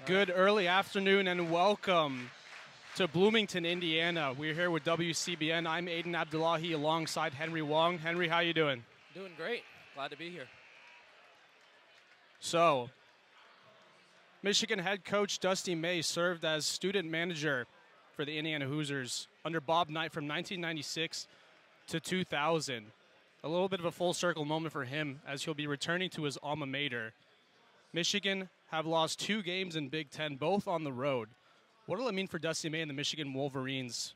Good early afternoon and welcome to Bloomington, Indiana. We're here with WCBN. I'm Aydin Abdollahi alongside Henry Wong. Henry, how you doing? Doing great. Glad to be here. So, Michigan head coach Dusty May served as student manager for the Indiana Hoosiers under Bob Knight from 1996 to 2000. A little bit of a full circle moment for him as he'll be returning to his alma mater. Michigan have lost 2 games in Big Ten, both on the road. What will it mean for Dusty May and the Michigan Wolverines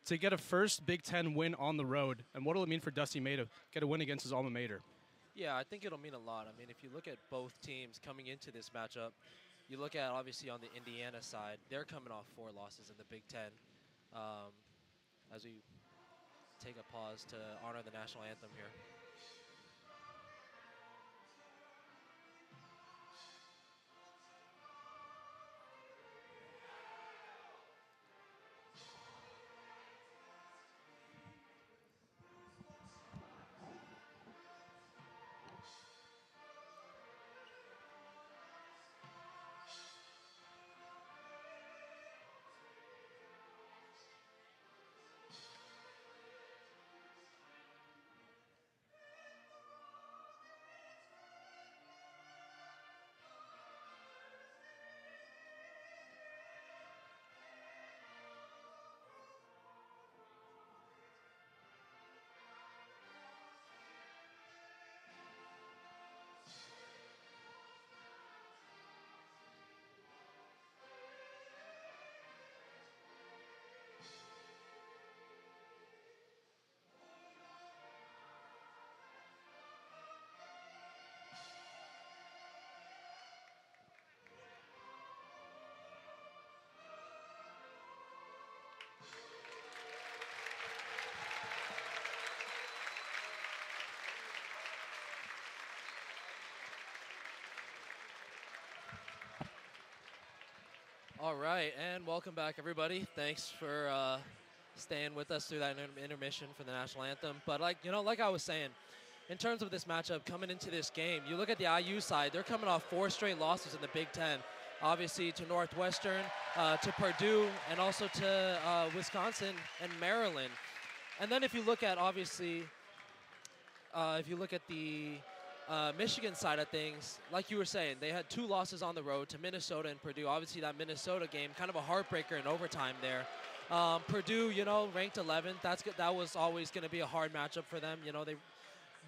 to get a first Big Ten win on the road? And what will it mean for Dusty May to get a win against his alma mater? Yeah, I think it'll mean a lot. I mean, if you look at both teams coming into this matchup, you look at, obviously, on the Indiana side, they're coming off 4 losses in the Big Ten. As we take a pause to honor the national anthem here. All right, and welcome back, everybody. Thanks for staying with us through that intermission for the national anthem. But like I was saying, in terms of this matchup coming into this game, you look at the IU side; they're coming off 4 straight losses in the Big Ten. Obviously, to Northwestern, to Purdue, and also to Wisconsin and Maryland. And then if you look at the Michigan side of things, like you were saying, they had 2 losses on the road to Minnesota and Purdue. Obviously, that Minnesota game, kind of a heartbreaker in overtime there. Purdue, ranked 11th. That was always going to be a hard matchup for them.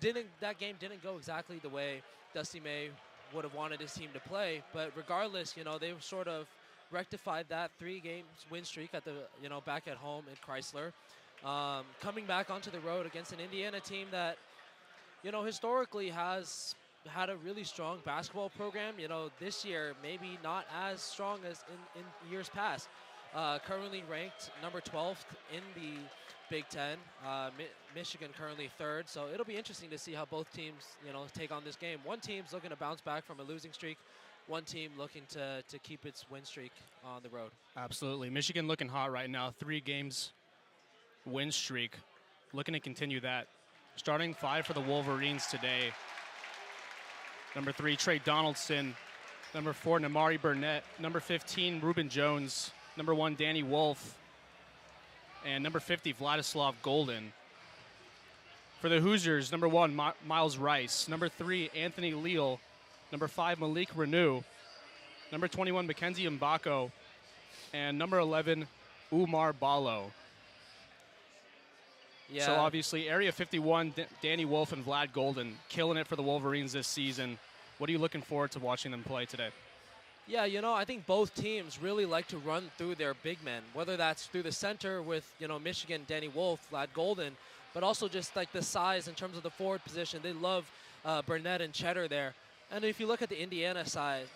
That game didn't go exactly the way Dusty May would have wanted his team to play. But regardless, they sort of rectified that 3-game win streak at the back at home at Chrysler, coming back onto the road against an Indiana team that historically has had a really strong basketball program. This year maybe not as strong as in years past. Currently ranked number 12th in the Big Ten. Michigan currently 3rd. So it'll be interesting to see how both teams, take on this game. One team's looking to bounce back from a losing streak. One team looking to keep its win streak on the road. Absolutely. Michigan looking hot right now. 3 games win streak. Looking to continue that. Starting 5 for the Wolverines today. Number 3, Trey Donaldson. Number 4, Namari Burnett. Number 15, Reuben Jones. Number 1, Danny Wolf. And number 50, Vladislav Golden. For the Hoosiers, number 1, Miles Rice. Number 3, Anthony Leal. Number 5, Malik Renew. Number 21, Mackenzie Mbako. And number 11, Umar Ballo. Yeah. So obviously, Area 51, Danny Wolf and Vlad Golden, killing it for the Wolverines this season. What are you looking forward to watching them play today? Yeah, I think both teams really like to run through their big men, whether that's through the center with, Michigan, Danny Wolf, Vlad Golden, but also just like the size in terms of the forward position. They love Burnett and Cheddar there. And if you look at the Indiana side,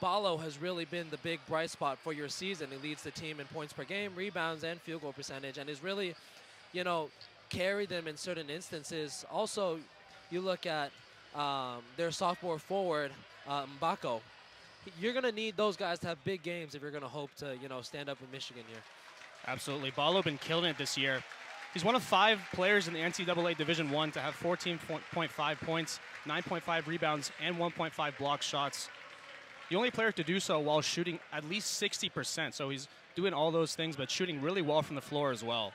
Ballo has really been the big bright spot for your season. He leads the team in points per game, rebounds, and field goal percentage, and is really carry them in certain instances. Also, you look at their sophomore forward, Mbako. You're going to need those guys to have big games if you're going to hope to, stand up in Michigan here. Absolutely. Ballo been killing it this year. He's one of 5 players in the NCAA Division I to have 14.5 points, 9.5 rebounds, and 1.5 block shots. the only player to do so while shooting at least 60%. So he's doing all those things, but shooting really well from the floor as well.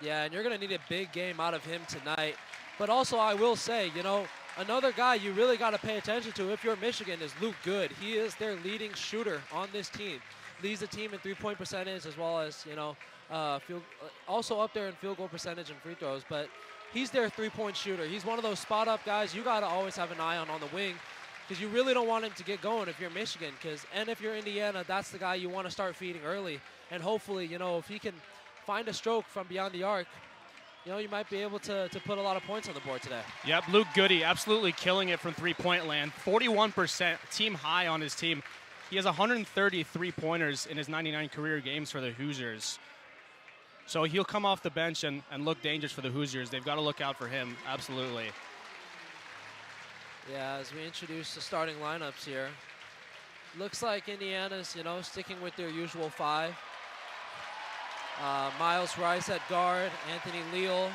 Yeah, and you're going to need a big game out of him tonight. But also, I will say, you know, another guy you really got to pay attention to if you're Michigan is Luke Good. He is their leading shooter on this team. Leads the team in three-point percentage as well as, you know, also up there in field goal percentage and free throws. But he's their three-point shooter. He's one of those spot-up guys you got to always have an eye on the wing, because you really don't want him to get going if you're Michigan. And if you're Indiana, that's the guy you want to start feeding early. And hopefully, you know, if he can find a stroke from beyond the arc, you know, you might be able to put a lot of points on the board today. Yep, Luke Goody absolutely killing it from three-point land. 41%, team high on his team. He has 130 three-pointers in his 99 career games for the Hoosiers. So he'll come off the bench and look dangerous for the Hoosiers. They've got to look out for him, absolutely. Yeah, as we introduce the starting lineups here, looks like Indiana's, you know, sticking with their usual five. Miles Rice at guard, Anthony Leal.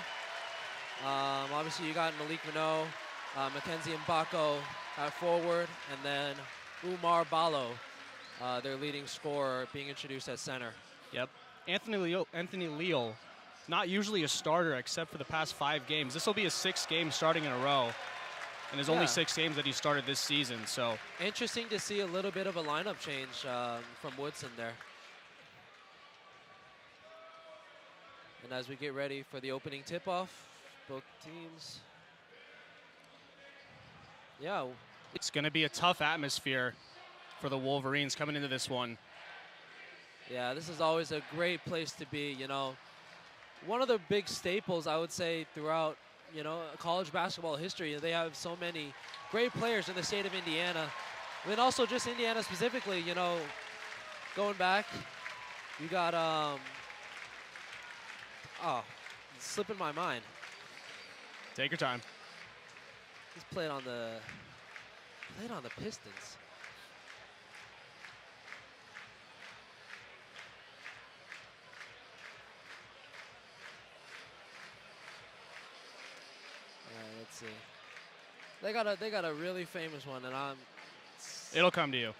Obviously, you got Malik Minot, Mackenzie Mbako at forward, and then Umar Ballo, their leading scorer, being introduced at center. Yep. Anthony Leal, not usually a starter except for the past 5 games. This will be his 6th game starting in a row, and there's only 6 games that he started this season. So interesting to see a little bit of a lineup change from Woodson there. And as we get ready for the opening tip-off, both teams, yeah. It's going to be a tough atmosphere for the Wolverines coming into this one. Yeah, this is always a great place to be, you know. One of the big staples, I would say, throughout, you know, college basketball history. They have so many great players in the state of Indiana. And then also just Indiana specifically, you know, going back, you got, it's slipping my mind. Take your time. He's played on the Pistons. Let's see. They got a really famous one, and it'll come to you.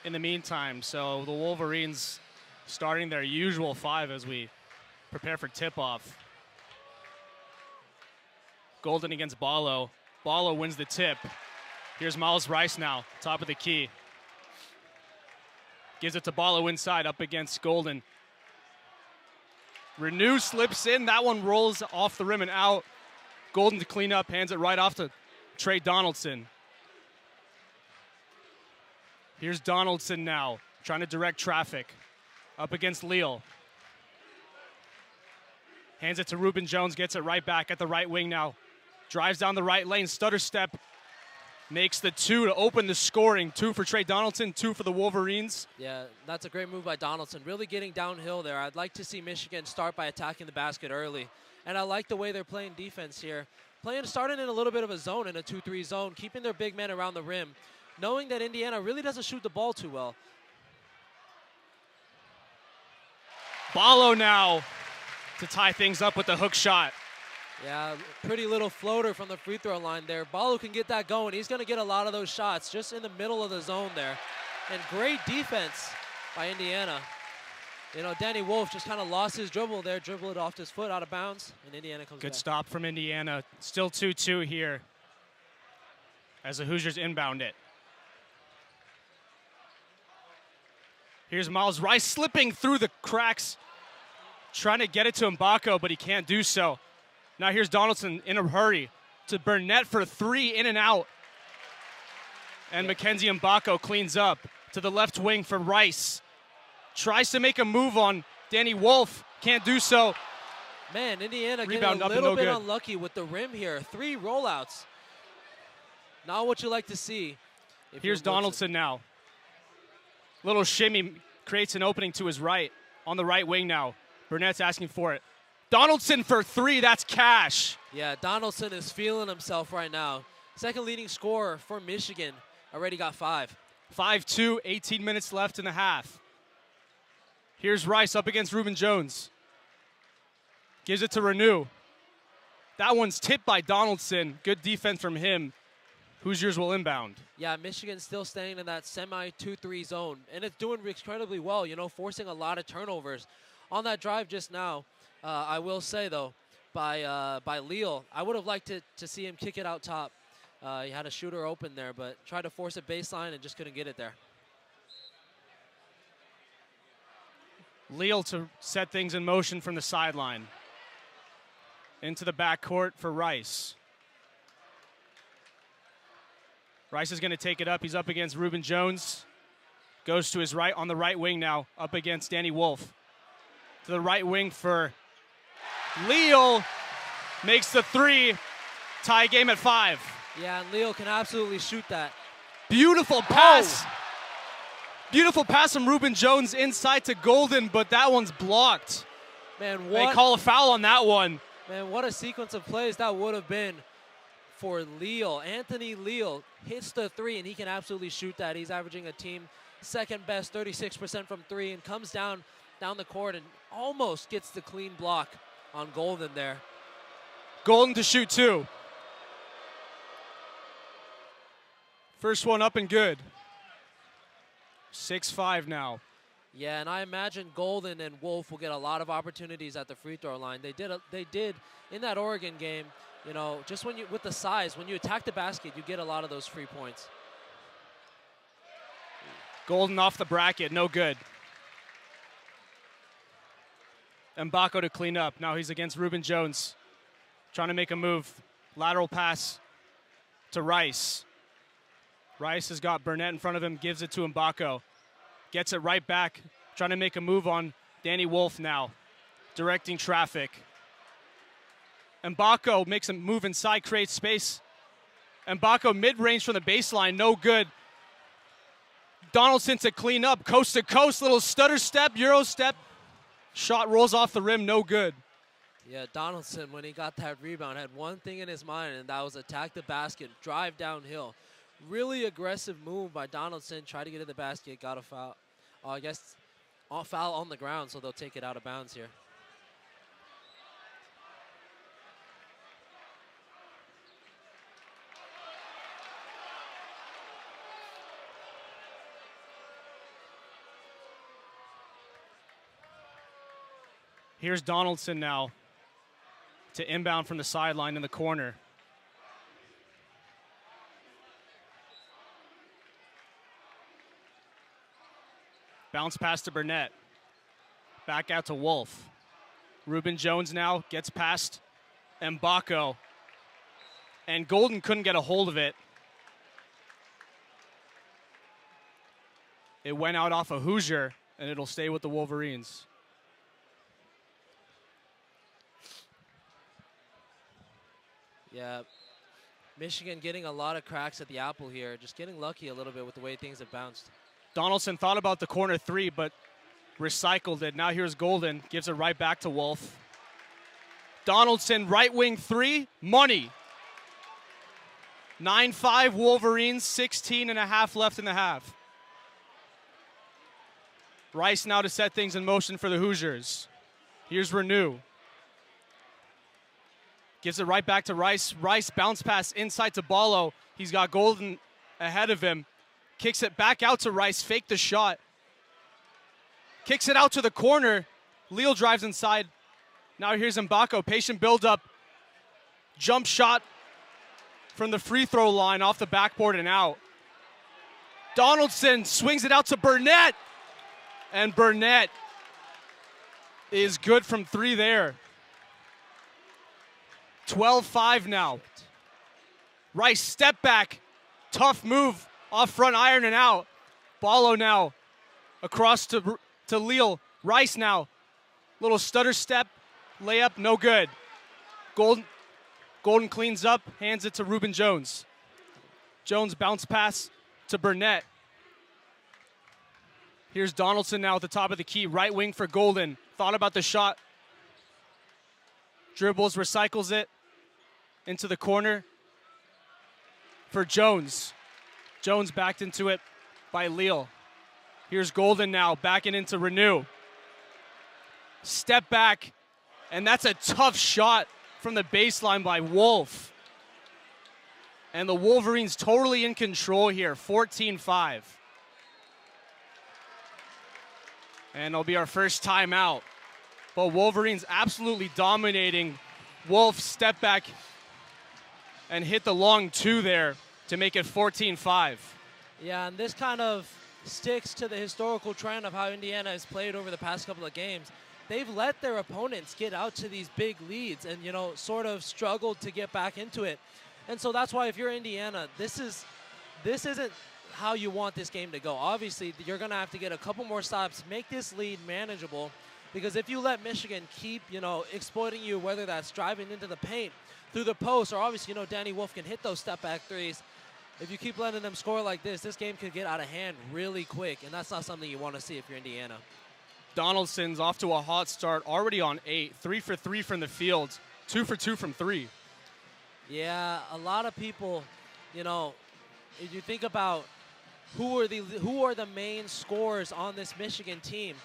In the meantime, so the Wolverines starting their usual 5 as we prepare for tip-off. Golden against Ballo. Ballo wins the tip. Here's Miles Rice now, top of the key. Gives it to Ballo inside, up against Golden. Renew slips in. That one rolls off the rim and out. Golden to clean up, hands it right off to Trey Donaldson. Here's Donaldson now, trying to direct traffic. Up against Leal. Hands it to Reuben Jones, gets it right back at the right wing now. Drives down the right lane, stutter step. Makes the 2 to open the scoring. 2 for Trey Donaldson, 2 for the Wolverines. Yeah, that's a great move by Donaldson. Really getting downhill there. I'd like to see Michigan start by attacking the basket early. And I like the way they're playing defense here. Starting in a little bit of a zone, in a 2-3 zone, keeping their big men around the rim, knowing that Indiana really doesn't shoot the ball too well. Ballo now to tie things up with the hook shot. Yeah, pretty little floater from the free throw line there. Ballo can get that going. He's going to get a lot of those shots just in the middle of the zone there. And great defense by Indiana. You know, Danny Wolf just kind of lost his dribble there, dribbled it off his foot out of bounds, and Indiana comes back. Good stop from Indiana. Still 2-2 here as the Hoosiers inbound it. Here's Miles Rice slipping through the cracks, trying to get it to Mbako, but he can't do so. Now here's Donaldson in a hurry to Burnett for 3, in and out. And Mackenzie Mbako cleans up to the left wing for Rice. Tries to make a move on Danny Wolf, can't do so. Man, Indiana Rebound getting up a and little no bit good. unlucky with the rim here. 3 rollouts. Not what you like to see. Here's Donaldson now. Little shimmy creates an opening to his right, on the right wing now. Burnett's asking for it. Donaldson for 3, that's cash. Yeah, Donaldson is feeling himself right now. Second leading scorer for Michigan, already got 5. 5-2, 18 minutes left in the half. Here's Rice up against Reuben Jones. Gives it to Renew. That one's tipped by Donaldson. Good defense from him. Hoosiers will inbound. Yeah, Michigan's still staying in that semi-2-3 zone, and it's doing incredibly well, you know, forcing a lot of turnovers. On that drive just now, I will say, though, by Leal, I would have liked to see him kick it out top. He had a shooter open there, but tried to force a baseline and just couldn't get it there. Leal to set things in motion from the sideline. Into the backcourt for Rice. Rice is going to take it up. He's up against Reuben Jones. Goes to his right on the right wing now, up against Danny Wolf. To the right wing for Leal. Makes the three. Tie game at 5. Yeah, and Leal can absolutely shoot that. Beautiful pass. Oh. Beautiful pass from Reuben Jones inside to Golden, but that one's blocked. Man, They call a foul on that one. Man, what a sequence of plays that would have been for Leal. Anthony Leal hits the three, and he can absolutely shoot that. He's averaging a team second best, 36% from three, and comes down the court and almost gets the clean block on Golden there. Golden to shoot 2. First one up and good. 6-5 now. Yeah, and I imagine Golden and Wolf will get a lot of opportunities at the free throw line. They did in that Oregon game. You know, just with the size, when you attack the basket, you get a lot of those free points. Golden off the bracket, no good. Mbako to clean up. Now he's against Reuben Jones. Trying to make a move. Lateral pass to Rice. Rice has got Burnett in front of him, gives it to Mbako. Gets it right back, trying to make a move on Danny Wolf now. Directing traffic. Mbako makes a move inside, creates space. Mbako mid-range from the baseline, no good. Donaldson to clean up, coast to coast, little stutter step, Euro step. Shot rolls off the rim, no good. Yeah, Donaldson, when he got that rebound, had one thing in his mind, and that was attack the basket, drive downhill. Really aggressive move by Donaldson. Tried to get to the basket, got a foul. I guess a foul on the ground, so they'll take it out of bounds here. Here's Donaldson now to inbound from the sideline in the corner. Bounce pass to Burnett. Back out to Wolf. Reuben Jones now gets past Mbako. And Golden couldn't get a hold of it. It went out off a Hoosier, and it'll stay with the Wolverines. Yeah, Michigan getting a lot of cracks at the apple here. Just getting lucky a little bit with the way things have bounced. Donaldson thought about the corner three, but recycled it. Now here's Golden, gives it right back to Wolf. Donaldson, right wing three, money. 9-5 Wolverines, 16 and a half left in the half. Rice now to set things in motion for the Hoosiers. Here's Renew. Gives it right back to Rice. Rice bounce pass inside to Ballo. He's got Golden ahead of him. Kicks it back out to Rice, fake the shot. Kicks it out to the corner. Leal drives inside. Now here's Mbako, patient build-up. Jump shot from the free throw line off the backboard and out. Donaldson swings it out to Burnett. And Burnett is good from three there. 12-5 now. Rice step back. Tough move. Off front iron and out. Ballo now across to Leal. Rice now. Little stutter step. Layup, no good. Golden cleans up, hands it to Reuben Jones. Jones bounce pass to Burnett. Here's Donaldson now at the top of the key. Right wing for Golden. Thought about the shot. Dribbles, recycles it into the corner for Jones. Jones backed into it by Leal. Here's Golden now, backing into Renew. Step back, And that's a tough shot from the baseline by Wolf. And the Wolverines totally in control here, 14-5. And it'll be our first timeout. But Wolverines absolutely dominating. Wolf step back and hit the long two there to make it 14-5. Yeah, and this kind of sticks to the historical trend of how Indiana has played over the past couple of games. They've let their opponents get out to these big leads and, you know, sort of struggled to get back into it. And so that's why if you're Indiana, this isn't how you want this game to go. Obviously, you're going to have to get a couple more stops, make this lead manageable, because if you let Michigan keep, you know, exploiting you, whether that's driving into the paint, through the post, or obviously, you know, Danny Wolf can hit those step-back threes. If you keep letting them score like this game could get out of hand really quick, and that's not something you want to see if you're Indiana. Donaldson's off to a hot start, already on 8, 3 for 3 from the field, 2 for 2 from 3. Yeah, a lot of people, you know, if you think about who are the main scorers on this Michigan team,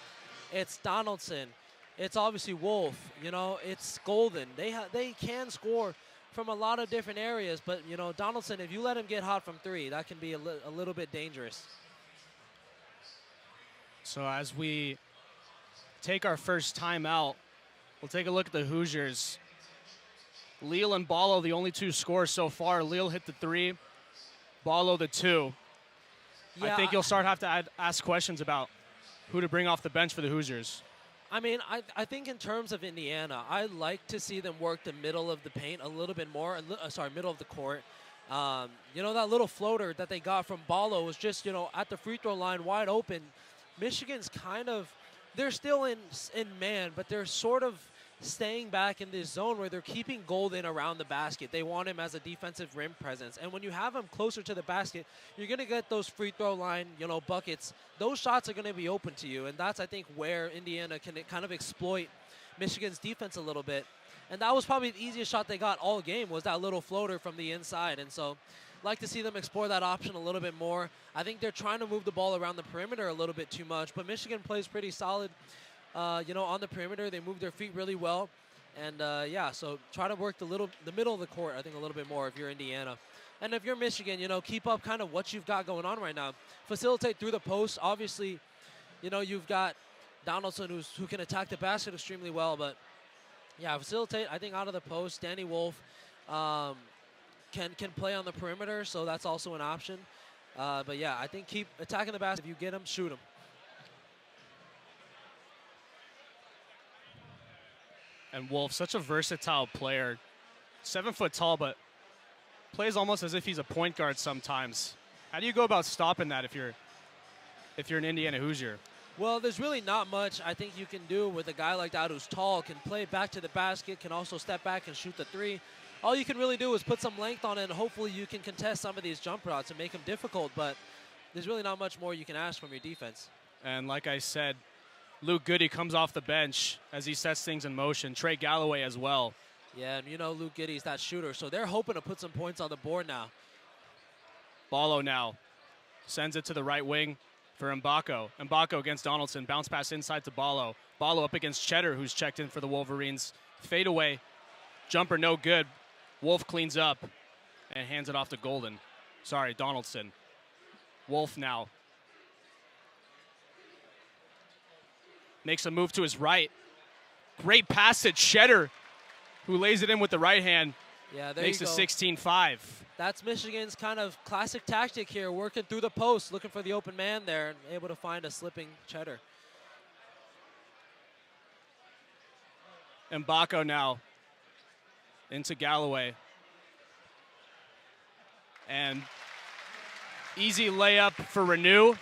it's Donaldson, it's obviously Wolf, you know, it's Golden. They can score from a lot of different areas, but, you know, Donaldson, if you let him get hot from 3, that can be a little bit dangerous. So as we take our first timeout, we'll take a look at the Hoosiers. Leal and Ballo, the only 2 scores so far. Leal hit the 3, Ballo the 2. Yeah, I think you'll have to ask questions about who to bring off the bench for the Hoosiers. I mean, I think in terms of Indiana, I like to see them work the middle of the paint a little bit more. Middle of the court. You know, that little floater that they got from Ballo was just, you know, at the free throw line wide open. Michigan's kind of, they're still in man, but they're sort of staying back in this zone where they're keeping Golden around the basket. They want him as a defensive rim presence. And when you have him closer to the basket, you're going to get those free throw line, you know, buckets. Those shots are going to be open to you. And that's, I think, where Indiana can kind of exploit Michigan's defense a little bit. And that was probably the easiest shot they got all game, was that little floater from the inside. And so I'd like to see them explore that option a little bit more. I think they're trying to move the ball around the perimeter a little bit too much. But Michigan plays pretty solid. You know, on the perimeter, they move their feet really well. And, yeah, so try to work the middle of the court, I think, a little bit more if you're Indiana. And if you're Michigan, you know, keep up kind of what you've got going on right now. Facilitate through the post. Obviously, you know, you've got Donaldson who can attack the basket extremely well. But, yeah, facilitate, I think, out of the post. Danny Wolf can play on the perimeter, so that's also an option. But, yeah, I think keep attacking the basket. If you get him, shoot him. And Wolf, such a versatile player. 7 foot tall, but plays almost as if he's a point guard sometimes. How do you go about stopping that if you're an Indiana Hoosier? Well, there's really not much I think you can do with a guy like that who's tall, can play back to the basket, can also step back and shoot the 3. All you can really do is put some length on it, and hopefully you can contest some of these jump shots and make them difficult. But there's really not much more you can ask from your defense. And like I said, Luke Goody comes off the bench as he sets things in motion. Trey Galloway as well. Yeah, and you know Luke Giddy's that shooter, so they're hoping to put some points on the board now. Ballo now sends it to the right wing for Mbako. Mbako against Donaldson. Bounce pass inside to Ballo. Ballo up against Cheddar, who's checked in for the Wolverines. Fade away. Jumper no good. Wolf cleans up and hands it off to Golden. Sorry, Donaldson. Wolf now. Makes a move to his right. Great pass to Cheddar, who lays it in with the right hand. Yeah, there makes you go. it 16-5. That's Michigan's kind of classic tactic here, working through the post, looking for the open man there, and able to find a slipping Cheddar. Mbako now into Galloway. And easy layup for Renew.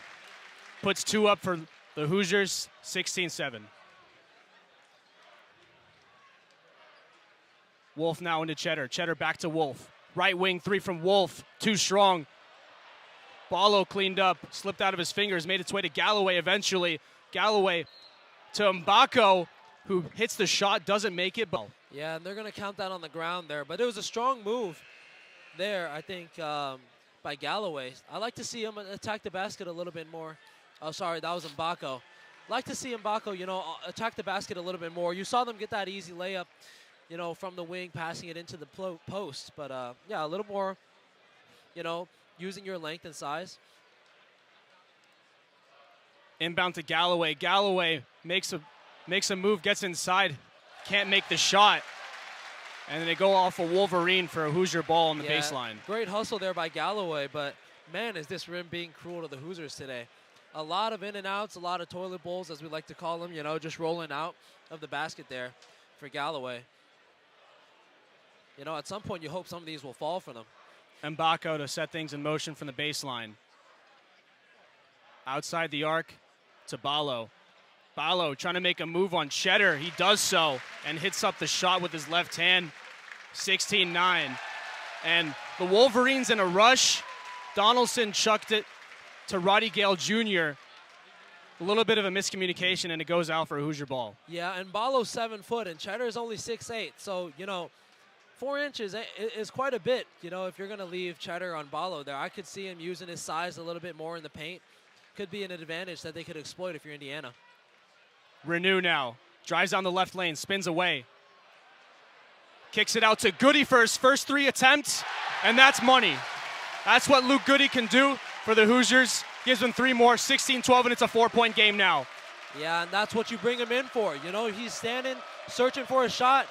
Puts 2 up for the Hoosiers, 16-7. Wolf now into Cheddar. Cheddar back to Wolf. Right wing 3 from Wolf. Too strong. Ballo cleaned up. Slipped out of his fingers. Made its way to Galloway eventually. Galloway to Mbako, who hits the shot. Doesn't make it. But yeah, and they're going to count that on the ground there. But it was a strong move there, I think, by Galloway. I like to see him attack the basket a little bit more. Oh, sorry, that was Mbako. like to see Mbako, you know, attack the basket a little bit more. You saw them get that easy layup, you know, from the wing, passing it into the post. But, yeah, a little more, you know, using your length and size. Inbound to Galloway. Galloway makes a move, gets inside, can't make the shot. And then they go off a Wolverine for a Hoosier ball on the baseline. Great hustle there by Galloway, but man, is this rim being cruel to the Hoosiers today. A lot of in and outs, a lot of toilet bowls, as we like to call them, you know, just rolling out of the basket there for Galloway. You know, at some point you hope some of these will fall for them. Mbako to set things in motion from the baseline. Outside the arc to Ballo. Ballo trying to make a move on Cheddar. He does so and hits up the shot with his left hand. 16-9. And the Wolverines in a rush. Donaldson chucked it to Roddy Gale Jr. A little bit of a miscommunication, and it goes out for a Hoosier ball. Yeah, and Ballo's 7 foot, and Cheddar is only 6'8". So, you know, 4 inches is quite a bit. You know, if you're going to leave Cheddar on Ballo there, I could see him using his size a little bit more in the paint. Could be an advantage that they could exploit if you're Indiana. Renew now. Drives down the left lane, spins away. Kicks it out to Goody for his first 3 attempts, and that's money. That's what Luke Goody can do for the Hoosiers. Gives them 3 more, 16-12, and it's a 4-point game now. Yeah, and that's what you bring him in for. You know, he's standing, searching for a shot,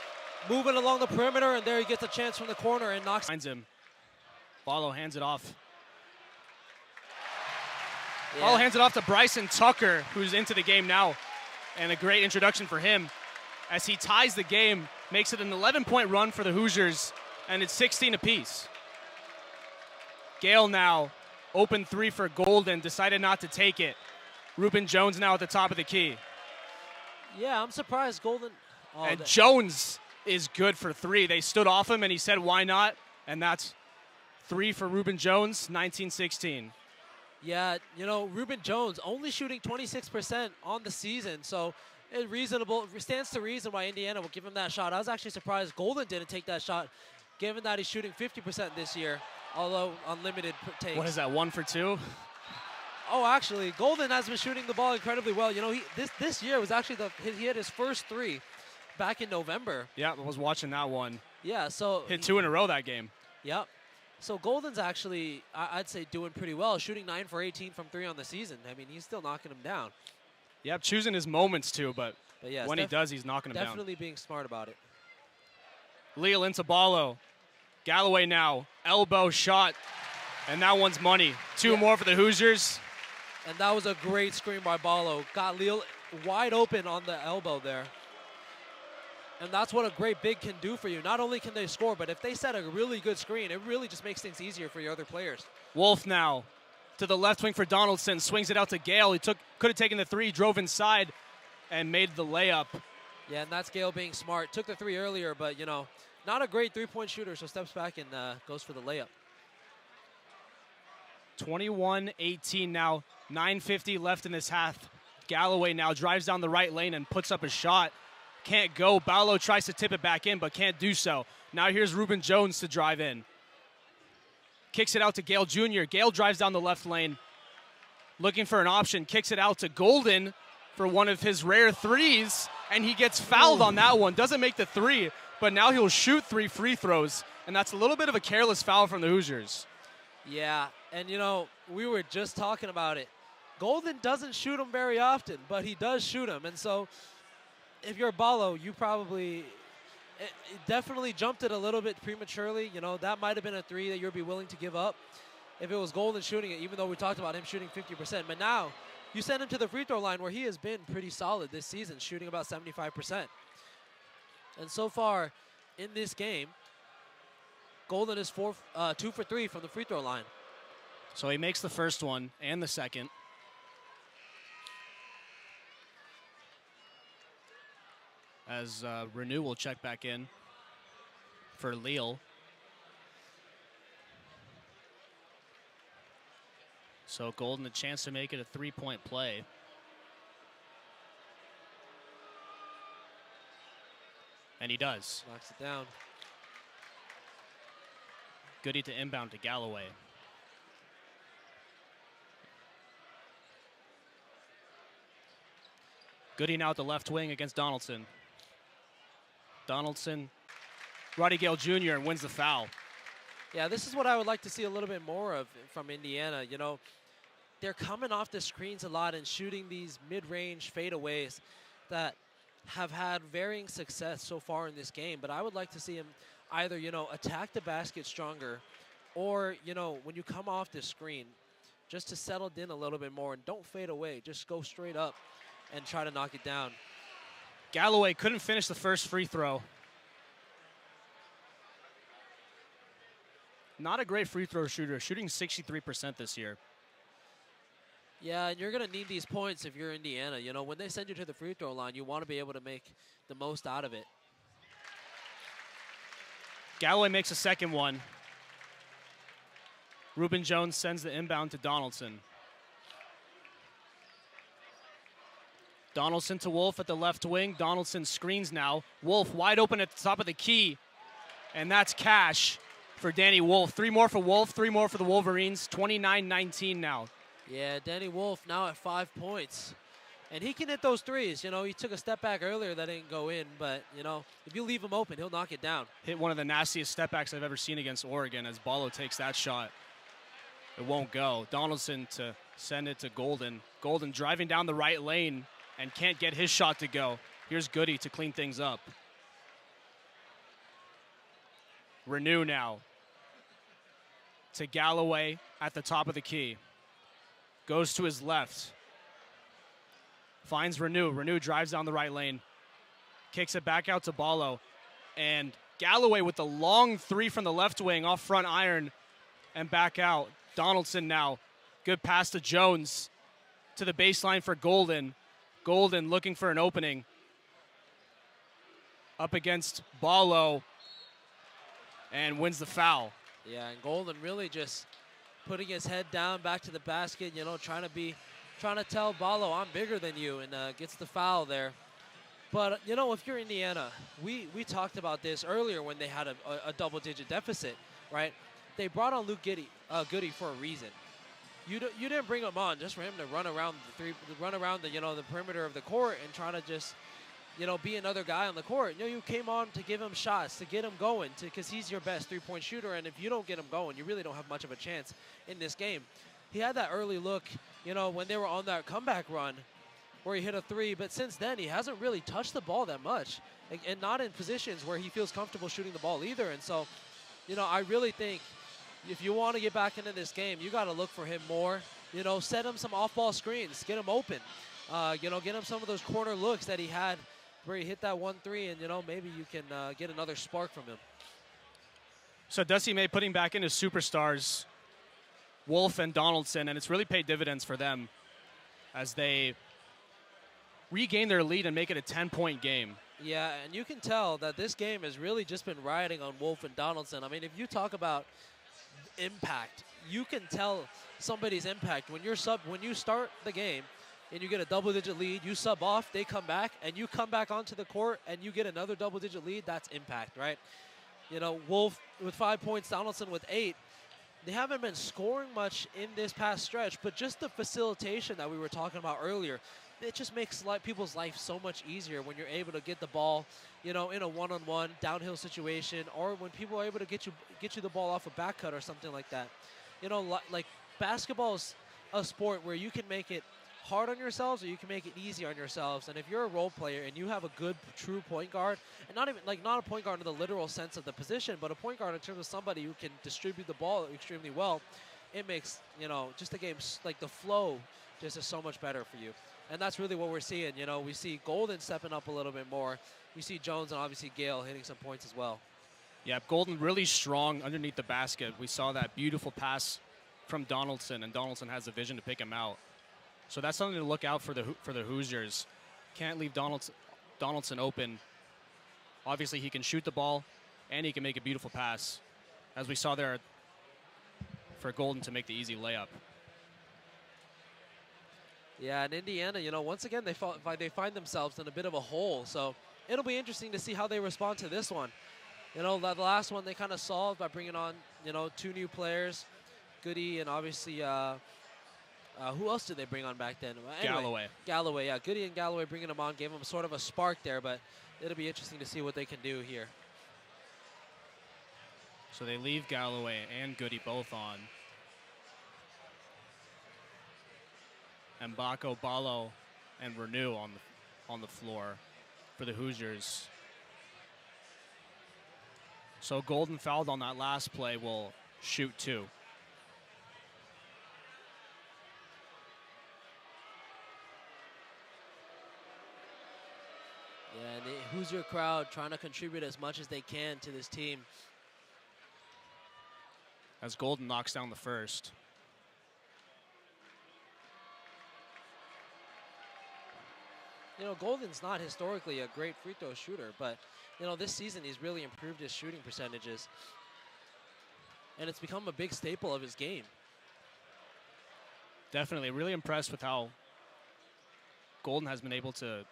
moving along the perimeter, and there he gets a chance from the corner and knocks. Finds him. Ballo hands it off. Yeah. Ballo hands it off to Bryson Tucker, who's into the game now. And a great introduction for him as he ties the game, makes it an 11-point run for the Hoosiers, and it's 16 apiece. Gale now, open 3 for Golden, decided not to take it. Reuben Jones now at the top of the key. Yeah, I'm surprised Golden. Oh, and Jones is good for 3. They stood off him, and he said, why not? And that's 3 for Reuben Jones, 19-16. Yeah, you know, Reuben Jones only shooting 26% on the season, so it stands to reason why Indiana will give him that shot. I was actually surprised Golden didn't take that shot, given that he's shooting 50% this year, although unlimited takes. What is that, 1 for 2? Oh, actually, Golden has been shooting the ball incredibly well. You know, this year was actually he had his first 3 back in November. Yeah, I was watching that one. Yeah, so hit 2 in a row that game. Yep. So Golden's actually, I'd say, doing pretty well, shooting 9 for 18 from 3 on the season. I mean, he's still knocking them down. Yep, choosing his moments too, but yes, when he does, he's knocking them down. Definitely being smart about it. Leal into Ballo. Galloway now, elbow shot, and that one's money. 2 more for the Hoosiers. And that was a great screen by Ballo. Got Leal wide open on the elbow there. And that's what a great big can do for you. Not only can they score, but if they set a really good screen, it really just makes things easier for your other players. Wolf now to the left wing for Donaldson. Swings it out to Gale. He could have taken the 3, drove inside, and made the layup. Yeah, and that's Gale being smart. Took the 3 earlier, but, you know, not a great 3-point shooter, so steps back and goes for the layup. 21-18 now. 9:50 left in this half. Galloway now drives down the right lane and puts up a shot. Can't go. Ballo tries to tip it back in, but can't do so. Now here's Reuben Jones to drive in. Kicks it out to Gale Jr. Gale drives down the left lane, looking for an option. Kicks it out to Golden for one of his rare 3s, and he gets fouled on that one. Doesn't make the 3, but now he'll shoot 3 free throws, and that's a little bit of a careless foul from the Hoosiers. Yeah, and, you know, we were just talking about it. Golden doesn't shoot them very often, but he does shoot them, and so if you're Ballo, you probably definitely jumped it a little bit prematurely. You know, that might have been a 3 that you'd be willing to give up if it was Golden shooting it, even though we talked about him shooting 50%. But now you send him to the free throw line where he has been pretty solid this season, shooting about 75%. And so far in this game, Golden is 2 for 3 from the free throw line. So he makes the first one and the second. As Renew will check back in for Leal. So Golden a chance to make it a 3-point play. And he does. Knocks it down. Goody to inbound to Galloway. Goody now at the left wing against Donaldson. Donaldson, Roddy Gale Jr. and wins the foul. Yeah, this is what I would like to see a little bit more of from Indiana. You know, they're coming off the screens a lot and shooting these mid-range fadeaways that have had varying success so far in this game. But I would like to see them either, you know, attack the basket stronger or, you know, when you come off the screen, just to settle in a little bit more and don't fade away. Just go straight up and try to knock it down. Galloway couldn't finish the first free throw. Not a great free throw shooter, shooting 63% this year. Yeah, and you're going to need these points if you're Indiana. You know, when they send you to the free throw line, you want to be able to make the most out of it. Galloway makes a second one. Reuben Jones sends the inbound to Donaldson. Donaldson to Wolf at the left wing. Donaldson screens now. Wolf wide open at the top of the key. And that's cash for Danny Wolf. 3 more for Wolf, 3 more for the Wolverines. 29-19 now. Yeah, Danny Wolf now at 5 points. And he can hit those threes. You know, he took a step back earlier that didn't go in. But, you know, if you leave him open, he'll knock it down. Hit one of the nastiest step backs I've ever seen against Oregon as Ballo takes that shot. It won't go. Donaldson to send it to Golden. Golden driving down the right lane and can't get his shot to go. Here's Goody to clean things up. Renew now to Galloway at the top of the key. Goes to his left. Finds Renew. Renew drives down the right lane. Kicks it back out to Ballo. And Galloway with the long 3 from the left wing off front iron and back out. Donaldson now. Good pass to Jones to the baseline for Golden. Golden looking for an opening. Up against Ballo and wins the foul. Yeah, and Golden really just putting his head down back to the basket, you know, trying to tell Ballo, I'm bigger than you, and gets the foul there. But, you know, if you're Indiana, we talked about this earlier when they had a double-digit deficit, right? They brought on Luke Goody for a reason. You didn't bring him on just for him to run around the you know, the perimeter of the court and try to just, you know, be another guy on the court. You know, you came on to give him shots, to get him going, because he's your best three-point shooter. And if you don't get him going, you really don't have much of a chance in this game. He had that early look, you know, when they were on that comeback run where he hit a 3. But since then, he hasn't really touched the ball that much, and not in positions where he feels comfortable shooting the ball either. And so, you know, I really think if you want to get back into this game, you got to look for him more. You know, set him some off-ball screens, get him open. You know, get him some of those corner looks that he had where he hit that 1-3, and, you know, maybe you can get another spark from him. So Dusty May putting back in his superstars, Wolf and Donaldson, and it's really paid dividends for them as they regain their lead and make it a 10-point game. Yeah, and you can tell that this game has really just been riding on Wolf and Donaldson. I mean, if you talk about impact, you can tell somebody's impact when you start the game and you get a double-digit lead, you sub off, they come back, and you come back onto the court and you get another double-digit lead. That's impact, right? You know, Wolf with 5 points, Donaldson with 8. They haven't been scoring much in this past stretch, but just the facilitation that we were talking about earlier, it just makes people's life so much easier when you're able to get the ball, you know, in a one-on-one downhill situation, or when people are able to get you the ball off a back cut or something like that. You know, like basketball is a sport where you can make it hard on yourselves or you can make it easy on yourselves. And if you're a role player and you have a good, true point guard, and not a point guard in the literal sense of the position, but a point guard in terms of somebody who can distribute the ball extremely well, it makes, you know, just the game, like the flow just is so much better for you. And that's really what we're seeing. You know, we see Golden stepping up a little bit more. We see Jones and obviously Gale hitting some points as well. Yeah, Golden really strong underneath the basket. We saw that beautiful pass from Donaldson, and Donaldson has the vision to pick him out. So that's something to look out for the Hoosiers. Can't leave Donaldson open. Obviously, he can shoot the ball, and he can make a beautiful pass, as we saw there for Golden to make the easy layup. Yeah, and Indiana, you know, once again, they find themselves in a bit of a hole. So it'll be interesting to see how they respond to this one. You know, the last one they kind of solved by bringing on, you know, 2 new players, Goody and obviously Who else did they bring on back then? Well, anyway, Galloway. Galloway, yeah. Goody and Galloway bringing him on gave him sort of a spark there, but it'll be interesting to see what they can do here. So they leave Galloway and Goody both on. And Baco, Balo, and Renew on the floor for the Hoosiers. So Golden fouled on that last play will shoot 2. Yeah, and the Hoosier crowd trying to contribute as much as they can to this team. As Golden knocks down the first. You know, Golden's not historically a great free throw shooter, but, you know, this season he's really improved his shooting percentages. And it's become a big staple of his game. Definitely. Really impressed with how Golden has been able to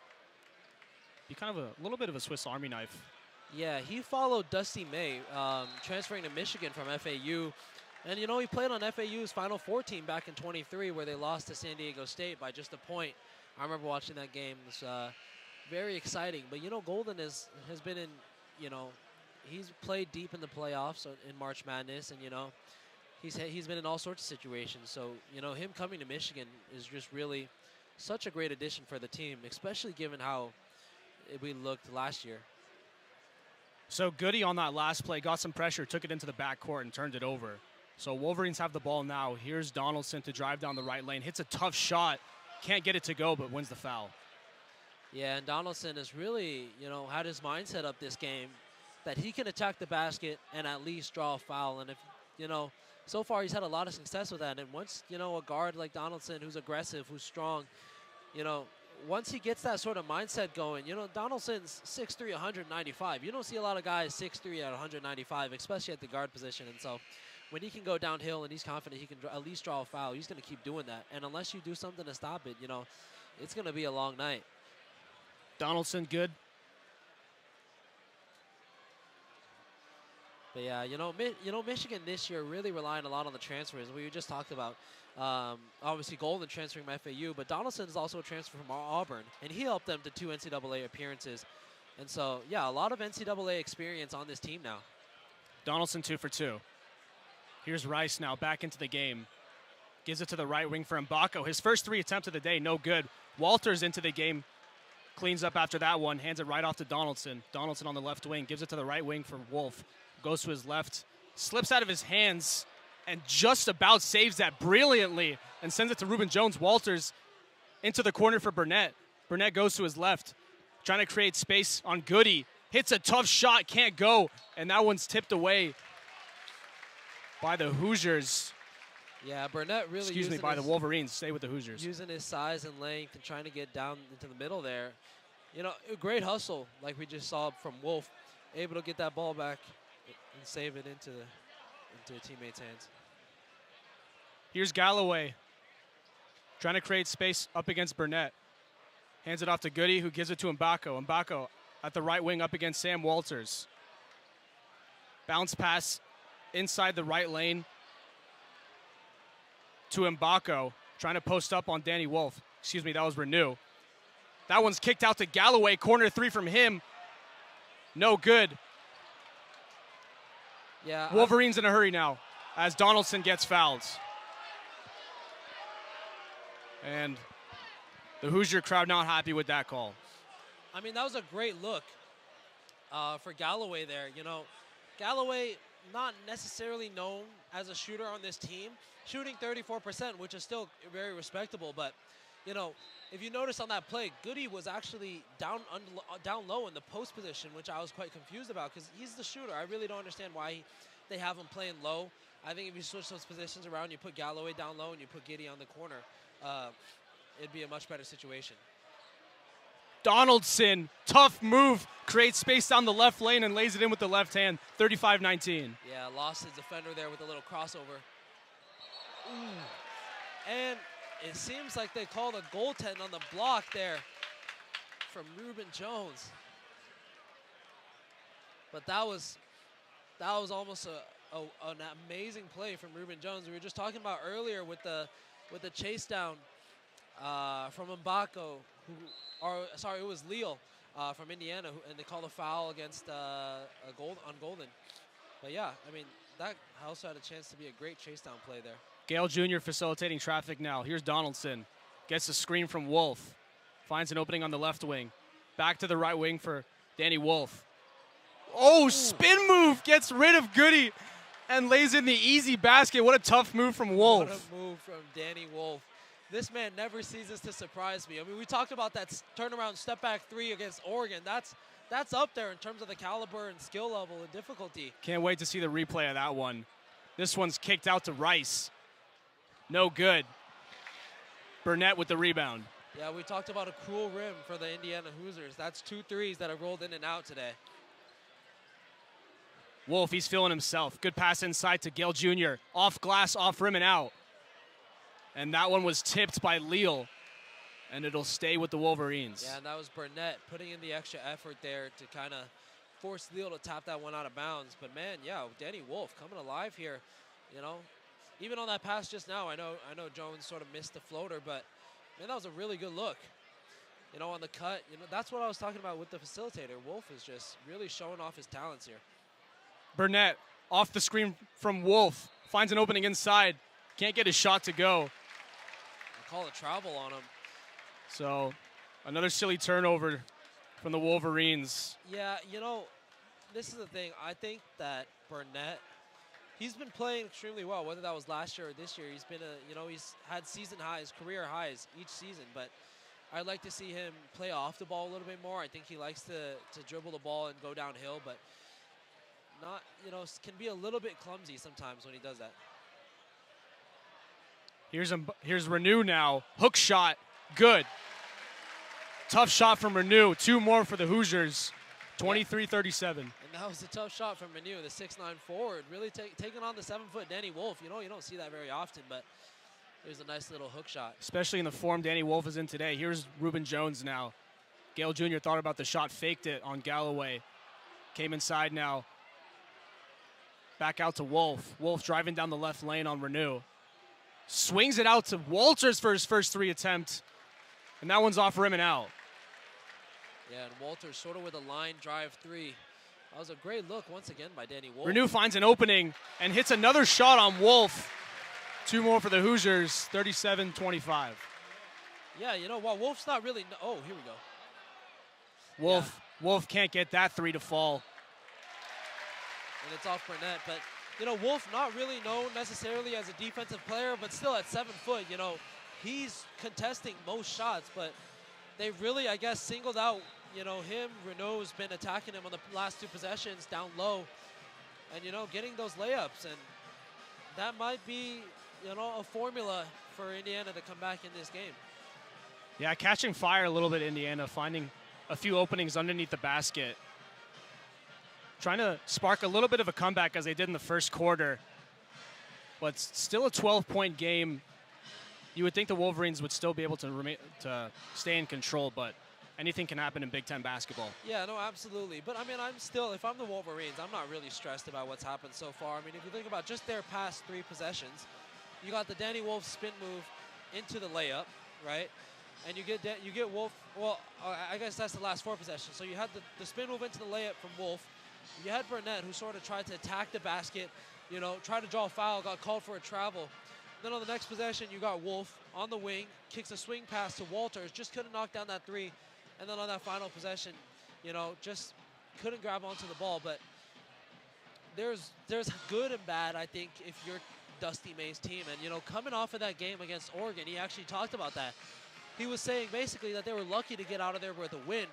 be kind of a little bit of a Swiss Army knife. Yeah, he followed Dusty May, transferring to Michigan from FAU. And, you know, he played on FAU's Final Four team back in 23 where they lost to San Diego State by just a point. I remember watching that game. It was very exciting. But, you know, Golden has been in, you know, he's played deep in the playoffs in March Madness. And, you know, he's been in all sorts of situations. So, you know, him coming to Michigan is just really such a great addition for the team, especially given how we looked last year. So Goody on that last play got some pressure, took it into the backcourt and turned it over. So Wolverines have the ball now. Here's Donaldson to drive down the right lane. Hits a tough shot. Can't get it to go, but wins the foul. Yeah, and Donaldson has really, you know, had his mindset up this game that he can attack the basket and at least draw a foul. And if, you know, so far he's had a lot of success with that. And once, you know, a guard like Donaldson who's aggressive, who's strong, you know, once he gets that sort of mindset going, you know, Donaldson's 6'3", 195. You don't see a lot of guys 6'3" at 195, especially at the guard position. And so when he can go downhill and he's confident he can at least draw a foul, he's going to keep doing that. And unless you do something to stop it, you know, it's going to be a long night. Donaldson good. But yeah, you know, Michigan this year really relying a lot on the transfers. We just talked about, obviously Golden transferring from FAU, but Donaldson is also a transfer from Auburn, and he helped them to 2 NCAA appearances. And so, yeah, a lot of NCAA experience on this team now. Donaldson 2 for 2. Here's Rice now back into the game. Gives it to the right wing for Mbako. His first 3 attempts of the day, no good. Walters into the game. Cleans up after that one. Hands it right off to Donaldson. Donaldson on the left wing. Gives it to the right wing for Wolf. Goes to his left. Slips out of his hands. And just about saves that brilliantly. And sends it to Reuben Jones. Walters into the corner for Burnett. Burnett goes to his left. Trying to create space on Goody. Hits a tough shot. Can't go. And that one's tipped away by the Hoosiers. Yeah, Burnett really by the Wolverines. Stay with the Hoosiers. Using his size and length and trying to get down into the middle there. You know, a great hustle like we just saw from Wolf. Able to get that ball back and save it into a teammate's hands. Here's Galloway. Trying to create space up against Burnett. Hands it off to Goody, who gives it to Mbako. Mbako at the right wing up against Sam Walters. Bounce pass inside the right lane to Mbako, trying to post up on Danny Wolf. Excuse me, that was Renew. That one's kicked out to Galloway. Corner 3 from him. No good. Yeah. Wolverines in a hurry now as Donaldson gets fouled. And the Hoosier crowd not happy with that call. I mean, that was a great look for Galloway there. You know, Galloway not necessarily known as a shooter on this team, shooting 34%, which is still very respectable. But, you know, if you notice on that play, Goody was actually down low in the post position, which I was quite confused about because he's the shooter. I really don't understand why they have him playing low. I think if you switch those positions around, you put Galloway down low and you put Goody on the corner, it'd be a much better situation. Donaldson, tough move, creates space down the left lane and lays it in with the left hand, 35-19. Yeah, lost his defender there with a little crossover. Ooh. And it seems like they called a goaltend on the block there from Reuben Jones. But that was almost an amazing play from Reuben Jones. We were just talking about earlier with the with the chase down from Mbako, it was Leal from Indiana, and they called a foul against on Golden. But yeah, I mean, that also had a chance to be a great chase down play there. Gale Jr. facilitating traffic now. Here's Donaldson. Gets a screen from Wolf. Finds an opening on the left wing. Back to the right wing for Danny Wolf. Oh, spin move. Gets rid of Goody and lays in the easy basket. What a tough move from Wolf. What a move from Danny Wolf. This man never ceases to surprise me. I mean, we talked about that turnaround step back three against Oregon. That's up there in terms of the caliber and skill level and difficulty. Can't wait to see the replay of that one. This one's kicked out to Rice. No good. Burnett with the rebound. Yeah, we talked about a cruel rim for the Indiana Hoosiers. That's 2 threes that have rolled in and out today. Wolf, he's feeling himself. Good pass inside to Gale Jr. Off glass, off rim and out. And that one was tipped by Leal. And it'll stay with the Wolverines. Yeah, and that was Burnett putting in the extra effort there to kind of force Leal to tap that one out of bounds. But man, yeah, Danny Wolf coming alive here. You know, even on that pass just now, I know Jones sort of missed the floater, but man, that was a really good look. You know, on the cut, you know, that's what I was talking about with the facilitator. Wolf is just really showing off his talents here. Burnett off the screen from Wolf. Finds an opening inside. Can't get his shot to go. I call a travel on him. So another silly turnover from the Wolverines. Yeah, you know, this is the thing. I think that Burnett, he's been playing extremely well, whether that was last year or this year. He's been he's had season highs, career highs each season, but I'd like to see him play off the ball a little bit more. I think he likes to dribble the ball and go downhill, but not, can be a little bit clumsy sometimes when he does that. Here's Renew now. Hook shot. Good. Tough shot from Renew. 2 more for the Hoosiers. 23-37. And that was a tough shot from Renew, the 6'9" forward. Really taking on the 7-foot Danny Wolf. You don't see that very often, but it was a nice little hook shot. Especially in the form Danny Wolf is in today. Here's Reuben Jones now. Gale Jr. thought about the shot, faked it on Galloway. Came inside now. Back out to Wolf. Wolf driving down the left lane on Renew. Swings it out to Walters for his first 3 attempt. And that one's off rim and out. Yeah, and Walters sort of with a line drive 3. That was a great look once again by Danny Wolf. Renew finds an opening and hits another shot on Wolf. 2 more for the Hoosiers, 37-25. Yeah, while Wolf's not really, oh, here we go. Wolf can't get that 3 to fall. And it's off Burnett, but Wolf not really known necessarily as a defensive player, but still at 7 foot, he's contesting most shots, but they really, I guess, singled out, him. Renault's been attacking him on the last 2 possessions down low and, getting those layups. And that might be, a formula for Indiana to come back in this game. Yeah, catching fire a little bit, Indiana, finding a few openings underneath the basket. Trying to spark a little bit of a comeback as they did in the first quarter. But still a 12-point game. You would think the Wolverines would still be able to stay in control, but anything can happen in Big Ten basketball. Yeah, no, absolutely. But, I mean, if I'm the Wolverines, I'm not really stressed about what's happened so far. I mean, if you think about just their past 3 possessions, you got the Danny Wolf spin move into the layup, right? And you get Wolf, well, I guess that's the last 4 possessions. So you had the spin move into the layup from Wolf. You had Burnett, who sort of tried to attack the basket, tried to draw a foul, got called for a travel. Then on the next possession, you got Wolf on the wing, kicks a swing pass to Walters, just couldn't knock down that 3. And then on that final possession, just couldn't grab onto the ball. But there's good and bad, I think, if you're Dusty May's team. And, coming off of that game against Oregon, he actually talked about that. He was saying basically that they were lucky to get out of there with a win.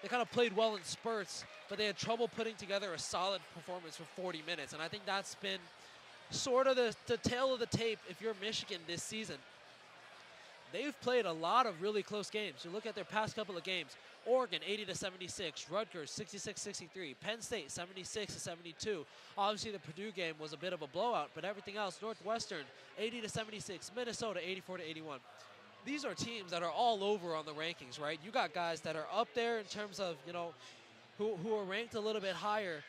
They kind of played well in spurts, but they had trouble putting together a solid performance for 40 minutes. And I think that's been sort of the tail of the tape if you're Michigan this season. They've played a lot of really close games. You look at their past couple of games. Oregon, 80-76. Rutgers, 66-63. Penn State, 76-72. Obviously, the Purdue game was a bit of a blowout, but everything else, Northwestern, 80-76. Minnesota, 84-81. These are teams that are all over on the rankings, right? You got guys that are up there in terms of, who are ranked a little bit higher.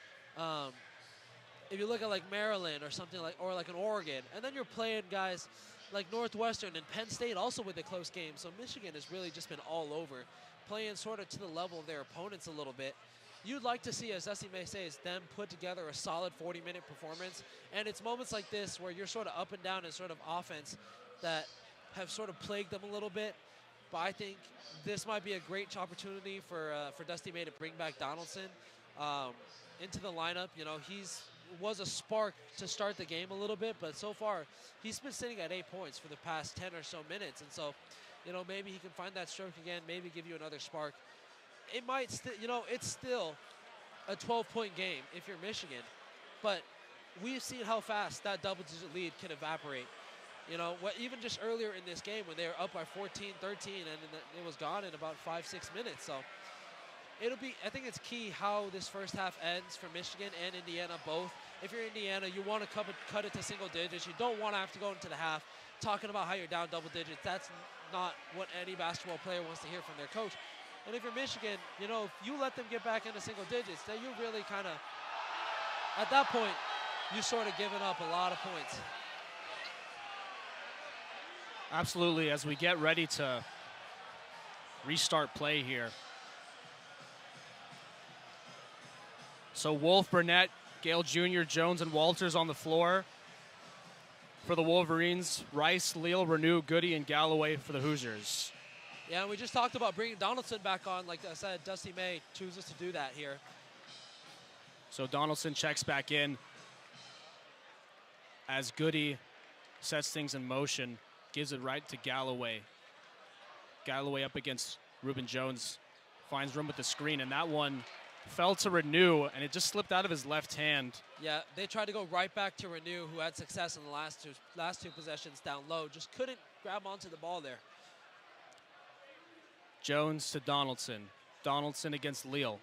If you look at like Maryland or something like an Oregon, and then you're playing guys, like Northwestern and Penn State also with a close game. So Michigan has really just been all over, playing sort of to the level of their opponents a little bit. You'd like to see, as Dusty may say, is them put together a solid 40-minute performance. And it's moments like this where you're sort of up and down in sort of offense that have sort of plagued them a little bit. But I think this might be a great opportunity for Dusty May to bring back Donaldson into the lineup. You know, was a spark to start the game a little bit, but so far he's been sitting at 8 points for the past 10 or so minutes. And so, you know, maybe he can find that stroke again, maybe give you another spark. It might still, you know, it's still a 12-point game if you're Michigan, but we've seen how fast that double-digit lead can evaporate. You know, even just earlier in this game when they were up by 14, 13, and it was gone in about 5-6 minutes. So I think it's key how this first half ends for Michigan and Indiana both. If you're Indiana, you want to cut it to single digits. You don't want to have to go into the half talking about how you're down double digits. That's not what any basketball player wants to hear from their coach. And if you're Michigan, you know, if you let them get back into single digits, then you're really kind of, at that point, you're sort of giving up a lot of points. Absolutely, as we get ready to restart play here. So Wolf, Burnett, Gale Jr., Jones, and Walters on the floor for the Wolverines. Rice, Leal, Renew, Goody, and Galloway for the Hoosiers. Yeah, and we just talked about bringing Donaldson back on. Like I said, Dusty May chooses to do that here. So Donaldson checks back in as Goody sets things in motion, gives it right to Galloway. Galloway up against Reuben Jones, finds room with the screen, and that one fell to Renew, and it just slipped out of his left hand. Yeah, they tried to go right back to Renew, who had success in the last two possessions down low. Just couldn't grab onto the ball there. Jones to Donaldson. Donaldson against Leal.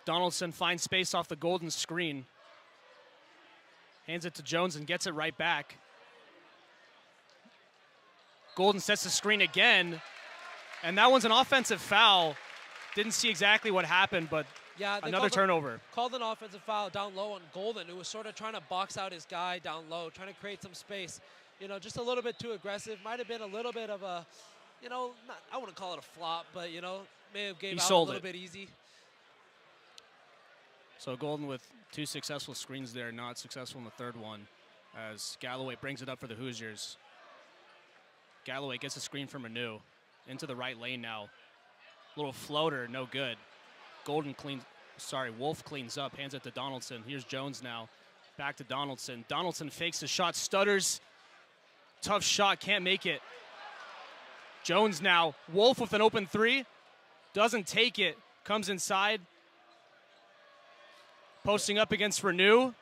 Donaldson finds space off the golden screen. Hands it to Jones and gets it right back. Golden sets the screen again, and that one's an offensive foul. Didn't see exactly what happened, but yeah, another turnover. Called an offensive foul down low on Golden, who was sort of trying to box out his guy down low, trying to create some space. You know, just a little bit too aggressive. Might have been a little bit of a, you know, I wouldn't call it a flop, but, you know, may have gave out a little bit easy. So Golden with two successful screens there, not successful in the third one, as Galloway brings it up for the Hoosiers. Galloway gets a screen from Renew into the right lane now. Little floater, no good. Wolf cleans up, hands it to Donaldson. Here's Jones now, back to Donaldson. Donaldson fakes the shot, stutters. Tough shot, can't make it. Jones now, Wolf with an open three, doesn't take it, comes inside. Posting up against Renew.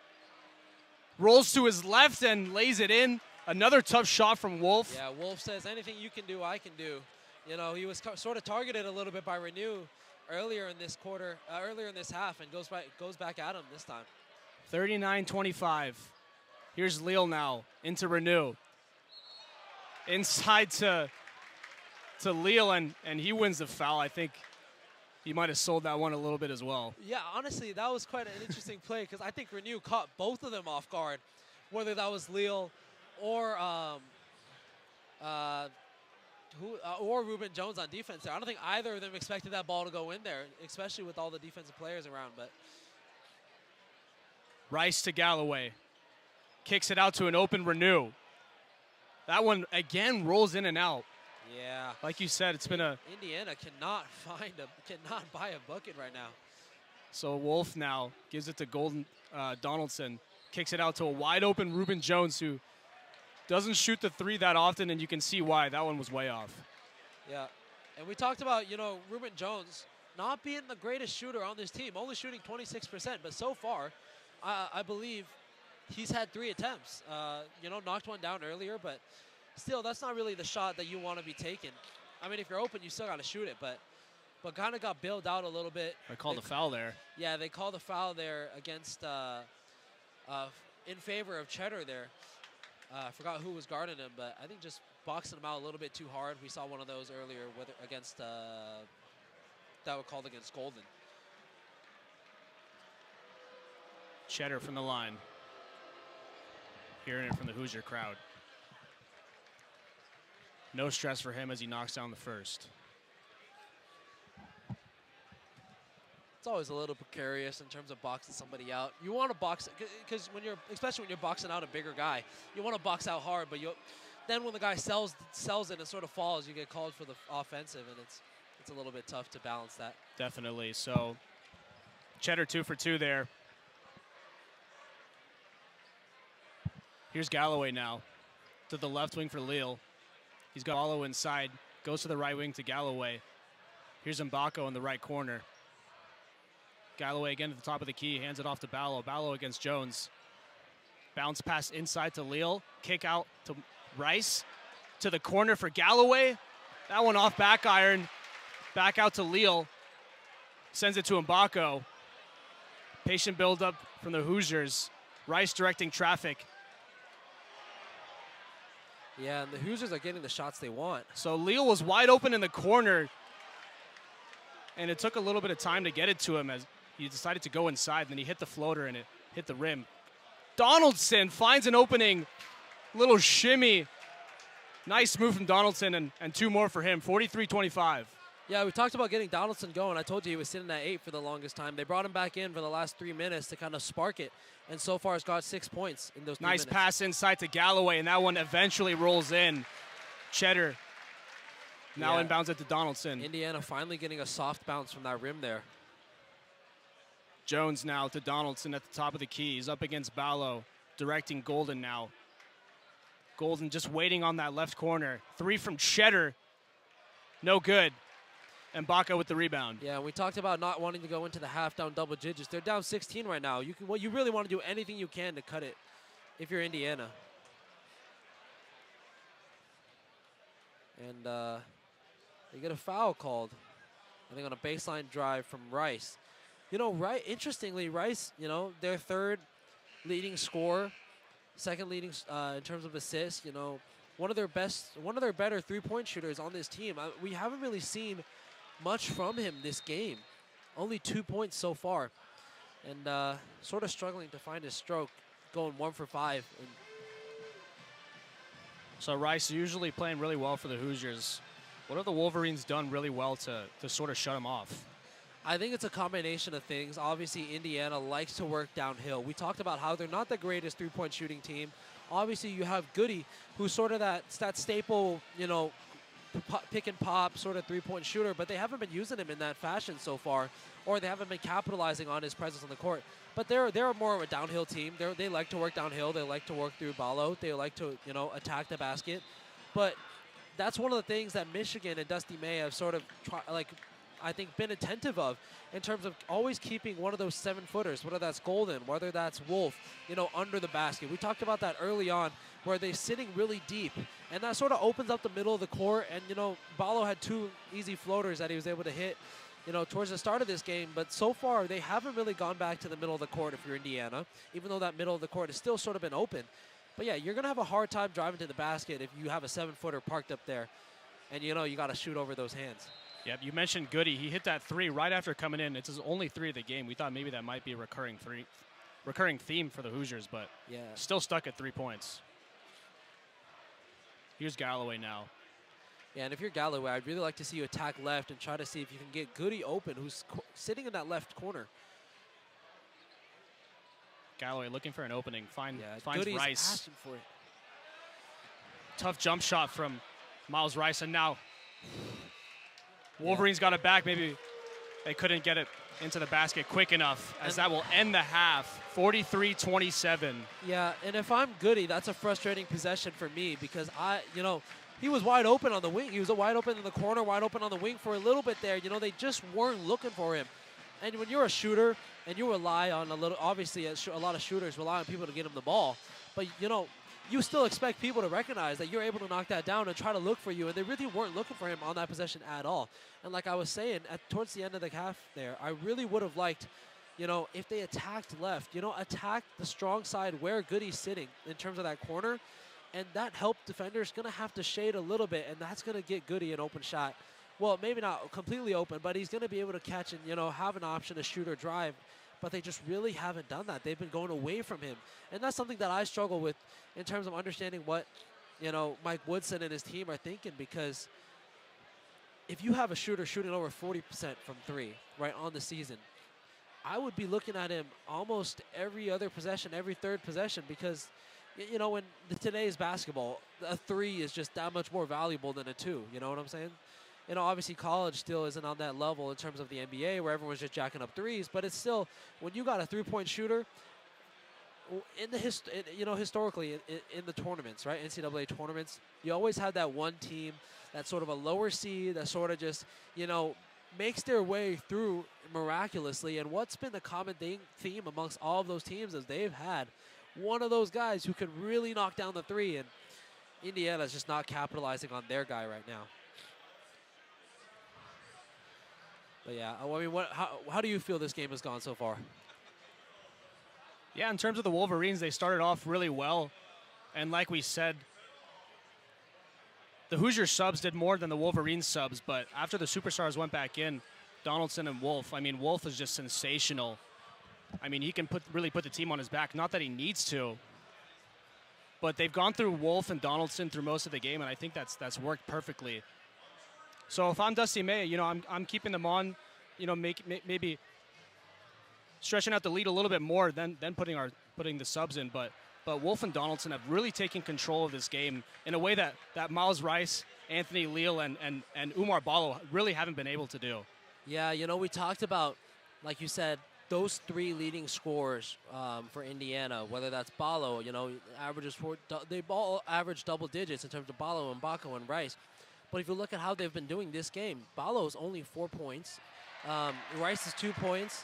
Rolls to his left and lays it in. Another tough shot from Wolf. Yeah, Wolf says, anything you can do, I can do. You know, he was sort of targeted a little bit by Renew earlier in this quarter, earlier in this half, and goes back at him this time. 39-25. Here's Leal now into Renew. Inside to Leal, and he wins the foul. I think he might have sold that one a little bit as well. Yeah, honestly, that was quite an interesting play because I think Renew caught both of them off guard, whether that was Leal or Reuben Jones on defense there. I don't think either of them expected that ball to go in there, especially with all the defensive players around. But Rice to Galloway. Kicks it out to an open Renew. That one, again, rolls in and out. Yeah. Like you said, it's been a... Indiana cannot buy a bucket right now. So Wolf now gives it to Donaldson. Kicks it out to a wide open Reuben Jones, who doesn't shoot the three that often, and you can see why. That one was way off. Yeah. And we talked about, you know, Reuben Jones not being the greatest shooter on this team, only shooting 26%. But so far, I believe he's had 3 attempts. You know, knocked one down earlier, but still, that's not really the shot that you want to be taking. I mean, if you're open, you still got to shoot it, but kind of got bailed out a little bit. They called the foul there. Yeah, they called the foul there against, in favor of Cheddar there. I forgot who was guarding him, but I think just boxing him out a little bit too hard. We saw one of those earlier against, that was called against Golden. Cheddar from the line. Hearing it from the Hoosier crowd. No stress for him as he knocks down the first. It's always a little precarious in terms of boxing somebody out. You want to box, because especially when you're boxing out a bigger guy, you want to box out hard, but then when the guy sells it and sort of falls, you get called for the offensive, and it's a little bit tough to balance that. Definitely. So Cheddar 2 for 2 there. Here's Galloway now to the left wing for Leal. He's got Ballo inside, goes to the right wing to Galloway. Here's Mbako in the right corner. Galloway again at the top of the key, hands it off to Ballo. Ballo against Jones. Bounce pass inside to Leal. Kick out to Rice. To the corner for Galloway. That one off back iron. Back out to Leal. Sends it to Mbako. Patient build-up from the Hoosiers. Rice directing traffic. Yeah, and the Hoosiers are getting the shots they want. So Leal was wide open in the corner. And it took a little bit of time to get it to him as he decided to go inside. And then he hit the floater and it hit the rim. Donaldson finds an opening. Little shimmy. Nice move from Donaldson and 2 more for him. 43-25. Yeah, we talked about getting Donaldson going. I told you he was sitting at 8 for the longest time. They brought him back in for the last 3 minutes to kind of spark it. And so far, has got 6 points in those 3 minutes. Nice pass inside to Galloway, and that one eventually rolls in. Cheddar now inbounds it to Donaldson. Indiana finally getting a soft bounce from that rim there. Jones now to Donaldson at the top of the key. He's up against Ballo, directing Golden now. Golden just waiting on that left corner. 3 from Cheddar. No good. And Mbako with the rebound. Yeah, we talked about not wanting to go into the half down double digits. They're down 16 right now. You really want to do anything you can to cut it if you're Indiana. And they get a foul called, I think, on a baseline drive from Rice. You know, interestingly, Rice, you know, their 3rd leading scorer, 2nd leading in terms of assists. You know, one of their better 3-point shooters on this team. We haven't really seen much from him this game. Only 2 points so far. And sort of struggling to find his stroke, going 1 for 5. So Rice usually playing really well for the Hoosiers. What have the Wolverines done really well to sort of shut him off? I think it's a combination of things. Obviously, Indiana likes to work downhill. We talked about how they're not the greatest 3-point shooting team. Obviously, you have Goody, who's sort of that staple, you know, pick and pop sort of 3-point shooter, but they haven't been using him in that fashion so far, or they haven't been capitalizing on his presence on the court. But they're more of a downhill team. They like to work downhill. They like to work through Ballo. They like to, you know, attack the basket. But that's one of the things that Michigan and Dusty May have sort of I think been attentive of in terms of always keeping one of those 7-footers, whether that's Golden, whether that's Wolf, you know, under the basket. We talked about that early on where they're sitting really deep, and that sort of opens up the middle of the court. And, you know, Ballo had 2 easy floaters that he was able to hit, you know, towards the start of this game. But so far, they haven't really gone back to the middle of the court if you're Indiana, even though that middle of the court has still sort of been open. But, yeah, you're going to have a hard time driving to the basket if you have a 7-footer parked up there. And, you know, you got to shoot over those hands. Yep, you mentioned Goody. He hit that 3 right after coming in. It's his only 3 of the game. We thought maybe that might be a recurring theme for the Hoosiers, but yeah, still stuck at 3 points. Here's Galloway now. Yeah, and if you're Galloway, I'd really like to see you attack left and try to see if you can get Goody open, who's sitting in that left corner. Galloway looking for an opening. Finds Goody's Rice. asking for it. Tough jump shot from Miles Rice, and now Wolverines got it back. Maybe they couldn't get it into the basket quick enough, as that will end the half, 43-27. Yeah, and if I'm Goody, that's a frustrating possession for me because he was wide open on the wing. He was wide open in the corner, wide open on the wing for a little bit there. You know, they just weren't looking for him. And when you're a shooter and you rely on obviously a lot of shooters rely on people to get them the ball, but, you know, you still expect people to recognize that you're able to knock that down and try to look for you, and they really weren't looking for him on that possession at all. And like I was saying, towards the end of the half there, I really would have liked, you know, if they attacked left, you know, attack the strong side where Goody's sitting in terms of that corner, and that help defender's going to have to shade a little bit, and that's going to get Goody an open shot. Well, maybe not completely open, but he's going to be able to catch and, you know, have an option to shoot or drive. but they just really haven't done that. They've been going away from him. And that's something that I struggle with in terms of understanding what, Mike Woodson and his team are thinking, because if you have a shooter shooting over 40% from three, right, on the season, I would be looking at him almost every other possession, every third possession, because, in today's basketball, a three is just that much more valuable than a two. You know what I'm saying? Obviously college still isn't on that level in terms of the NBA where everyone's just jacking up threes, but it's still, when you got a three-point shooter, in the historically in the tournaments, right, NCAA tournaments, you always have that one team that's sort of a lower seed that sort of just, makes their way through miraculously. And what's been the common theme amongst all of those teams is they've had one of those guys who can really knock down the three, and Indiana's just not capitalizing on their guy right now. But yeah, I mean, how do you feel this game has gone so far? Yeah, in terms of the Wolverines, they started off really well. And like we said, the Hoosier subs did more than the Wolverines subs, but after the superstars went back in, Donaldson and Wolf, I mean, Wolf is just sensational. I mean, he can really put the team on his back. Not that he needs to, but they've gone through Wolf and Donaldson through most of the game, and I think that's worked perfectly. So if I'm Dusty May, I'm keeping them on, maybe stretching out the lead a little bit more than putting the subs in, but Wolf and Donaldson have really taken control of this game in a way that Miles Rice, Anthony Leal, and Umar Ballo really haven't been able to do. Yeah, we talked about, like you said, those three leading scorers for Indiana, whether that's Ballo, they all average double digits in terms of Ballo and Mbako and Rice. But if you look at how they've been doing this game, Ballo's only 4 points, Rice is 2 points,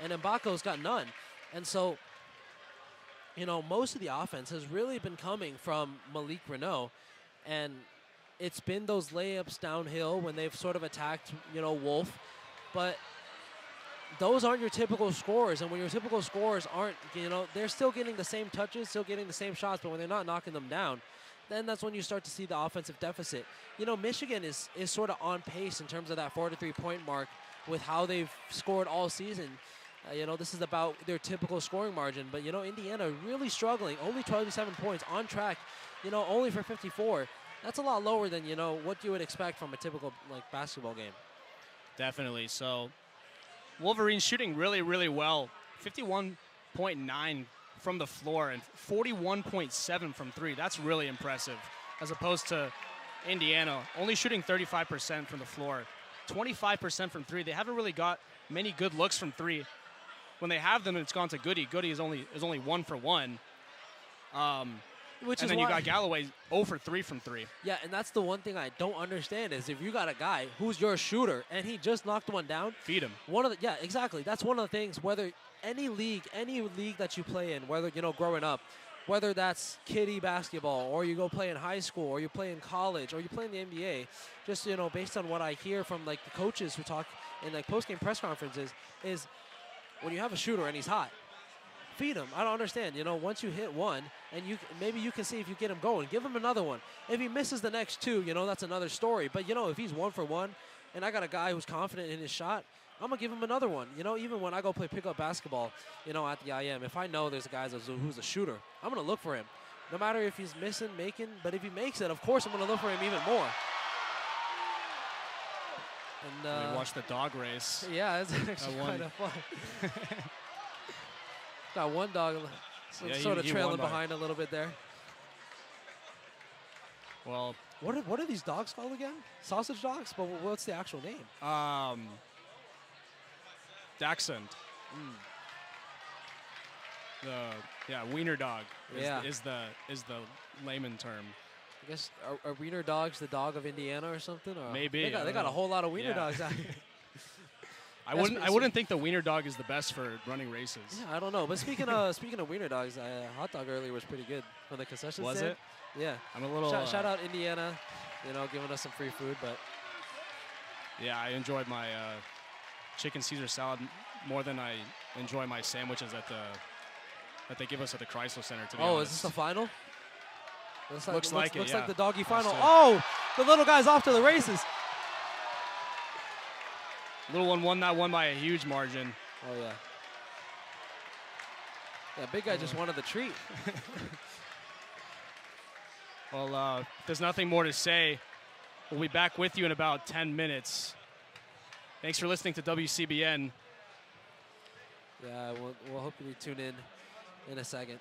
and Mbako's got none. And so, most of the offense has really been coming from Malik Renaud, and it's been those layups downhill when they've sort of attacked, Wolf. But those aren't your typical scorers, and when your typical scorers aren't, they're still getting the same touches, still getting the same shots, but when they're not knocking them down, then that's when you start to see the offensive deficit. Michigan is sort of on pace in terms of that 4 to 3 point mark with how they've scored all season. This is about their typical scoring margin, but Indiana really struggling, only 27 points, on track, only for 54. That's a lot lower than what you would expect from a typical basketball game. Definitely. So Wolverines shooting really, really well, 51.9 from the floor and 41.7 from three. That's really impressive, as opposed to Indiana only shooting 35% from the floor, 25% from three. They haven't really got many good looks from three. When they have them, it's gone to Goody. Goody is only 1 for 1. And then you got Galloway 0 for 3 from three. Yeah, and that's the one thing I don't understand is if you got a guy who's your shooter and he just knocked one down, feed him. Yeah, exactly. That's one of the things. Whether any league that you play in, whether growing up, whether that's kiddie basketball or you go play in high school or you play in college or you play in the NBA, just based on what I hear from the coaches who talk in post-game press conferences, is when you have a shooter and he's hot, feed him. I don't understand. Once you hit one, and maybe you can see if you get him going, give him another one. If he misses the next two, that's another story. But if he's 1 for 1, and I got a guy who's confident in his shot, I'm gonna give him another one. Even when I go play pickup basketball, at the IM, if I know there's a guy who's a shooter, I'm gonna look for him, no matter if he's missing, making. But if he makes it, of course I'm gonna look for him even more. And we watched the dog race. Yeah, it's actually kind of fun. Got one dog sort of trailing behind a little bit there. Well, what are these dogs called again? Sausage dogs? But what's the actual name? Dachshund. Wiener dog is the layman term. I guess are wiener dogs the dog of Indiana or something? Or maybe they got a whole lot of wiener dogs out here. I wouldn't think the wiener dog is the best for running races. Yeah, I don't know. But speaking of wiener dogs, hot dog earlier was pretty good from the concession stand. Was it? Yeah. I'm a little shout out Indiana, giving us some free food. But yeah, I enjoyed my chicken Caesar salad more than I enjoy my sandwiches that they give us at the Chrysler Center. To be honest. Is this the final? Looks like the doggy final. Oh, the little guy's off to the races. Little one won that one by a huge margin. Oh, yeah. Yeah, big guy just wanted the treat. Well, if there's nothing more to say. We'll be back with you in about 10 minutes. Thanks for listening to WCBN. Yeah, we'll hopefully tune in a second.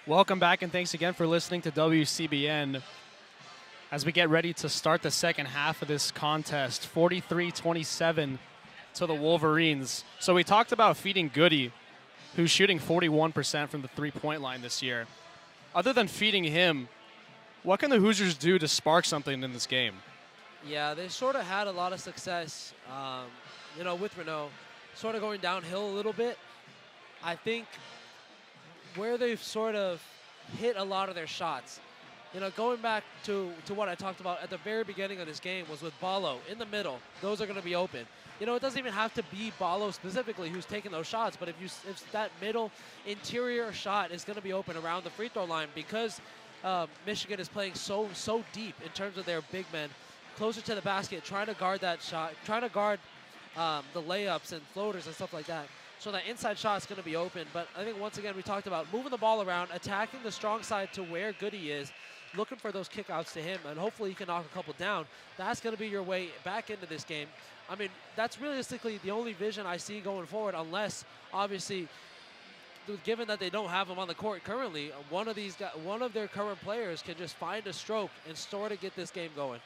Welcome back, and thanks again for listening to WCBN. As we get ready to start the second half of this contest, 43-27 to the Wolverines. So we talked about feeding Goody, who's shooting 41% from the three-point line this year. Other than feeding him, what can the Hoosiers do to spark something in this game? Yeah, they sort of had a lot of success, with Renault, sort of going downhill a little bit. I think where they've sort of hit a lot of their shots, going back to what I talked about at the very beginning of this game was with Ballo in the middle. Those are going to be open. It doesn't even have to be Ballo specifically who's taking those shots, but if that middle interior shot is going to be open around the free throw line because Michigan is playing so deep in terms of their big men, closer to the basket, trying to guard that shot, trying to guard the layups and floaters and stuff like that. So that inside shot is going to be open. But I think, once again, we talked about moving the ball around, attacking the strong side to where Goody is, looking for those kickouts to him, and hopefully he can knock a couple down. That's going to be your way back into this game. I mean, that's realistically the only vision I see going forward, unless, obviously, given that they don't have him on the court currently, one of their current players can just find a stroke and sort of get this game going.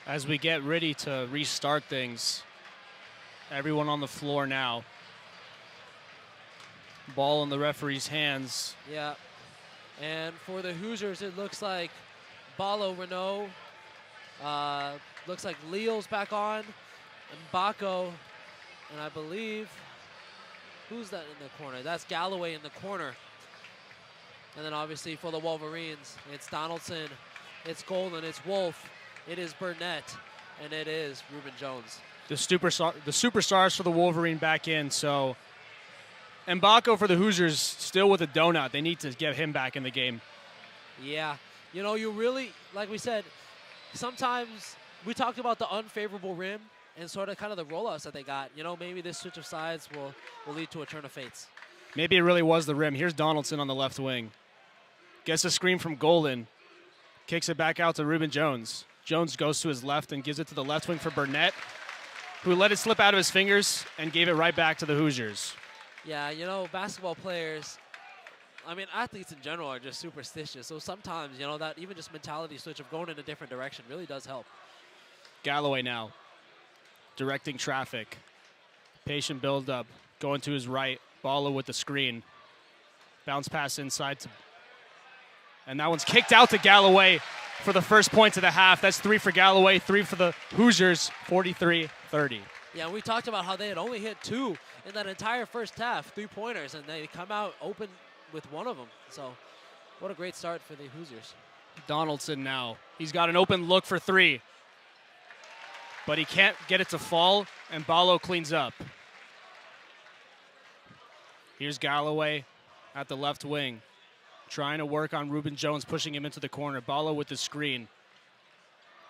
As we get ready to restart things, everyone on the floor now. Ball in the referee's hands. Yeah, and for the Hoosiers, it looks like Ballo, Renault, looks like Leal's back on, and Bacco, and I believe, who's that in the corner? That's Galloway in the corner. And then obviously for the Wolverines, it's Donaldson, it's Golden, it's Wolf, it is Burnett, and it is Reuben Jones. The superstars for the Wolverine back in, so. And Bacco for the Hoosiers still with a donut. They need to get him back in the game. Yeah. You really, like we said, sometimes we talked about the unfavorable rim and sort of kind of the rollouts that they got. Maybe this switch of sides will lead to a turn of fates. Maybe it really was the rim. Here's Donaldson on the left wing. Gets a screen from Golden. Kicks it back out to Reuben Jones. Jones goes to his left and gives it to the left wing for Burnett, who let it slip out of his fingers and gave it right back to the Hoosiers. Yeah, basketball players, athletes in general are just superstitious. So sometimes, that even just mentality switch of going in a different direction really does help. Galloway now, directing traffic. Patient build-up, going to his right. Ballo with the screen. Bounce pass inside and that one's kicked out to Galloway for the first points of the half. That's 3 for Galloway, 3 for the Hoosiers, 43-30. Yeah, we talked about how they had only hit 2 in that entire first half, 3-pointers, and they come out open with one of them. So what a great start for the Hoosiers. Donaldson now. He's got an open look for 3. But he can't get it to fall, and Ballo cleans up. Here's Galloway at the left wing, trying to work on Reuben Jones, pushing him into the corner. Ballo with the screen.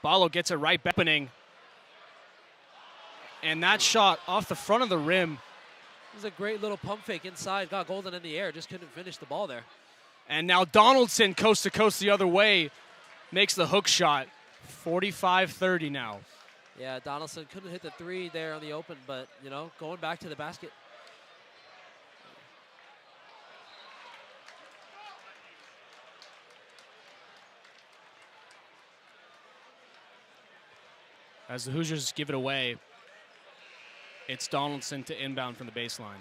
Ballo gets it right back. And that shot off the front of the rim. It was a great little pump fake inside. Got Golden in the air. Just couldn't finish the ball there. And now Donaldson, coast to coast the other way, makes the hook shot. 45-30 now. Yeah, Donaldson couldn't hit the 3 there on the open, but, going back to the basket. As the Hoosiers give it away, it's Donaldson to inbound from the baseline.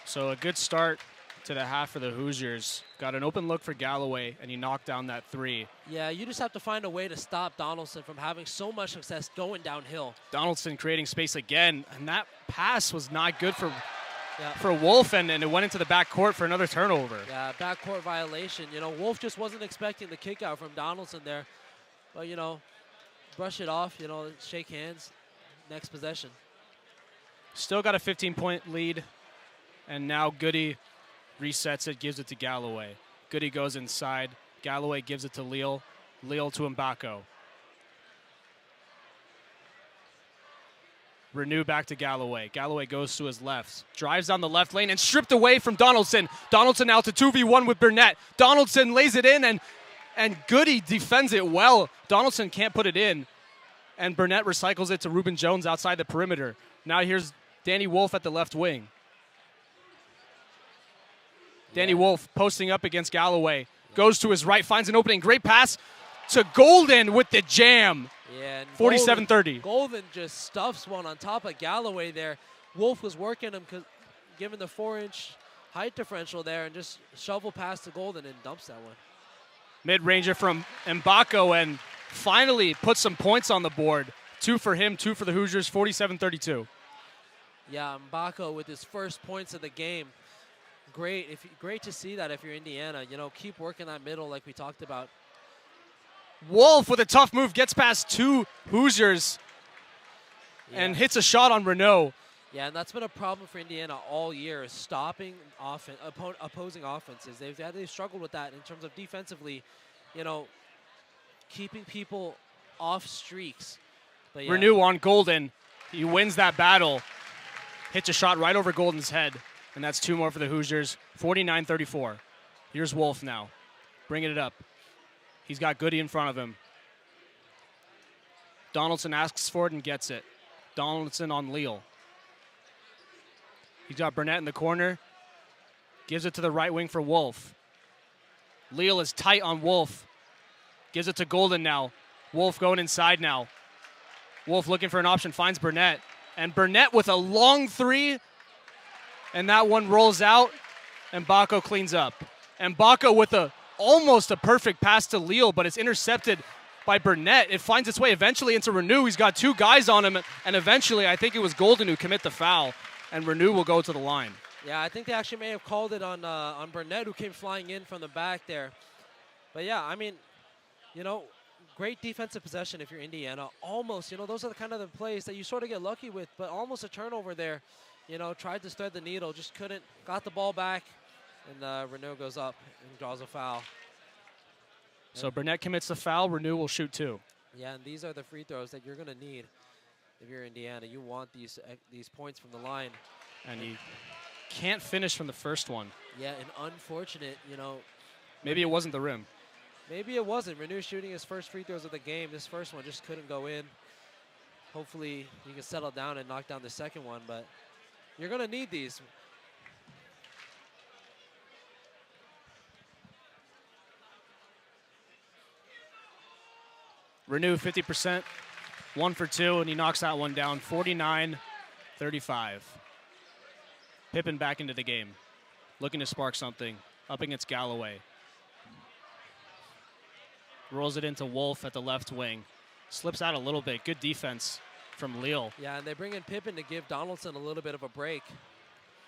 So a good start to the half for the Hoosiers. Got an open look for Galloway, and he knocked down that 3. Yeah, you just have to find a way to stop Donaldson from having so much success going downhill. Donaldson creating space again, and that pass was not good for Wolf, and it went into the backcourt for another turnover. Yeah, backcourt violation. Wolf just wasn't expecting the kick out from Donaldson there. But, brush it off, shake hands, next possession. Still got a 15-point lead, and now Goody resets it, gives it to Galloway. Goody goes inside. Galloway gives it to Leal. Leal to Mbacco. Renew back to Galloway. Galloway goes to his left. Drives down the left lane and stripped away from Donaldson. Donaldson now to 2v1 with Burnett. Donaldson lays it in, and Goody defends it well. Donaldson can't put it in. and Burnett recycles it to Reuben Jones outside the perimeter. Now here's Danny Wolf at the left wing. Danny Wolf posting up against Galloway. Goes to his right, finds an opening. Great pass to Golden with the jam. Yeah, 47-30. Golden just stuffs one on top of Galloway there. Wolf was working him, given the 4-inch height differential there, and just shovel past to Golden and dumps that one. Mid-ranger from Mbako, and finally put some points on the board. 2 for him, 2 for the Hoosiers, 47-32. Yeah, Mbako with his first points of the game. Great to see that if you're Indiana. You know, keep working that middle like we talked about. Wolf with a tough move, gets past 2 Hoosiers and hits a shot on Renault. Yeah, and that's been a problem for Indiana all year, is stopping opposing offenses. They've struggled with that in terms of defensively, you know, keeping people off streaks. But yeah. Renew on Golden. He wins that battle. Hits a shot right over Golden's head, and that's 2 more for the Hoosiers, 49-34. Here's Wolf now, bringing it up. He's got Goody in front of him. Donaldson asks for it and gets it. Donaldson on Leal. He's got Burnett in the corner. Gives it to the right wing for Wolf. Leal is tight on Wolf. Gives it to Golden now. Wolf going inside now. Wolf looking for an option, finds Burnett. And Burnett with a long 3. And that one rolls out. And Mbako cleans up. And Mbako with almost a perfect pass to Leal, but it's intercepted by Burnett. It finds its way eventually into Renew. He's got 2 guys on him, and eventually I think it was Golden who commit the foul, and Renew will go to the line. Yeah, I think they actually may have called it on Burnett, who came flying in from the back there. But yeah, I mean, you know, great defensive possession if you're Indiana. Almost, you know, those are the kind of the plays that you sort of get lucky with, but almost a turnover there. You know, tried to thread the needle, just couldn't, got the ball back. And Renew goes up and draws a foul. So Burnett commits the foul. Renew will shoot 2. Yeah, and these are the free throws that you're going to need if you're Indiana. You want these points from the line. And he can't finish from the first one. Yeah, and unfortunate, you know. Maybe it wasn't the rim. Maybe it wasn't. Renew shooting his first free throws of the game. This first one just couldn't go in. Hopefully he can settle down and knock down the second one, but you're going to need these. Renew 50%, 1 for 2, and he knocks that one down, 49-35. Pippen back into the game, looking to spark something, up against Galloway. Rolls it into Wolf at the left wing. Slips out a little bit, good defense from Leal. Yeah, and they bring in Pippen to give Donaldson a little bit of a break.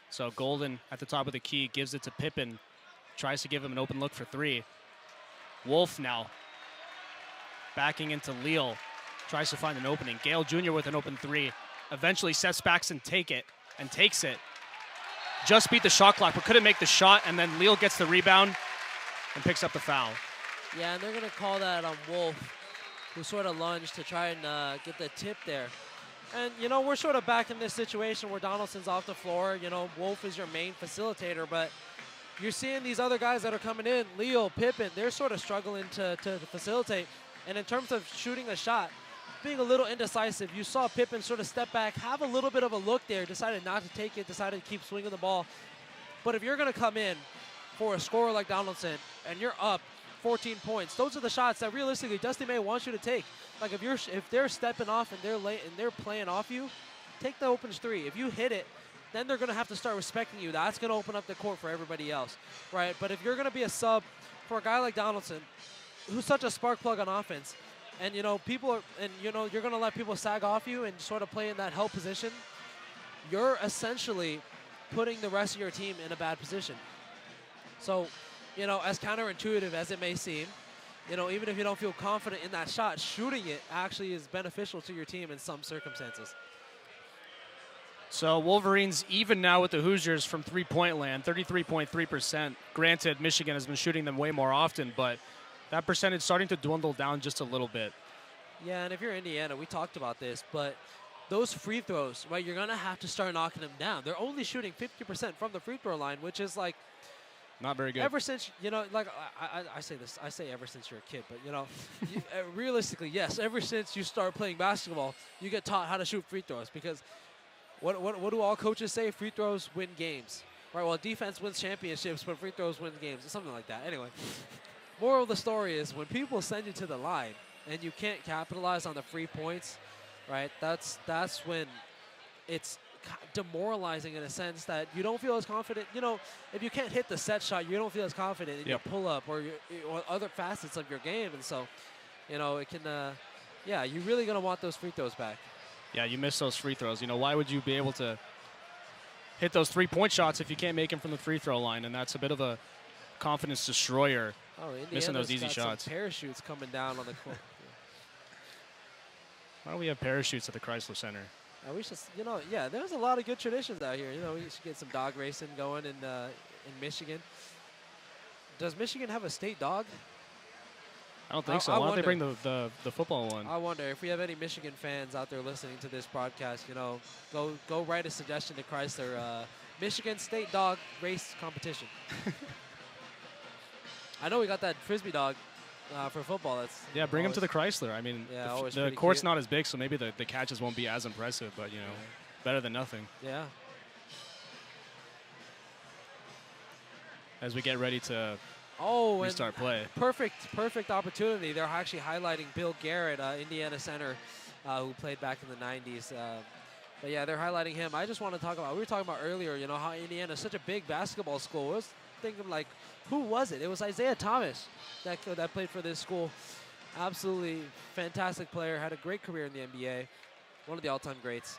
So Golden at the top of the key gives it to Pippen, tries to give him an open look for 3. Wolf now. Backing into Leal, tries to find an opening. Gale Jr. with an open 3. Eventually steps back and takes it. Just beat the shot clock, but couldn't make the shot, and then Leal gets the rebound and picks up the foul. Yeah, and they're going to call that on Wolf, who sort of lunged to try and get the tip there. And, you know, we're sort of back in this situation where Donaldson's off the floor. You know, Wolf is your main facilitator, but you're seeing these other guys that are coming in, Leal, Pippen, they're sort of struggling to facilitate. And in terms of shooting a shot, being a little indecisive, you saw Pippen sort of step back, have a little bit of a look there, decided not to take it, decided to keep swinging the ball. But if you're going to come in for a scorer like Donaldson and you're up 14 points, those are the shots that realistically Dusty May wants you to take. Like if they're stepping off and they're playing off you, take the open 3. If you hit it, then they're going to have to start respecting you. That's going to open up the court for everybody else, right? But if you're going to be a sub for a guy like Donaldson, who's such a spark plug on offense, and, you know, you're going to let people sag off you and sort of play in that help position, you're essentially putting the rest of your team in a bad position. So, you know, as counterintuitive as it may seem, you know, even if you don't feel confident in that shot, shooting it actually is beneficial to your team in some circumstances. So Wolverines even now with the Hoosiers from three-point land, 33.3%. Granted, Michigan has been shooting them way more often, but that percentage starting to dwindle down just a little bit. Yeah, and if you're Indiana, we talked about this, but those free throws, right, you're going to have to start knocking them down. They're only shooting 50% from the free throw line, which is like, Not very good. Ever since, like I say this, I say ever since you're a kid, but, realistically, yes, ever since you start playing basketball, you get taught how to shoot free throws because what do all coaches say? Free throws win games. Right, well, defense wins championships, but free throws win games, something like that. Anyway, moral of the story is when people send you to the line and you can't capitalize on the free points, right, that's when it's demoralizing in a sense that you don't feel as confident. If you can't hit the set shot, you don't feel as confident in your pull-up or other facets of your game. And so, it can, you're really going to want those free throws back. Yeah, you miss those free throws. Why would you be able to hit those three-point shots if you can't make them from the free throw line? And that's a bit of a confidence destroyer, missing those easy shots. Some parachutes coming down on the court. Why don't we have parachutes at the Chrysler Center? We should, there's a lot of good traditions out here. We should get some dog racing going in Michigan. Does Michigan have a state dog? I don't think so. Why don't they bring the football one? I wonder if we have any Michigan fans out there listening to this broadcast. Go write a suggestion to Chrysler. Michigan State Dog Race Competition. I know we got that Frisbee dog for football. Bring him to the Chrysler. I mean, the court's not as big, so maybe the catches won't be as impressive, but, better than nothing. Yeah. As we get ready to restart play. Perfect opportunity. They're actually highlighting Bill Garrett, Indiana center, who played back in the 90s. But, yeah, they're highlighting him. I just want to talk about, we were talking about earlier, how Indiana is such a big basketball school. I was thinking, like, who was it? It was Isaiah Thomas that played for this school. Absolutely fantastic player. Had a great career in the NBA. One of the all-time greats.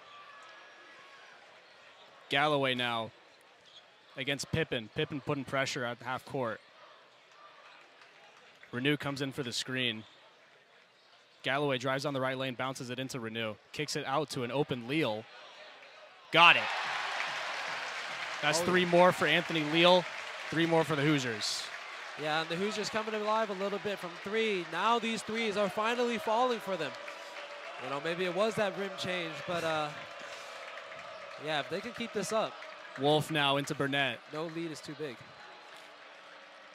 Galloway now against Pippen. Pippen putting pressure at half court. Renew comes in for the screen. Galloway drives on the right lane, bounces it into Renew. Kicks it out to an open Leal. Got it. That's 3 more for Anthony Leal. 3 more for the Hoosiers. Yeah, and the Hoosiers coming alive a little bit from 3. Now these threes are finally falling for them. Maybe it was that rim change, but if they can keep this up. Wolf now into Burnett. No lead is too big.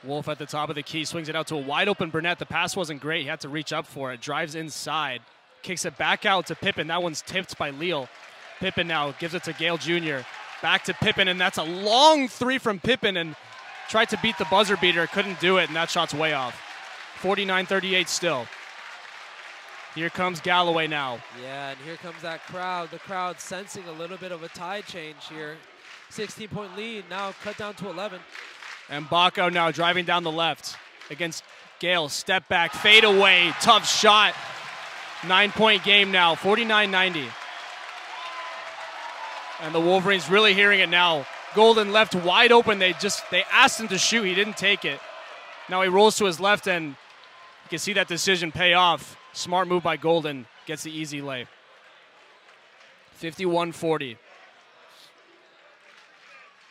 Wolf at the top of the key, swings it out to a wide-open Burnett. The pass wasn't great. He had to reach up for it. Drives inside. Kicks it back out to Pippen. That one's tipped by Leal. Pippen now gives it to Gale Jr. Back to Pippen, and that's a long 3 from Pippen, and tried to beat the buzzer beater. Couldn't do it, and that shot's way off. 49-38 still. Here comes Galloway now. Yeah, and here comes that crowd. The crowd sensing a little bit of a tide change here. 16-point lead, now cut down to 11. And Baco now driving down the left against Gale. Step back, fade away, tough shot. 9-point game now, 49-90. And the Wolverines really hearing it now. Golden left wide open. They asked him to shoot. He didn't take it. Now he rolls to his left, and you can see that decision pay off. Smart move by Golden. Gets the easy lay. 51-40.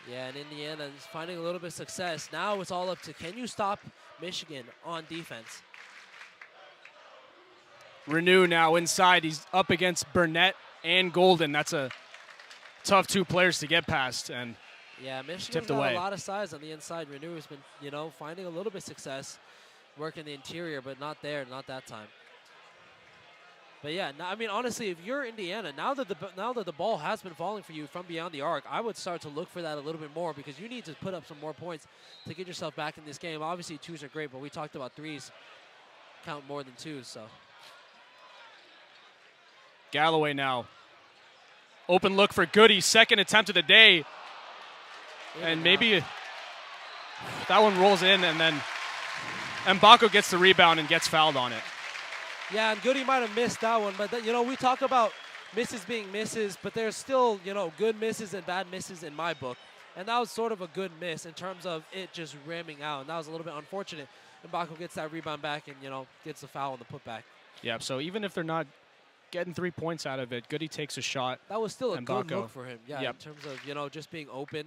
Yeah, and Indiana is finding a little bit of success. Now it's all up to, can you stop Michigan on defense? Renew now inside. He's up against Burnett and Golden. That's a tough 2 players to get past, and yeah, Michigan's got a lot of size on the inside. Renew has been, finding a little bit of success, working the interior, but not that time. But yeah, I mean, honestly, if you're Indiana, now that the ball has been falling for you from beyond the arc, I would start to look for that a little bit more because you need to put up some more points to get yourself back in this game. Obviously, 2s are great, but we talked about 3s count more than 2s. So Galloway now. Open look for Goody. Second attempt of the day. And maybe that one rolls in, and then Mbako gets the rebound and gets fouled on it. Yeah, and Goody might have missed that one. But, we talk about misses being misses, but there's still, good misses and bad misses in my book. And that was sort of a good miss in terms of it just ramming out. And that was a little bit unfortunate. Mbako gets that rebound back and, gets the foul on the putback. Yeah, so even if they're not getting 3 points out of it, Goody takes a shot. That was still a good look for him, in terms of, just being open.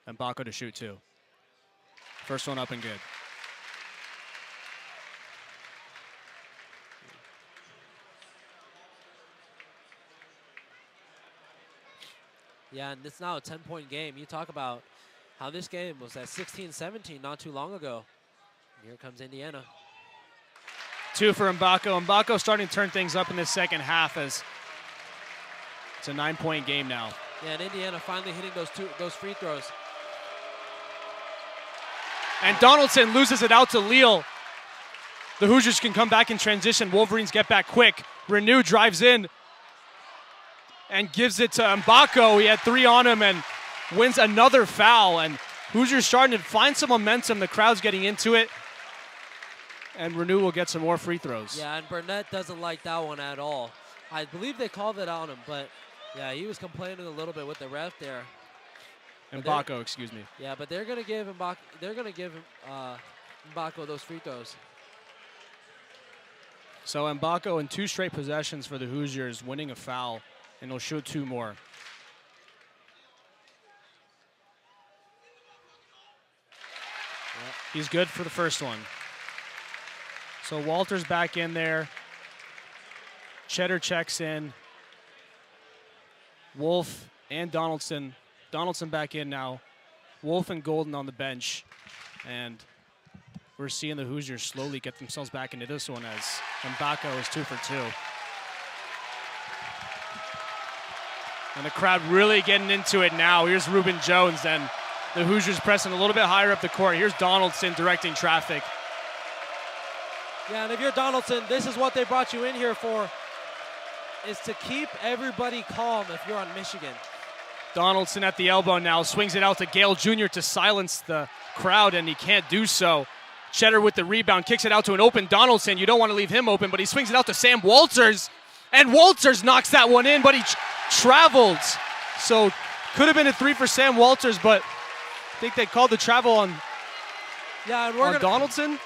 And Baco to shoot, too. First one up and good. Yeah, and it's now a 10-point game. You talk about, how this game was at 16-17 not too long ago. Here comes Indiana. 2 for Mbako. Mbako starting to turn things up in the second half as it's a 9-point game now. Yeah, and Indiana finally hitting those free throws. And Donaldson loses it out to Leal. The Hoosiers can come back in transition. Wolverines get back quick. Renew drives in and gives it to Mbako. He had 3 on him and wins another foul. And Hoosiers starting to find some momentum. The crowd's getting into it. And Renew will get some more free throws. Yeah, and Burnett doesn't like that one at all. I believe they called it on him, but yeah, he was complaining a little bit with the ref there. Mbako, excuse me. Yeah, but they're gonna give Mbako. They're gonna give Mbako those free throws. So Mbako in 2 straight possessions for the Hoosiers, winning a foul, and he'll shoot 2 more. Yep. He's good for the first one. So Walters back in there. Cheddar checks in. Wolf and Donaldson. Donaldson back in now. Wolf and Golden on the bench. And we're seeing the Hoosiers slowly get themselves back into this one as Mbako is 2 for 2. And the crowd really getting into it now. Here's Reuben Jones, and the Hoosiers pressing a little bit higher up the court. Here's Donaldson directing traffic. Yeah, and if you're Donaldson, this is what they brought you in here for, is to keep everybody calm if you're on Michigan. Donaldson at the elbow now, swings it out to Gale Jr. to silence the crowd, and he can't do so. Cheddar with the rebound, kicks it out to an open Donaldson. You don't want to leave him open, but he swings it out to Sam Walters, and Walters knocks that one in, but he traveled. So could have been a 3 for Sam Walters, but I think they called the travel on, on Donaldson.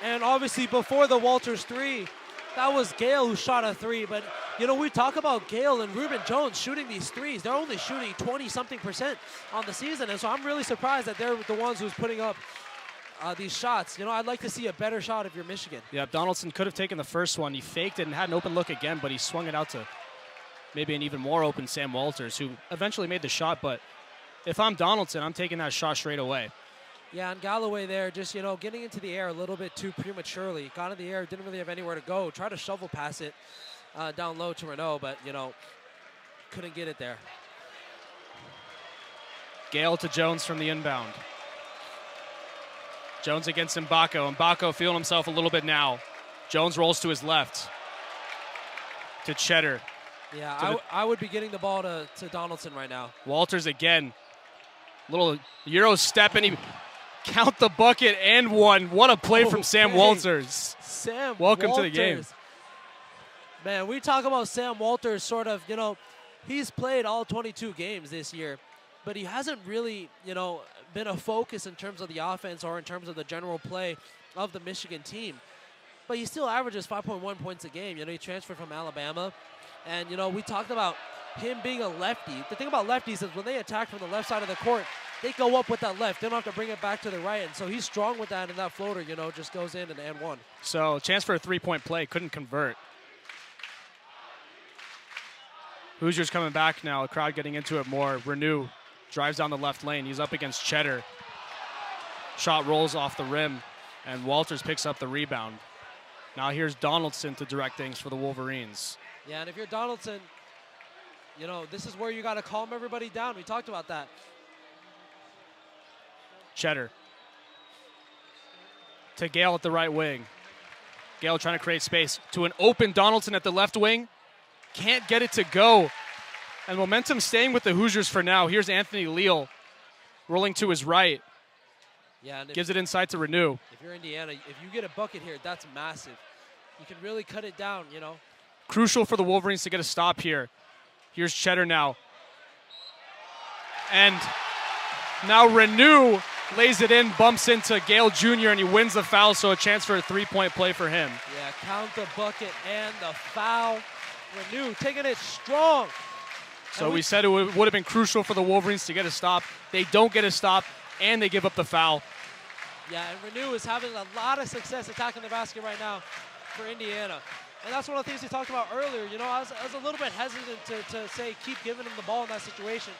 And obviously before the Walters 3, that was Gale who shot a 3, but you know, we talk about Gale and Reuben Jones shooting these threes. They're only shooting 20-something% on the season, and so I'm really surprised that they're the ones who's putting up these shots. You know, I'd like to see a better shot if you're Michigan. Yeah, Donaldson could have taken the first one. He faked it and had an open look again, but he swung it out to maybe an even more open Sam Walters, who eventually made the shot. But if I'm Donaldson, I'm taking that shot straight away. Yeah, and Galloway there just, you know, getting into the air a little bit too prematurely. Got in the air, didn't really have anywhere to go. Tried to shovel pass it down low to Renault, but, you know, couldn't get it there. Gale to Jones from the inbound. Jones against Mbako. Mbako feeling himself a little bit now. Jones rolls to his left. To Cheddar. Yeah, I would be getting the ball to Donaldson right now. Walters again. Little Euro step, and he count the bucket and one. What a play from Sam Walters. Welcome to the game. Man, we talk about Sam Walters sort of, you know, he's played all 22 games this year, but he hasn't really, you know, been a focus in terms of the offense or in terms of the general play of the Michigan team. But he still averages 5.1 points a game. You know, he transferred from Alabama. And, you know, we talked about him being a lefty. The thing about lefties is when they attack from the left side of the court, they go up with that left. They don't have to bring it back to the right. And so he's strong with that, and that floater, you know, just goes in and one. So chance for a three-point play, couldn't convert. Hoosiers coming back now, a crowd getting into it more. Renew drives down the left lane. He's up against Cheddar. Shot rolls off the rim, and Walters picks up the rebound. Now here's Donaldson to direct things for the Wolverines. Yeah, and if you're Donaldson, you know, this is where you got to calm everybody down. We talked about that. Cheddar. To Gale at the right wing. Gale trying to create space to an open Donaldson at the left wing. Can't get it to go. And momentum staying with the Hoosiers for now. Here's Anthony Leal rolling to his right. Yeah, and gives it inside to Renew. If you're Indiana, if you get a bucket here, that's massive. You can really cut it down, you know. Crucial for the Wolverines to get a stop here. Here's Cheddar now. And now Renew lays it in, bumps into Gale Jr., and he wins the foul, so a chance for a three-point play for him. Yeah, count the bucket and the foul. Renew taking it strong. So we said it would have been crucial for the Wolverines to get a stop. They don't get a stop, and they give up the foul. Yeah, and Renew is having a lot of success attacking the basket right now for Indiana. And that's one of the things we talked about earlier. You know, I was a little bit hesitant to say keep giving him the ball in that situation.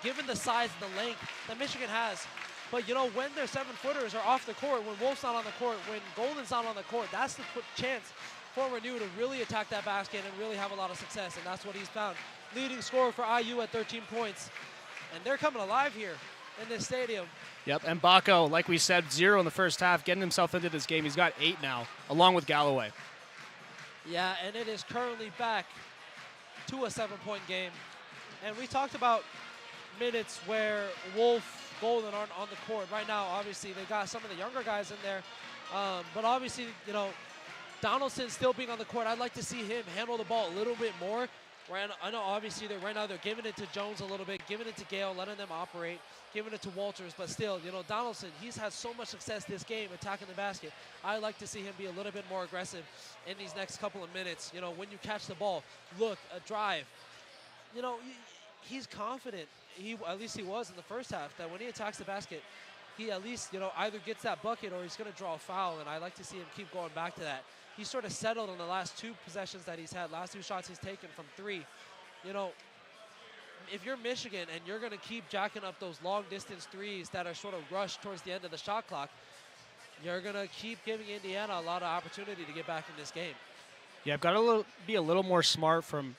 given the size and the length that Michigan has. But, you know, when their 7-footers are off the court, when Wolf's not on the court, when Golden's not on the court, that's the chance for Renew to really attack that basket and really have a lot of success, and that's what he's found. Leading scorer for IU at 13 points. And they're coming alive here in this stadium. Yep, and Mbako, like we said, 0 in the first half, getting himself into this game. He's got 8 now, along with Galloway. Yeah, and it is currently back to a 7-point game. And we talked about minutes where Wolf, Golden aren't on the court. Right now, obviously, they got some of the younger guys in there. But obviously, you know, Donaldson still being on the court, I'd like to see him handle the ball a little bit more. I know, obviously, right now they're giving it to Jones a little bit, giving it to Gale, letting them operate, giving it to Walters. But still, you know, Donaldson, he's had so much success this game attacking the basket. I'd like to see him be a little bit more aggressive in these next couple of minutes. You know, when you catch the ball, look, a drive. You know, he's confident. At least he was in the first half, that when he attacks the basket, he at least, you know, either gets that bucket or he's going to draw a foul, and I like to see him keep going back to that. He's sort of settled on the last 2 possessions that he's had, last 2 shots he's taken from 3. You know, if you're Michigan and you're going to keep jacking up those long-distance threes that are sort of rushed towards the end of the shot clock, you're going to keep giving Indiana a lot of opportunity to get back in this game. Yeah, I've got to be a little more smart from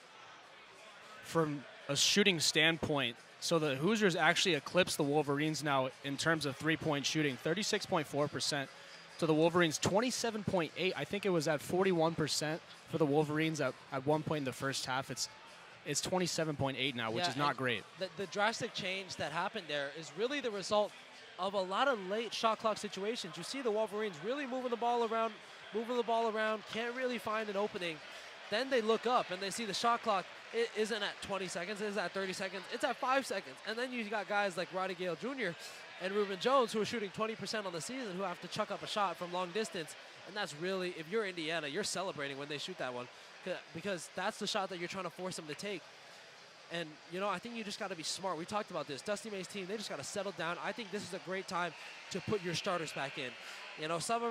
a shooting standpoint. So the Hoosiers actually eclipse the Wolverines now in terms of three-point shooting, 36.4% to the Wolverines, 27.8. I think it was at 41% for the Wolverines at one point in the first half. It's 27.8 now, which is not great. The drastic change that happened there is really the result of a lot of late shot clock situations. You see the Wolverines really moving the ball around, can't really find an opening. Then they look up and they see the shot clock. It isn't at 20 seconds, it is at 30 seconds, it's at 5 seconds. And then you got guys like Roddy Gale Jr. and Reuben Jones who are shooting 20% on the season who have to chuck up a shot from long distance. And that's really, if you're Indiana, you're celebrating when they shoot that one because that's the shot that you're trying to force them to take. And, you know, I think you just got to be smart. We talked about this. Dusty May's team, they just got to settle down. I think this is a great time to put your starters back in. You know, sub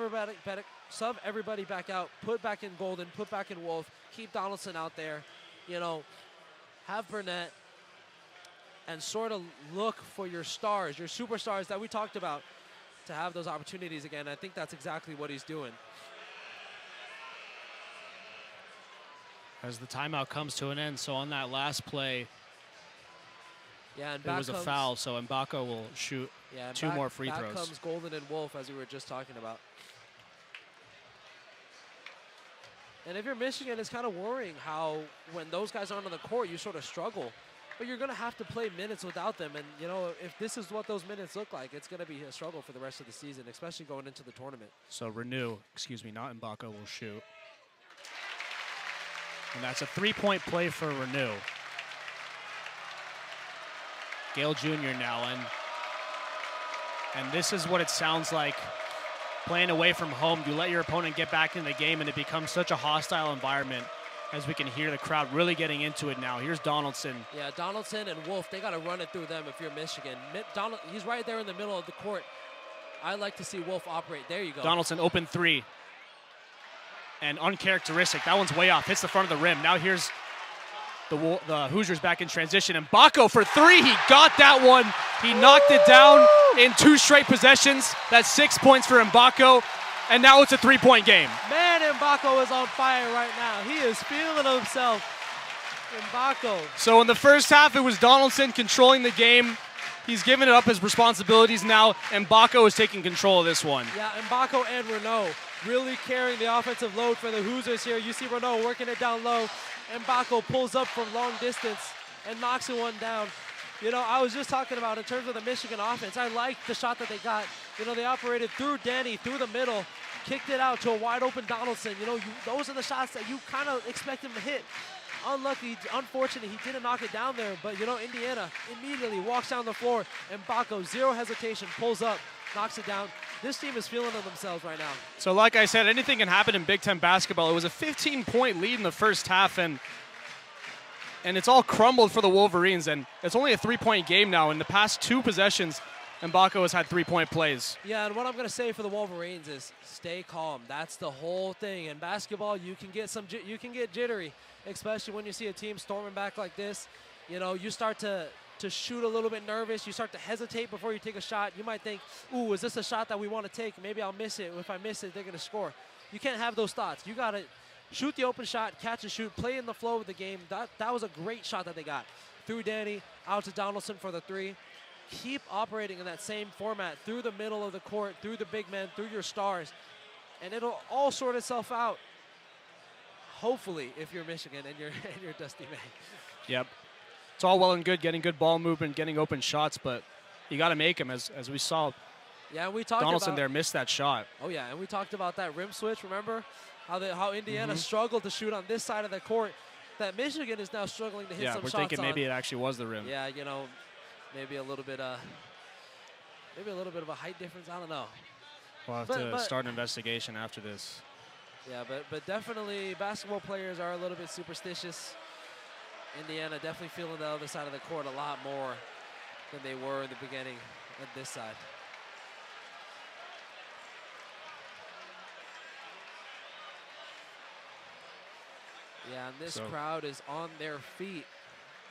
everybody back out, put back in Golden, put back in Wolf, keep Donaldson out there, you know, have Burnett, and sort of look for your stars, your superstars that we talked about, to have those opportunities again. I think that's exactly what he's doing. As the timeout comes to an end, so on that last play, and it was a foul, so Mbako will shoot 2 more free throws. Back comes Golden and Wolf, as we were just talking about. And if you're Michigan, it's kind of worrying how when those guys aren't on the court, you sort of struggle. But you're going to have to play minutes without them. And, you know, if this is what those minutes look like, it's going to be a struggle for the rest of the season, especially going into the tournament. So not Mbako, will shoot. And that's a 3-point play for Renew. Gale Jr. now, and this is what it sounds like playing away from home. You let your opponent get back in the game, and it becomes such a hostile environment, as we can hear the crowd really getting into it now. Here's Donaldson. Yeah, Donaldson and Wolf, they got to run it through them if you're Michigan. He's right there in the middle of the court. I like to see Wolf operate. There you go. Donaldson, open 3. And uncharacteristic. That one's way off. Hits the front of the rim. Now here's the Hoosiers back in transition. And Mbako for 3. He got that one. He knocked it down in 2 straight possessions. That's 6 points for Mbako. And now it's a 3-point game. Man, Mbako is on fire right now. He is feeling himself. Mbako. So in the first half, it was Donaldson controlling the game. He's given it up his responsibilities now. Mbako is taking control of this one. Yeah, Mbako and Renaud really carrying the offensive load for the Hoosiers here. You see Renaud working it down low. Mbako pulls up from long distance and knocks one down. You know, I was just talking about in terms of the Michigan offense, I liked the shot that they got. You know, they operated through Danny, through the middle, kicked it out to a wide open Donaldson. You know, those are the shots that you kind of expect him to hit. Unfortunately, he didn't knock it down there, but, you know, Indiana immediately walks down the floor, and Mbako, zero hesitation, pulls up, knocks it down. This team is feeling it themselves right now. So like I said, anything can happen in Big Ten basketball. It was a 15-point lead in the first half, and it's all crumbled for the Wolverines, and it's only a 3-point game now. In the past 2 possessions, Mbako has had 3-point plays. Yeah, and what I'm going to say for the Wolverines is stay calm. That's the whole thing. In basketball, you can get jittery, especially when you see a team storming back like this. You know, you start to to shoot a little bit nervous. You start to hesitate before you take a shot. You might think, ooh, is this a shot that we want to take? Maybe I'll miss it. If I miss it, they're going to score. You can't have those thoughts. You got to shoot the open shot, catch and shoot, play in the flow of the game. That was a great shot that they got. Through Danny, out to Donaldson for the 3. Keep operating in that same format through the middle of the court, through the big men, through your stars, and it'll all sort itself out. Hopefully, if you're Michigan and you're Dusty May. Yep. It's all well and good getting good ball movement, getting open shots, but you got to make them, as we saw. Yeah, and we talked Donaldson there missed that shot. Oh, yeah, and we talked about that rim switch, remember? How Indiana struggled to shoot on this side of the court, that Michigan is now struggling to hit some shots on. Yeah, we're thinking maybe it actually was the rim. Yeah, you know, maybe a little bit of a height difference, I don't know. We'll have to start an investigation after this. Yeah, but definitely basketball players are a little bit superstitious. Indiana definitely feeling the other side of the court a lot more than they were in the beginning at this side. Yeah, and this crowd is on their feet.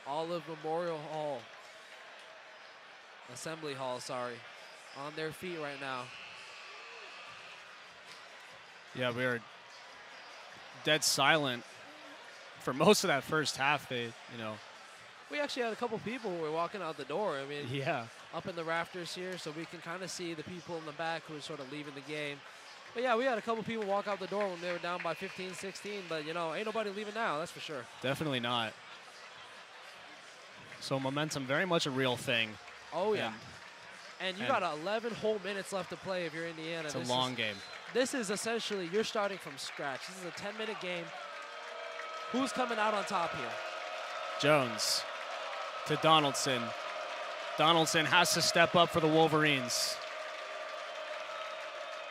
All of Memorial Hall, Assembly Hall, sorry, on their feet right now. Yeah, we were dead silent for most of that first half. We actually had a couple people who were walking out the door. I mean, yeah, up in the rafters here, so we can kind of see the people in the back who are sort of leaving the game. But yeah, we had a couple people walk out the door when they were down by 15, 16. But you know, ain't nobody leaving now. That's for sure. Definitely not. So momentum, very much a real thing. Oh yeah. And you got 11 whole minutes left to play if you're Indiana. It's a long game. This is essentially, you're starting from scratch. This is a 10-minute game. Who's coming out on top here? Jones to Donaldson. Donaldson has to step up for the Wolverines.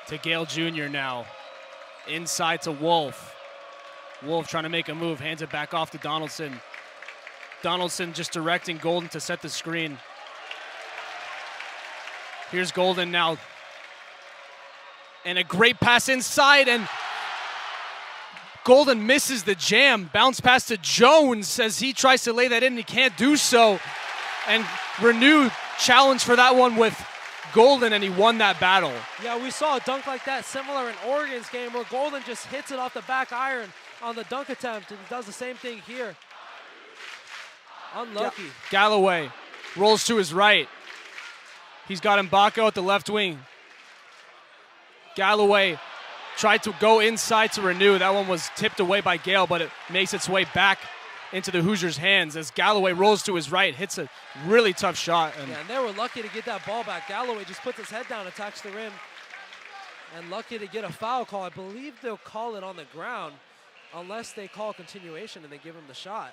To Gale Jr. now. Inside to Wolf. Wolf trying to make a move, hands it back off to Donaldson. Donaldson just directing Golden to set the screen. Here's Golden now. And a great pass inside, and Golden misses the jam. Bounce pass to Jones as he tries to lay that in. He can't do so. And renewed challenge for that one with Golden, and he won that battle. Yeah, we saw a dunk like that similar in Oregon's game where Golden just hits it off the back iron on the dunk attempt, and he does the same thing here. Unlucky. Yeah. Galloway rolls to his right. He's got Mbako at the left wing. Galloway tried to go inside to renew. That one was tipped away by Gale, but it makes its way back into the Hoosiers' hands as Galloway rolls to his right, hits a really tough shot. And they were lucky to get that ball back. Galloway just puts his head down, attacks the rim, and lucky to get a foul call. I believe they'll call it on the ground unless they call continuation and they give him the shot.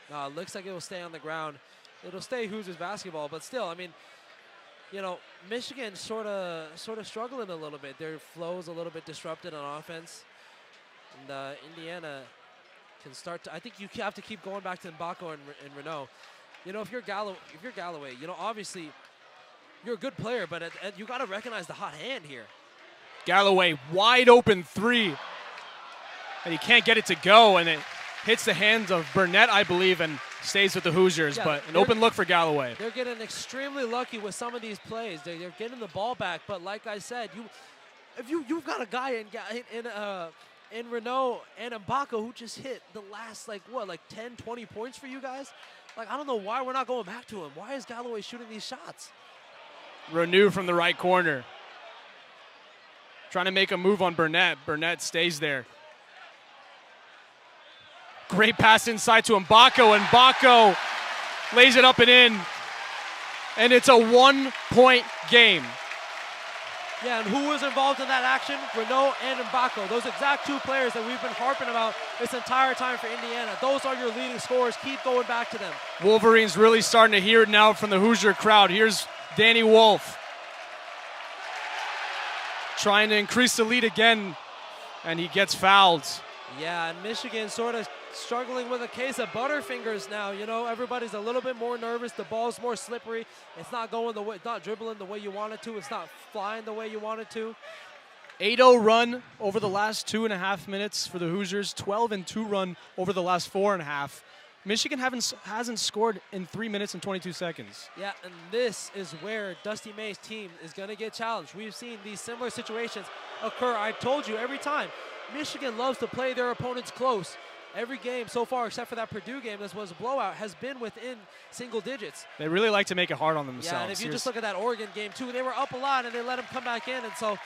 No, it looks like it will stay on the ground. It'll stay Hoosiers basketball, but still, I mean, you know, Michigan sort of struggling a little bit. Their flow is a little bit disrupted on offense, and Indiana can start to. I think you have to keep going back to Mbako and Renault. You know, if you're Galloway, you know, obviously you're a good player, but you got to recognize the hot hand here. Galloway wide open three, and he can't get it to go, and it hits the hands of Burnett, I believe, and stays with the Hoosiers, but an open look for Galloway. They're getting extremely lucky with some of these plays. They're getting the ball back, but like I said, if you've got a guy in Renault and Mbako who just hit the last, like 10, 20 points for you guys, like, I don't know why we're not going back to him. Why is Galloway shooting these shots? Renew from the right corner. Trying to make a move on Burnett. Burnett stays there. Great pass inside to Mbako, and Mbako lays it up and in. And it's a 1-point game. Yeah, and who was involved in that action? Renault and Mbako. Those exact two players that we've been harping about this entire time for Indiana. Those are your leading scorers. Keep going back to them. Wolverines really starting to hear it now from the Hoosier crowd. Here's Danny Wolf. Trying to increase the lead again, and he gets fouled. Yeah, and Michigan sort of struggling with a case of butterfingers now. You know, everybody's a little bit more nervous. The ball's more slippery. It's not going the way, not dribbling the way you want it to. It's not flying the way you want it to. 8-0 run over the last 2.5 minutes for the Hoosiers. 12-2 run over the last 4.5. Michigan hasn't scored in 3 minutes and 22 seconds. Yeah, and this is where Dusty May's team is going to get challenged. We've seen these similar situations occur. I told you every time. Michigan loves to play their opponents close. Every game so far, except for that Purdue game, this was a blowout, has been within single digits. They really like to make it hard on themselves. Yeah, and if you just look at that Oregon game, too, they were up a lot, and they let them come back in, and so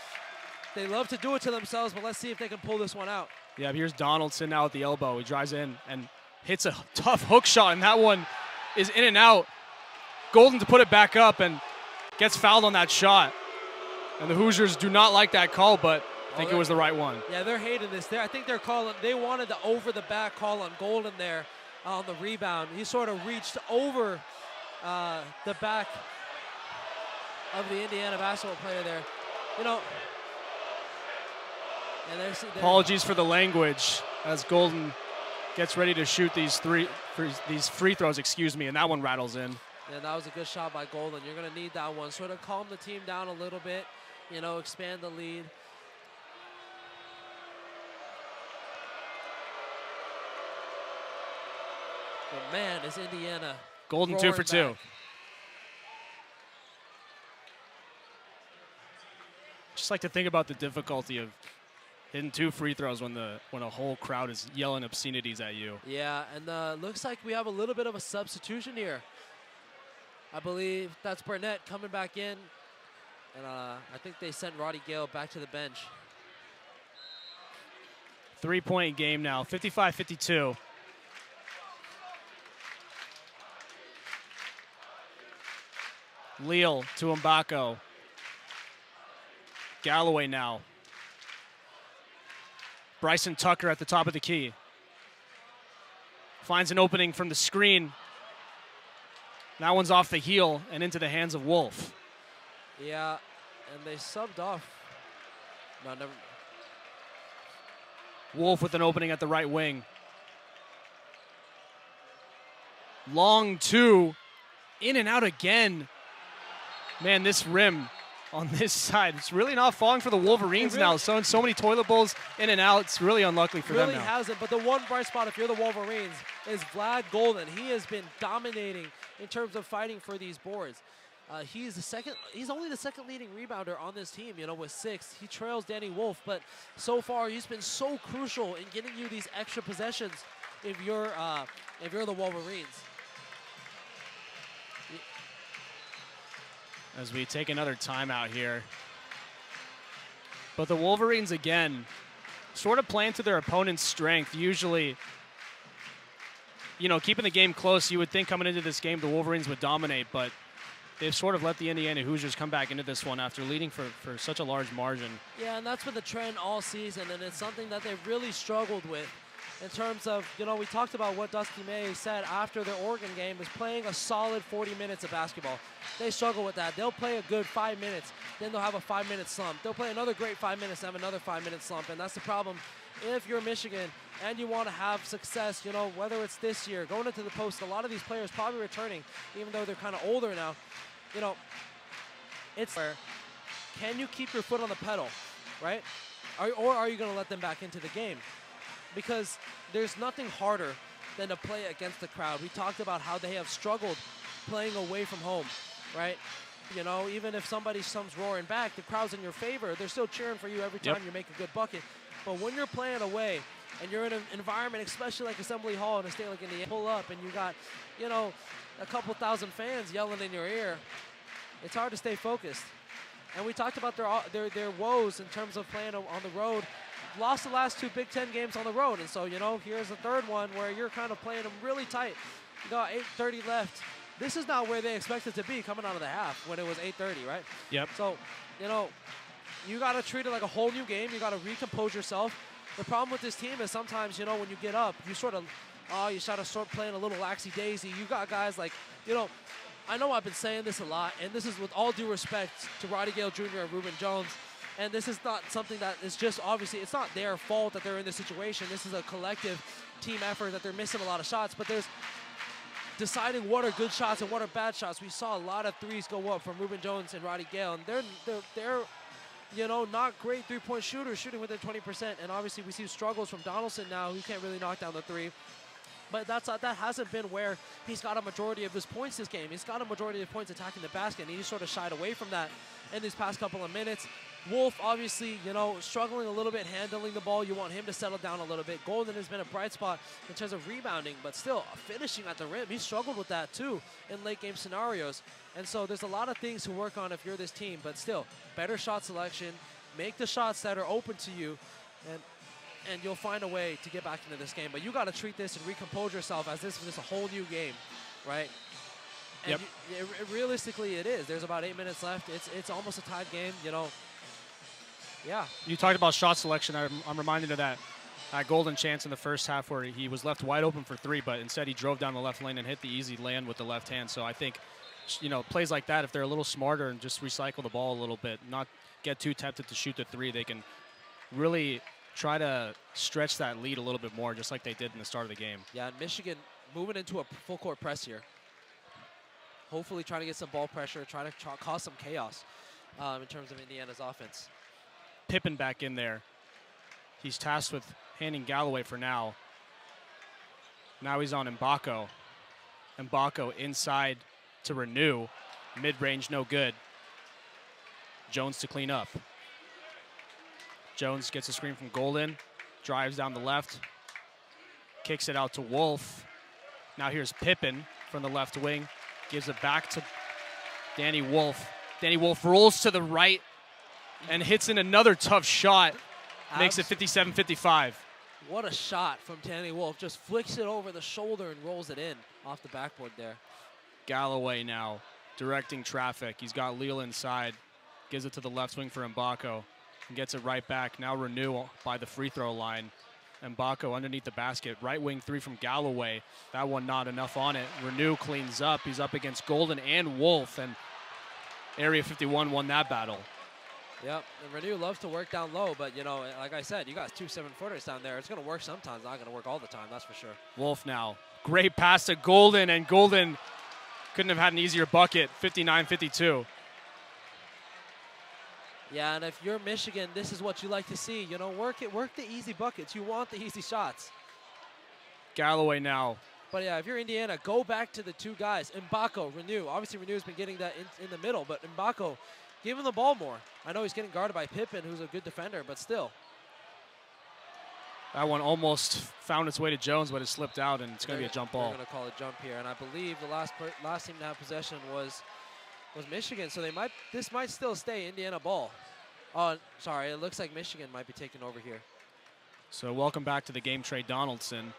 they love to do it to themselves, but let's see if they can pull this one out. Yeah, here's Donaldson now at the elbow. He drives in and hits a tough hook shot, and that one is in and out. Golden to put it back up and gets fouled on that shot. And the Hoosiers do not like that call, but I think it was the right one. Yeah, they're hating this. I think they're calling, they wanted the over-the-back call on Golden there on the rebound. He sort of reached over the back of the Indiana basketball player there. You know, and there's apologies for the language as Golden gets ready to shoot these free throws, and that one rattles in. Yeah, that was a good shot by Golden. You're going to need that one. Sort of calm the team down a little bit, you know, expand the lead. But man, is Indiana Golden 2 for 2. Back. Just like to think about the difficulty of hitting 2 free throws when a whole crowd is yelling obscenities at you. Yeah, and looks like we have a little bit of a substitution here. I believe that's Burnett coming back in, and I think they sent Roddy Gale back to the bench. 3-point game now, 55-52. Leal to Mbako. Galloway now. Bryson Tucker at the top of the key. Finds an opening from the screen. That one's off the heel and into the hands of Wolf. Yeah, and they subbed off. No, never. Wolf with an opening at the right wing. Long 2. In and out again. Man, this rim on this side, it's really not falling for the Wolverines now. So many toilet bowls in and out. It's really unlucky for them now. Really hasn't, but the one bright spot, if you're the Wolverines, is Vlad Golden. He has been dominating in terms of fighting for these boards. He's only the second leading rebounder on this team, you know, with 6. He trails Danny Wolf, but so far he's been so crucial in getting you these extra possessions if you're the Wolverines. As we take another timeout here. But the Wolverines, again, sort of playing to their opponent's strength. Usually, you know, keeping the game close, you would think coming into this game the Wolverines would dominate, but they've sort of let the Indiana Hoosiers come back into this one after leading for such a large margin. Yeah, and that's been the trend all season, and it's something that they've really struggled with. In terms of, you know, we talked about what Dusty May said after the Oregon game is playing a solid 40 minutes of basketball. They struggle with that. They'll play a good 5 minutes, then they'll have a 5-minute slump. They'll play another great 5 minutes, have another 5-minute slump, and that's the problem. If you're Michigan and you want to have success, you know, whether it's this year, going into the post, a lot of these players probably returning, even though they're kind of older now, you know, it's where can you keep your foot on the pedal, right? Or are you going to let them back into the game? Because there's nothing harder than to play against the crowd. We talked about how they have struggled playing away from home, right? You know, even if somebody comes roaring back, the crowd's in your favor. They're still cheering for you every time you make a good bucket. But when you're playing away and you're in an environment, especially like Assembly Hall in a state like Indiana, pull up and you got, you know, a couple thousand fans yelling in your ear, it's hard to stay focused. And we talked about their woes in terms of playing on the road. Lost the last 2 Big Ten games on the road, and so, you know, here's the third one where you're kind of playing them really tight. You got 8:30 left. This is not where they expected to be coming out of the half when it was 8:30, right? Yep. So, you know, you got to treat it like a whole new game. You got to recompose yourself. The problem with this team is sometimes, you know, when you get up, you sort of, you try to start playing a little laxy-daisy. You got guys like, you know, I know I've been saying this a lot, and this is with all due respect to Roddy Gale Jr. and Reuben Jones. And this is not something that is just obviously, it's not their fault that they're in this situation. This is a collective team effort that they're missing a lot of shots, but there's deciding what are good shots and what are bad shots. We saw a lot of threes go up from Reuben Jones and Roddy Gale, and they're you know, not great three-point shooters, shooting within 20%. And obviously we see struggles from Donaldson now, who can't really knock down the 3. But that hasn't been where he's got a majority of his points this game. He's got a majority of points attacking the basket, and he just sort of shied away from that in these past couple of minutes. Wolf, obviously, struggling a little bit handling the ball. You want him to settle down a little bit. Golden has been a bright spot in terms of rebounding, but still finishing at the rim. He struggled with that too in late game scenarios. And so there's a lot of things to work on if you're this team, but still, better shot selection, make the shots that are open to you, and you'll find a way to get back into this game. But you got to treat this and recompose yourself as this is a whole new game, right? And yep. Realistically, it is. There's about 8 minutes left. It's almost a tied game, Yeah. You talked about shot selection. I'm reminded of that golden chance in the first half where he was left wide open for three, but instead he drove down the left lane and hit the easy land with the left hand. So I think, plays like that, if they're a little smarter and just recycle the ball a little bit, not get too tempted to shoot the three, they can really try to stretch that lead a little bit more, just like they did in the start of the game. Yeah, and Michigan moving into a full court press here. Hopefully trying to get some ball pressure, trying to cause some chaos in terms of Indiana's offense. Pippen back in there. He's tasked with handing Galloway for now. Now he's on Mbako. Mbako inside to Renew. Mid-range, no good. Jones to clean up. Jones gets a screen from Golden. Drives down the left. Kicks it out to Wolf. Now here's Pippen from the left wing. Gives it back to Danny Wolf. Danny Wolf rolls to the right and hits in another tough shot. Makes it 57-55. What a shot from Danny Wolf. Just flicks it over the shoulder and rolls it in off the backboard there. Galloway now directing traffic. He's got Leal inside. Gives it to the left wing for Mbako. And gets it right back. Now Renew by the free throw line. Mbako underneath the basket. Right wing three from Galloway. That one not enough on it. Renew cleans up. He's up against Golden and Wolf. And Area 51 won that battle. Yep, and Renew loves to work down low, but, like I said, you got 2 7-footers down there. It's going to work sometimes, not going to work all the time, that's for sure. Wolf now. Great pass to Golden, and Golden couldn't have had an easier bucket, 59-52. Yeah, and if you're Michigan, this is what you like to see. Work the easy buckets. You want the easy shots. Galloway now. But, yeah, if you're Indiana, go back to the two guys. Mbako, Renew. Obviously, Renew's been getting that in the middle, but Mbako, give him the ball more. I know he's getting guarded by Pippen, who's a good defender, but still. That one almost found its way to Jones, but it slipped out, and it's going to be a jump ball. They're going to call a jump here, and I believe the last team to have possession was Michigan, so this might still stay Indiana ball. Oh, sorry, it looks like Michigan might be taking over here. So welcome back to the game, Trey Donaldson.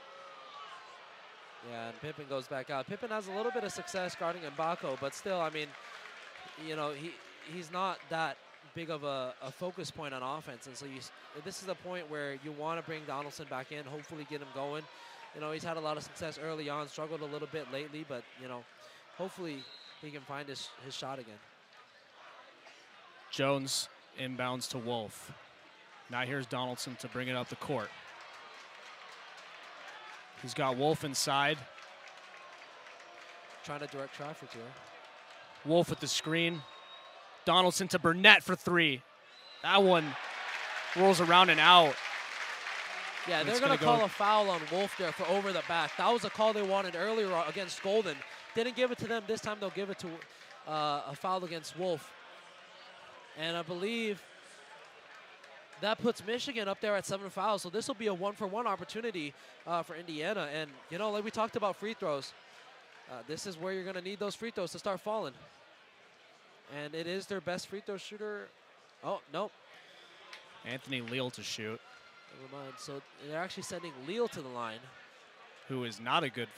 Yeah, and Pippen goes back out. Pippen has a little bit of success guarding Mbako, but still, I mean, he's not that big of a focus point on offense. And so this is a point where you want to bring Donaldson back in, hopefully get him going. He's had a lot of success early on, struggled a little bit lately, but, hopefully he can find his shot again. Jones inbounds to Wolf. Now here's Donaldson to bring it up the court. He's got Wolf inside. Trying to direct traffic here. Wolf with the screen. Donaldson to Burnett for three. That one rolls around and out. Yeah, they're going to call a foul on Wolf there for over the back. That was a call they wanted earlier against Golden. Didn't give it to them. This time they'll give it to a foul against Wolf. And I believe that puts Michigan up there at 7 fouls. So this will be a 1-for-1 opportunity for Indiana. And, like we talked about free throws, this is where you're going to need those free throws to start falling. And it is their best free throw shooter. Oh, nope. Anthony Leal to shoot. Never mind. So they're actually sending Leal to the line. Who is not a good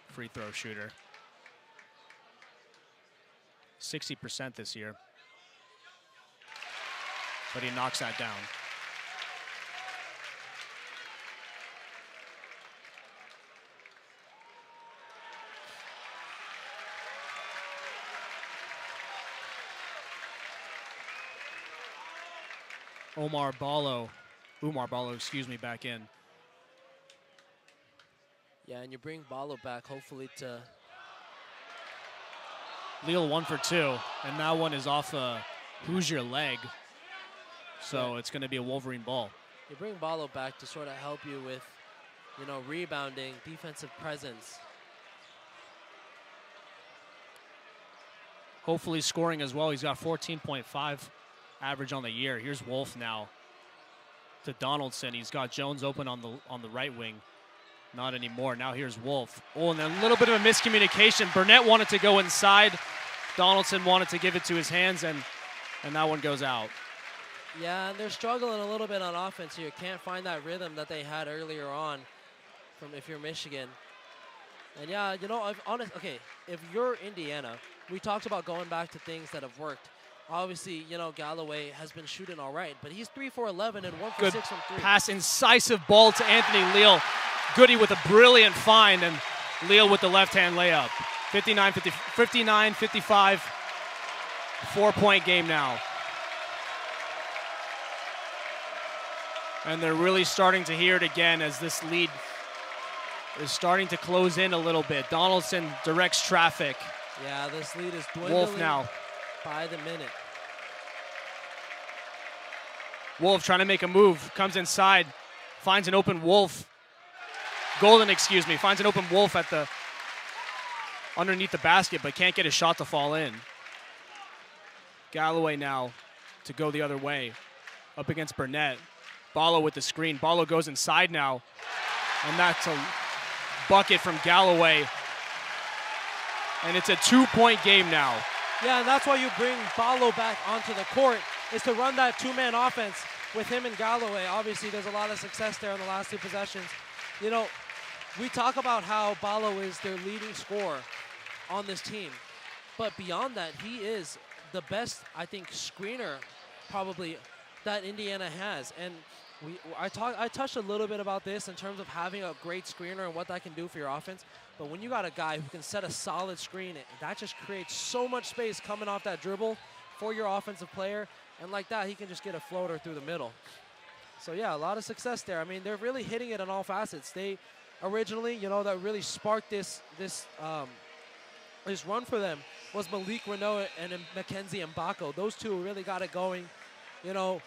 free throw shooter. 60% this year. But he knocks that down. Umar Ballo, back in. Yeah, and you bring Ballo back, hopefully to... Leal 1 for 2, and that one is off a Hoosier leg. So it's going to be a Wolverine ball. You bring Ballo back to sort of help you with you know, rebounding, defensive presence. Hopefully scoring as well. He's got 14.5 average on the year. Here's Wolf now to Donaldson. He's got Jones open on the right wing. Not anymore. Now here's Wolf. Oh, and a little bit of a miscommunication. Burnett wanted to go inside. Donaldson wanted to give it to his hands, and that one goes out. Yeah, and they're struggling a little bit on offense here. Can't find that rhythm that they had earlier on from if you're Michigan. And yeah, you know, if you're Indiana, we talked about going back to things that have worked. Obviously, you know, Galloway has been shooting all right, but he's 3 for 11 and 1 for 6 from 3. Pass, incisive ball to Anthony Leal. Goody with a brilliant find, and Leal with the left-hand layup. 59-55, 4-point game now. And they're really starting to hear it again as this lead is starting to close in a little bit. Donaldson directs traffic. Yeah, this lead is dwindling. Wolf now. By the minute. Wolf trying to make a move, comes inside, finds an open Wolf. Golden, finds an open Wolf at the underneath the basket, but can't get his shot to fall in. Galloway now to go the other way, up against Burnett. Ballo with the screen. Ballo goes inside now, and that's a bucket from Galloway. And it's a 2-point game now. Yeah, and that's why you bring Ballo back onto the court, is to run that two-man offense with him and Galloway. Obviously, there's a lot of success there in the last 2 possessions. You know, we talk about how Ballo is their leading scorer on this team. But beyond that, he is the best, I think, screener probably that Indiana has. And I touched a little bit about this in terms of having a great screener and what that can do for your offense. But when you got a guy who can set a solid screen, that just creates so much space coming off that dribble for your offensive player. And like that, he can just get a floater through the middle. So yeah, a lot of success there. I mean, they're really hitting it on all facets. They originally, you know, that really sparked this run for them was Malik Renault and Mackenzie Mbako. Those two really got it going. You know,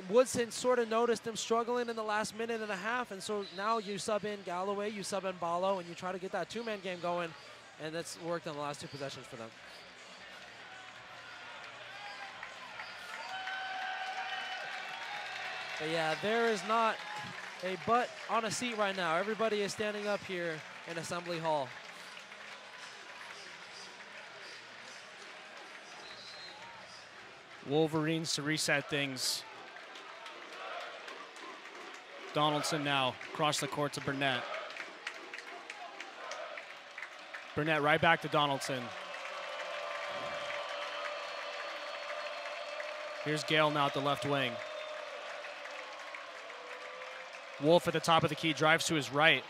Woodson sort of noticed them struggling in the last minute and a half, and so now you sub in Galloway, you sub in Ballo, and you try to get that two-man game going, and that's worked on the last 2 possessions for them. But yeah, there is not a butt on a seat right now. Everybody is standing up here in Assembly Hall. Wolverines to reset things. Donaldson now across the court to Burnett. Burnett right back to Donaldson. Here's Gale now at the left wing. Wolf at the top of the key, drives to his right.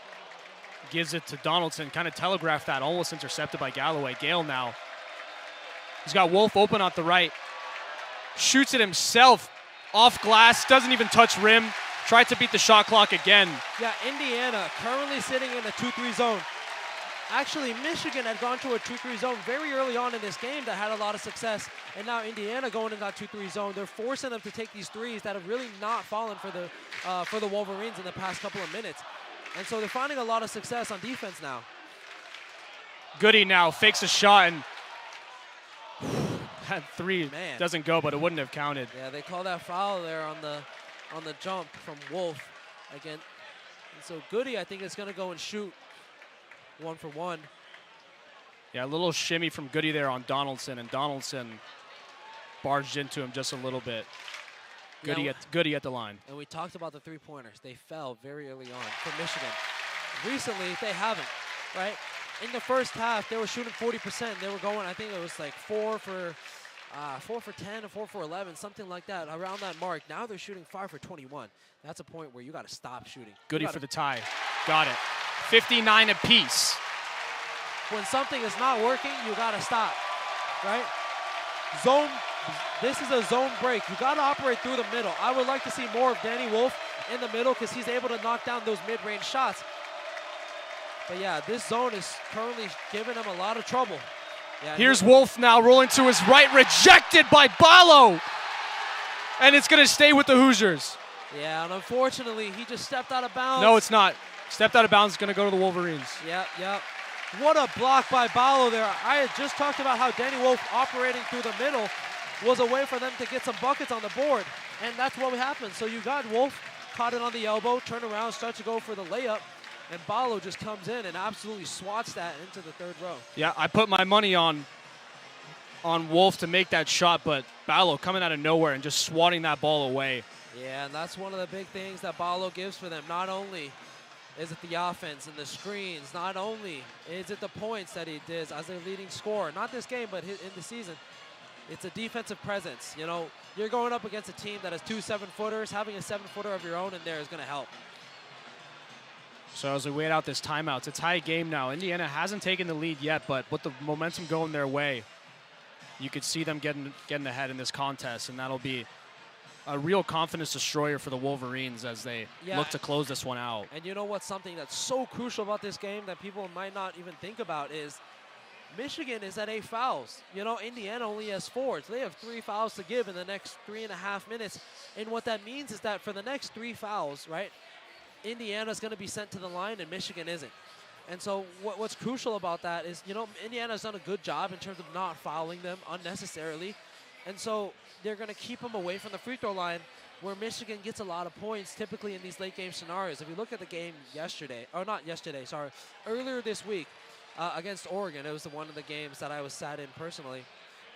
Gives it to Donaldson, kind of telegraphed that, almost intercepted by Galloway. Gale now. He's got Wolf open at the right. Shoots it himself off glass, doesn't even touch rim. Tried to beat the shot clock again. Yeah, Indiana currently sitting in a 2-3 zone. Actually, Michigan had gone to a 2-3 zone very early on in this game that had a lot of success. And now Indiana going in that 2-3 zone. They're forcing them to take these threes that have really not fallen for the Wolverines in the past couple of minutes. And so they're finding a lot of success on defense now. Goody now fakes a shot, and that three Man. Doesn't go, but it wouldn't have counted. Yeah, they call that foul there on the jump from Wolf again. And so Goody, I think, is going to go and shoot 1 for 1. Yeah, a little shimmy from Goody there on Donaldson, and Donaldson barged into him just a little bit. Goody at the line. And we talked about the three-pointers. They fell very early on for Michigan. Recently, they haven't, right? In the first half, they were shooting 40%. They were going, I think it was like 4 for 10 or 4 for 11, something like that, around that mark. Now they're shooting 5 for 21. That's a point where you got to stop shooting. Goody for the tie. Got it. 59 apiece. When something is not working, you got to stop, right? Zone. This is a zone break. You got to operate through the middle. I would like to see more of Danny Wolf in the middle because he's able to knock down those mid-range shots. But yeah, this zone is currently giving him a lot of trouble. Yeah, here's Wolf now rolling to his right, rejected by Ballo. And it's going to stay with the Hoosiers. Yeah, and unfortunately, he just stepped out of bounds. No, it's not. Stepped out of bounds, going to go to the Wolverines. Yep. What a block by Ballo there. I had just talked about how Danny Wolf operating through the middle was a way for them to get some buckets on the board, and that's what happened. So you got Wolf, caught it on the elbow, turn around, start to go for the layup, and Ballo just comes in and absolutely swats that into the third row. Yeah, I put my money on Wolf to make that shot, but Ballo coming out of nowhere and just swatting that ball away. Yeah, and that's one of the big things that Ballo gives for them. Not only is it the offense and the screens, not only is it the points that he does as their leading scorer, not this game, but in the season, it's a defensive presence. You know, you're going up against a team that has 2 7-footers. Having a 7-footer of your own in there is going to help. So as we wait out this timeout, it's a tie game now. Indiana hasn't taken the lead yet, but with the momentum going their way, you could see them getting ahead in this contest, and that'll be a real confidence destroyer for the Wolverines as they look to close this one out. And you know what's something that's so crucial about this game that people might not even think about is Michigan is at 8 fouls. You know, Indiana only has 4. So they have 3 fouls to give in the next 3.5 minutes. And what that means is that for the next 3 fouls, right, Indiana's going to be sent to the line and Michigan isn't. And so what's crucial about that is, you know, Indiana's done a good job in terms of not fouling them unnecessarily. And so they're going to keep them away from the free throw line, where Michigan gets a lot of points typically in these late game scenarios. If you look at the game earlier this week against Oregon, it was one of the games that I was sat in personally.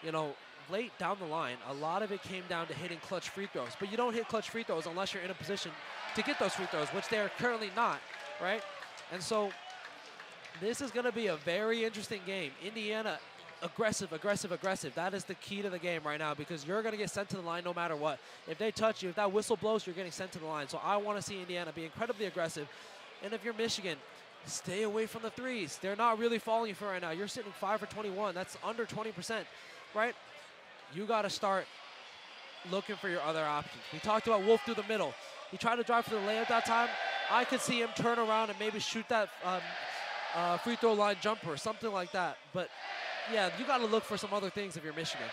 You know, late down the line, a lot of it came down to hitting clutch free throws. But you don't hit clutch free throws unless you're in a position to get those free throws, which they are currently not, right? And so this is going to be a very interesting game. Indiana, aggressive. That is the key to the game right now, because you're going to get sent to the line no matter what. If they touch you, if that whistle blows, you're getting sent to the line. So I want to see Indiana be incredibly aggressive. And if you're Michigan, stay away from the threes. They're not really falling for right now. You're sitting 5 for 21. That's under 20%, right? You got to start looking for your other options. We talked about Wolf through the middle. He tried to drive for the layup that time. I could see him turn around and maybe shoot that free throw line jumper, something like that. But yeah, you got to look for some other things if you're Michigan.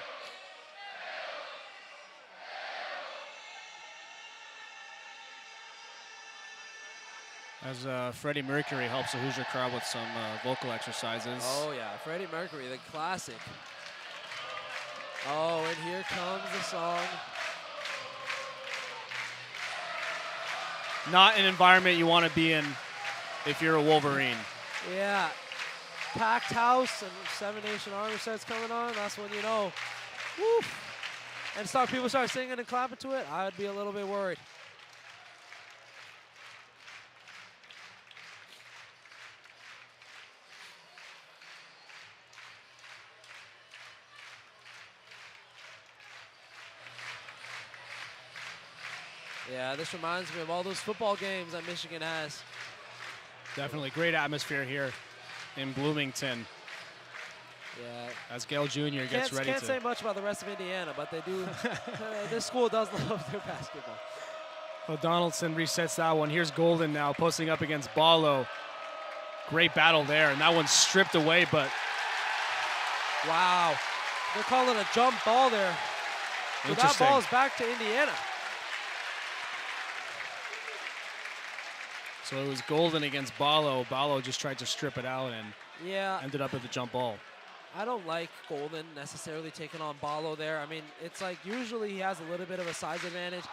As Freddie Mercury helps the Hoosier crowd with some vocal exercises. Oh yeah, Freddie Mercury, the classic. Oh, and here comes the song. Not an environment you want to be in if you're a Wolverine. Yeah. Packed house and 7 Nation Army starts coming on, that's when you know, woo, and people start singing and clapping to it, I'd be a little bit worried. Yeah, this reminds me of all those football games that Michigan has. Definitely great atmosphere here in Bloomington. Yeah. As Gale Jr. gets ready to. Can't say much about the rest of Indiana, but they do. This school does love their basketball. Well, Donaldson resets that one. Here's Golden now posting up against Ballo. Great battle there, and that one's stripped away, but. Wow. They're calling a jump ball there. So that ball is back to Indiana. So it was Golden against Ballo. Ballo just tried to strip it out and ended up at the jump ball. I don't like Golden necessarily taking on Ballo there. I mean, it's like usually he has a little bit of a size advantage.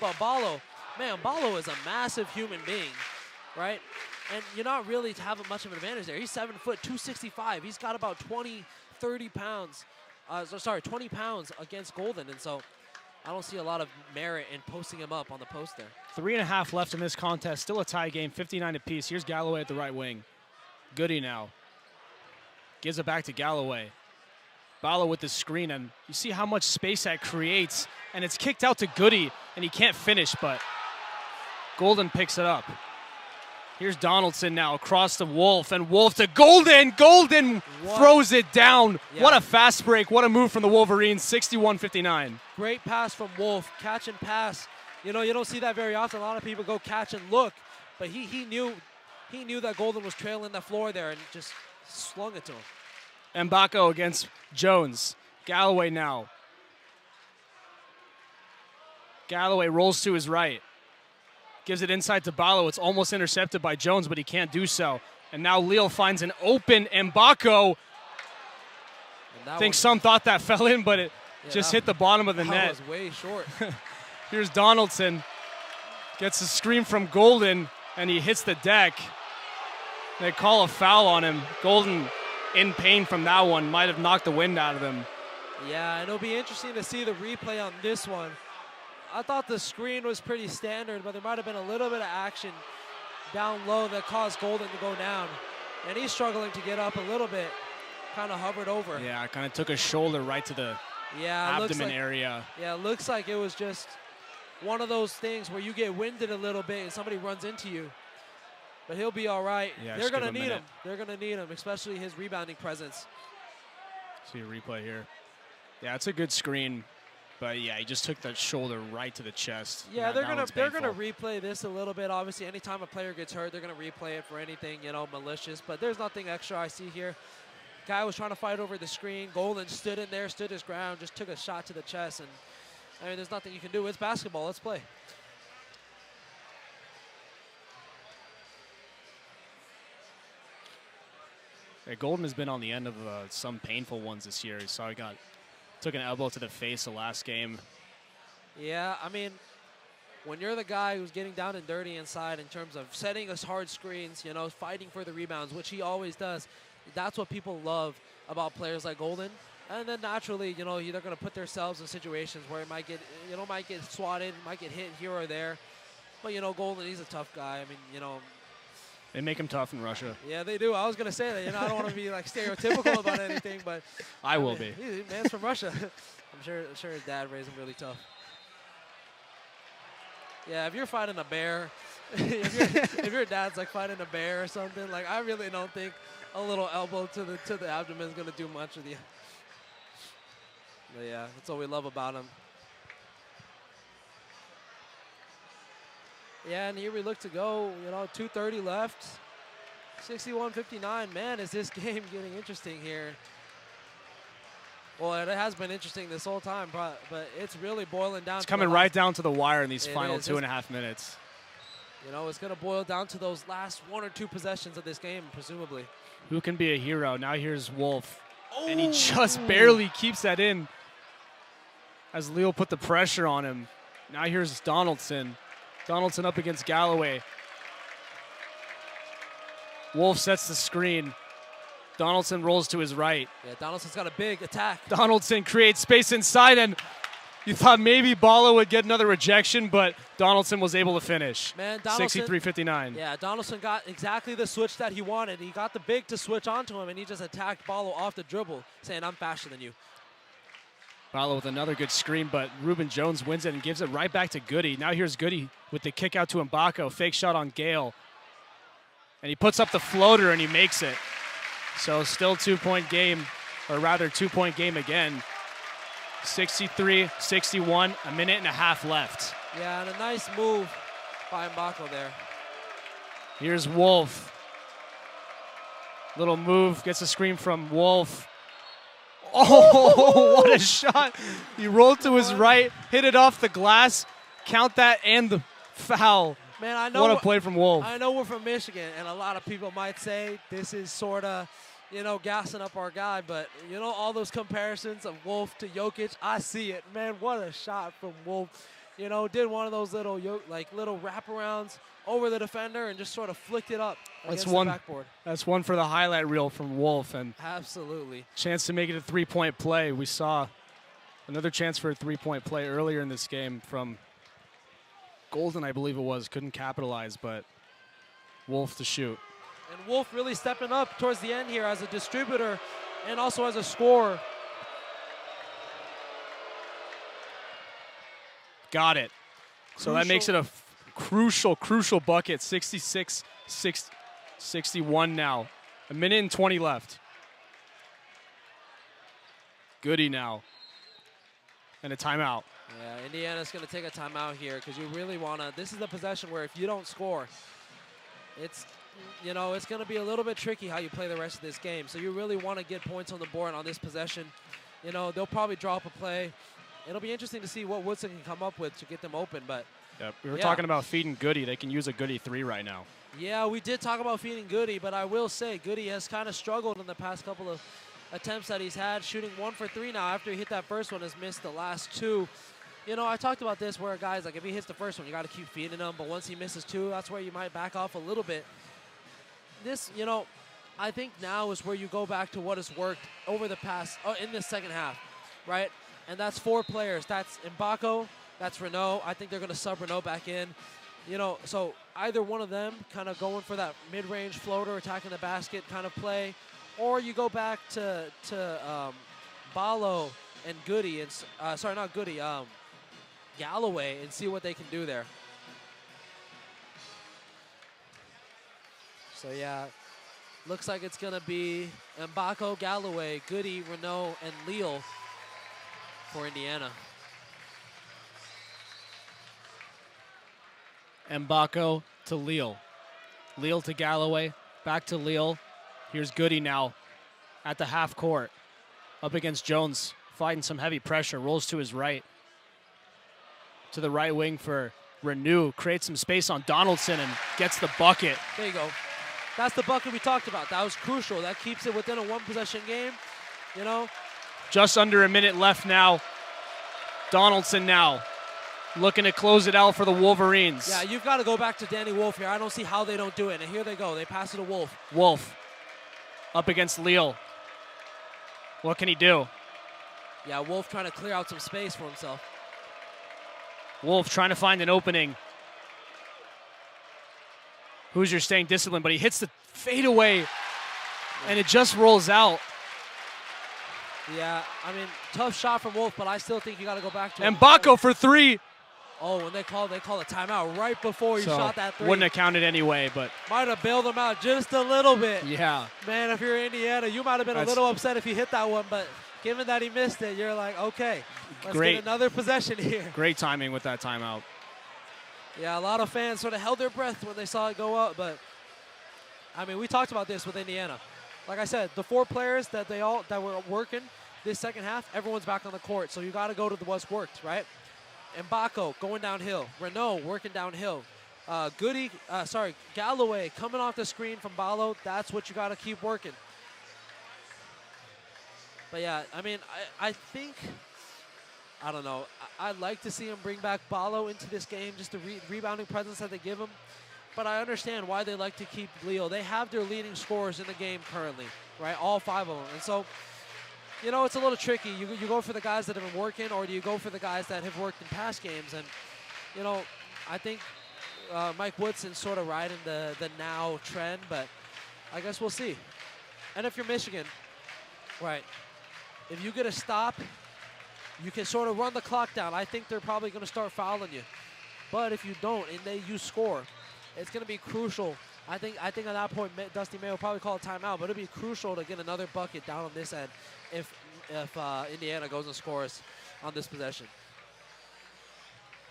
But Ballo, man, Ballo is a massive human being, right? And you're not really having much of an advantage there. He's 7 foot, 265. He's got about 20 pounds against Golden. And so I don't see a lot of merit in posting him up on the post there. 3.5 left in this contest. Still a tie game, 59 apiece. Here's Galloway at the right wing. Goody now. Gives it back to Galloway. Ballo with the screen, and you see how much space that creates. And it's kicked out to Goody, and he can't finish, but Golden picks it up. Here's Donaldson now across to Wolf, and Wolf to Golden. Golden throws it down. Yeah. What a fast break. What a move from the Wolverines, 61-59. Great pass from Wolf, catch and pass. You know, you don't see that very often. A lot of people go catch and look, but he knew that Golden was trailing the floor there and just slung it to him. Mbako against Jones. Galloway now. Galloway rolls to his right. Gives it inside to Ballo. It's almost intercepted by Jones, but he can't do so. And now Leal finds an open Mbako. I think some thought that fell in, but it just hit the bottom of the net. That was way short. Here's Donaldson. Gets a screen from Golden, and he hits the deck. They call a foul on him. Golden in pain from that one. Might have knocked the wind out of him. Yeah, and it'll be interesting to see the replay on this one. I thought the screen was pretty standard, but there might have been a little bit of action down low that caused Golden to go down. And he's struggling to get up a little bit. Kind of hovered over. Yeah, kind of took a shoulder right to the abdomen area. Yeah, it looks like it was just one of those things where you get winded a little bit and somebody runs into you. But he'll be all right. Yeah, they're going to need him. They're going to need him, especially his rebounding presence. See a replay here. Yeah, it's a good screen. But, yeah, he just took that shoulder right to the chest. Yeah, they're gonna replay this a little bit. Obviously, anytime a player gets hurt, they're going to replay it for anything, malicious. But there's nothing extra I see here. Guy was trying to fight over the screen. Golden stood in there, stood his ground, just took a shot to the chest. And, I mean, there's nothing you can do. It's basketball. Let's play. Yeah, Golden has been on the end of some painful ones this year. You saw he took an elbow to the face the last game. Yeah, I mean, when you're the guy who's getting down and dirty inside in terms of setting us hard screens, fighting for the rebounds, which he always does, that's what people love about players like Golden. And then naturally, they're going to put themselves in situations where it might get swatted, might get hit here or there. But, Golden, he's a tough guy. I mean, They make him tough in Russia. Yeah, they do. I was going to say that. I don't want to be, stereotypical about anything, but I will be. Man's from Russia. I'm sure his dad raised him really tough. Yeah, if you're fighting a bear, if your dad's, fighting a bear or something, I really don't think a little elbow to the abdomen is going to do much with you. But yeah, that's what we love about him. Yeah, and here we look to go, 2:30 left, 61-59. Man, is this game getting interesting here. Well, it has been interesting this whole time, but it's really boiling down. It's coming right down to the wire in these final 2.5 minutes. It's going to boil down to those last 1 or 2 possessions of this game, presumably. Who can be a hero? Now here's Wolf. Oh. And he just barely keeps that in as Leal put the pressure on him. Now here's Donaldson. Donaldson up against Galloway. Wolf sets the screen. Donaldson rolls to his right. Yeah, Donaldson's got a big attack. Donaldson creates space inside, and you thought maybe Ballo would get another rejection, but Donaldson was able to finish. Man, Donaldson, 63-59. Yeah, Donaldson got exactly the switch that he wanted. He got the big to switch onto him, and he just attacked Ballo off the dribble, saying, I'm faster than you. Ballo with another good screen, but Reuben Jones wins it and gives it right back to Goody. Now here's Goody with the kick out to Mbako. Fake shot on Gale. And he puts up the floater, and he makes it. So still 2-point game, or rather 2-point game again. 63-61, a minute and a half left. Yeah, and a nice move by Mbako there. Here's Wolf. Little move, gets a screen from Wolf. Oh, what a shot. He rolled to his right, hit it off the glass. Count that and the foul. Man, I know what a play from Wolf. I know we're from Michigan, and a lot of people might say this is sort of, gassing up our guy. But, all those comparisons of Wolf to Jokic, I see it. Man, what a shot from Wolf. Did one of those little wraparounds over the defender and just sort of flicked it up against the backboard. That's one for the highlight reel from Wolf. And absolutely. Chance to make it a 3-point play. We saw another chance for a 3-point play earlier in this game from Golden, I believe it was. Couldn't capitalize, but Wolf to shoot. And Wolf really stepping up towards the end here as a distributor and also as a scorer. Got it. So that makes it a crucial bucket. 66-61 now. A minute and 20 left. Goody now. And a timeout. Yeah, Indiana's going to take a timeout here because you really want to. This is the possession where if you don't score, it's going to be a little bit tricky how you play the rest of this game. So you really want to get points on the board on this possession. They'll probably drop a play. It'll be interesting to see what Woodson can come up with to get them open. But Yep. We were Yeah. talking about feeding Goody. They can use a Goody 3 right now. Yeah, we did talk about feeding Goody, but I will say Goody has kind of struggled in the past couple of attempts that he's had, shooting 1 for 3 now. After he hit that first one, has missed the last 2. You know, I talked about this where guys, like if he hits the first one, you got to keep feeding him, but once he misses 2, that's where you might back off a little bit. This, you know, I think now is where you go back to what has worked over the past, in this second half, right? And that's 4 players. That's Mbako, that's Renault. I think they're going to sub Renault back in. You know, so either one of them kind of going for that mid-range floater, attacking the basket kind of play, or you go back to Balo and Goody, and sorry, not Goody, Galloway, and see what they can do there. So yeah, looks like it's gonna be Mbako, Galloway, Goody, Renault, and Leal for Indiana. Mbako to Leal. Leal to Galloway. Back to Leal. Here's Goody now at the half court. Up against Jones. Fighting some heavy pressure. Rolls to his right. To the right wing for Renew. Creates some space on Donaldson and gets the bucket. There you go. That's the bucket we talked about. That was crucial. That keeps it within a 1-possession game. You know? Just under a minute left now. Donaldson now. Looking to close it out for the Wolverines. Yeah, you've got to go back to Danny Wolf here. I don't see how they don't do it. And here they go. They pass it to Wolf. Wolf up against Leal. What can he do? Yeah, Wolf trying to clear out some space for himself. Wolf trying to find an opening. Hoosiers staying disciplined, but he hits the fadeaway, and it just rolls out. Yeah, I mean, tough shot from Wolf, but I still think you got to go back to him. Mbako for 3. Oh, when they call a timeout right before he shot that 3. Wouldn't have counted anyway, but might have bailed him out just a little bit. Yeah. Man, if you're Indiana, you might have been a little upset if he hit that one, but given that he missed it, you're like, okay, let's get another possession here. Great timing with that timeout. Yeah, a lot of fans sort of held their breath when they saw it go up, but I mean, we talked about this with Indiana. Like I said, the 4 players that were working this second half, everyone's back on the court, so you got to go to what's worked, right? Mbako going downhill, Renault working downhill, Galloway coming off the screen from Balo. That's what you got to keep working. But yeah, I mean, I think, I don't know. I'd like to see him bring back Balo into this game, just the rebounding presence that they give him. But I understand why they like to keep Leo. They have their leading scorers in the game currently, right? All 5 of them. And so, you know, it's a little tricky. You go for the guys that have been working, or do you go for the guys that have worked in past games? And, you know, I think Mike Woodson's sort of riding the now trend, but I guess we'll see. And if you're Michigan, right, if you get a stop, you can sort of run the clock down. I think they're probably going to start fouling you. But if you don't and you score, it's going to be crucial. I think at that point, Dusty May will probably call a timeout, but it'll be crucial to get another bucket down on this end if Indiana goes and scores on this possession.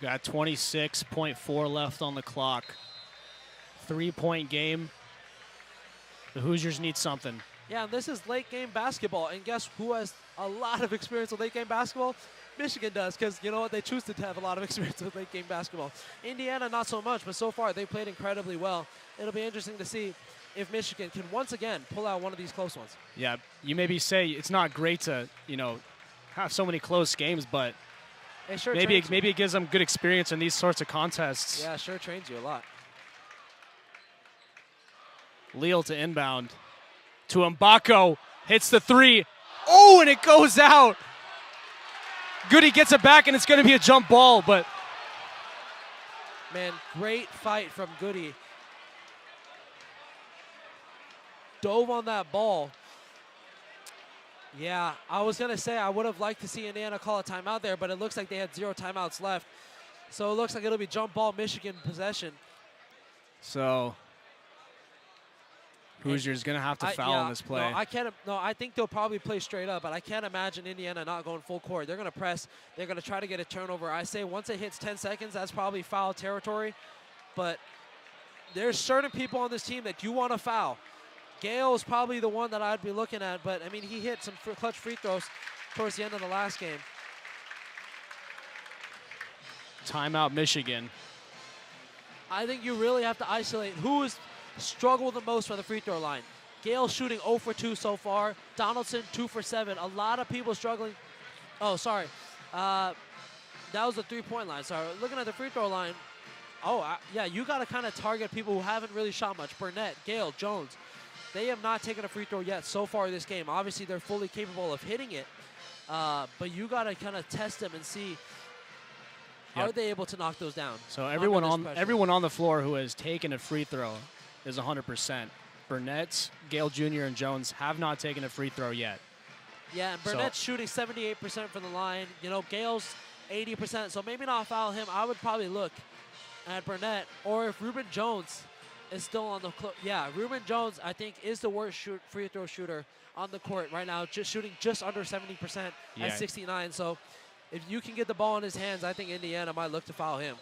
Got 26.4 left on the clock. 3-point game. The Hoosiers need something. Yeah, and this is late game basketball, and guess who has a lot of experience with late game basketball? Michigan does, because you know what, they choose to have a lot of experience with late game basketball. Indiana, not so much, but so far they played incredibly well. It'll be interesting to see if Michigan can once again pull out one of these close ones. Yeah, you maybe say it's not great to, you know, have so many close games, but it sure maybe it gives them good experience in these sorts of contests. Yeah, it sure trains you a lot. Leal to inbound. To Mbako, hits the 3. Oh, and it goes out. Goody gets it back, and it's going to be a jump ball, but. Man, great fight from Goody. Dove on that ball. Yeah, I was going to say I would have liked to see Indiana call a timeout there, but it looks like they had 0 timeouts left. So it looks like it'll be jump ball Michigan possession. So Hoosiers going to have to foul on this play. I think they'll probably play straight up, but I can't imagine Indiana not going full court. They're going to press. They're going to try to get a turnover. I say once it hits 10 seconds, that's probably foul territory. But there's certain people on this team that you want to foul. Gale is probably the one that I'd be looking at, but, I mean, he hit some clutch free throws towards the end of the last game. Timeout Michigan. I think you really have to isolate who has struggled the most from the free throw line. Gale shooting 0 for 2 so far. Donaldson 2 for 7. A lot of people struggling. Oh, sorry. That was the three-point line. Sorry. Looking at the free throw line, yeah, you got to kind of target people who haven't really shot much. Burnett, Gale, Jones. They have not taken a free throw yet so far this game. Obviously, they're fully capable of hitting it. But you got to kind of test them and see, are they able to knock those down? So everyone on the floor who has taken a free throw is 100%. Burnett, Gale Jr., and Jones have not taken a free throw yet. Yeah, and Burnett's shooting 78% from the line. You know, Gale's 80%, so maybe not foul him. I would probably look at Burnett, or if Reuben Jones is still on the court. Yeah, Reuben Jones, I think, is the worst free throw shooter on the court right now, just shooting just under 70% at 69. So if you can get the ball in his hands, I think Indiana might look to foul him.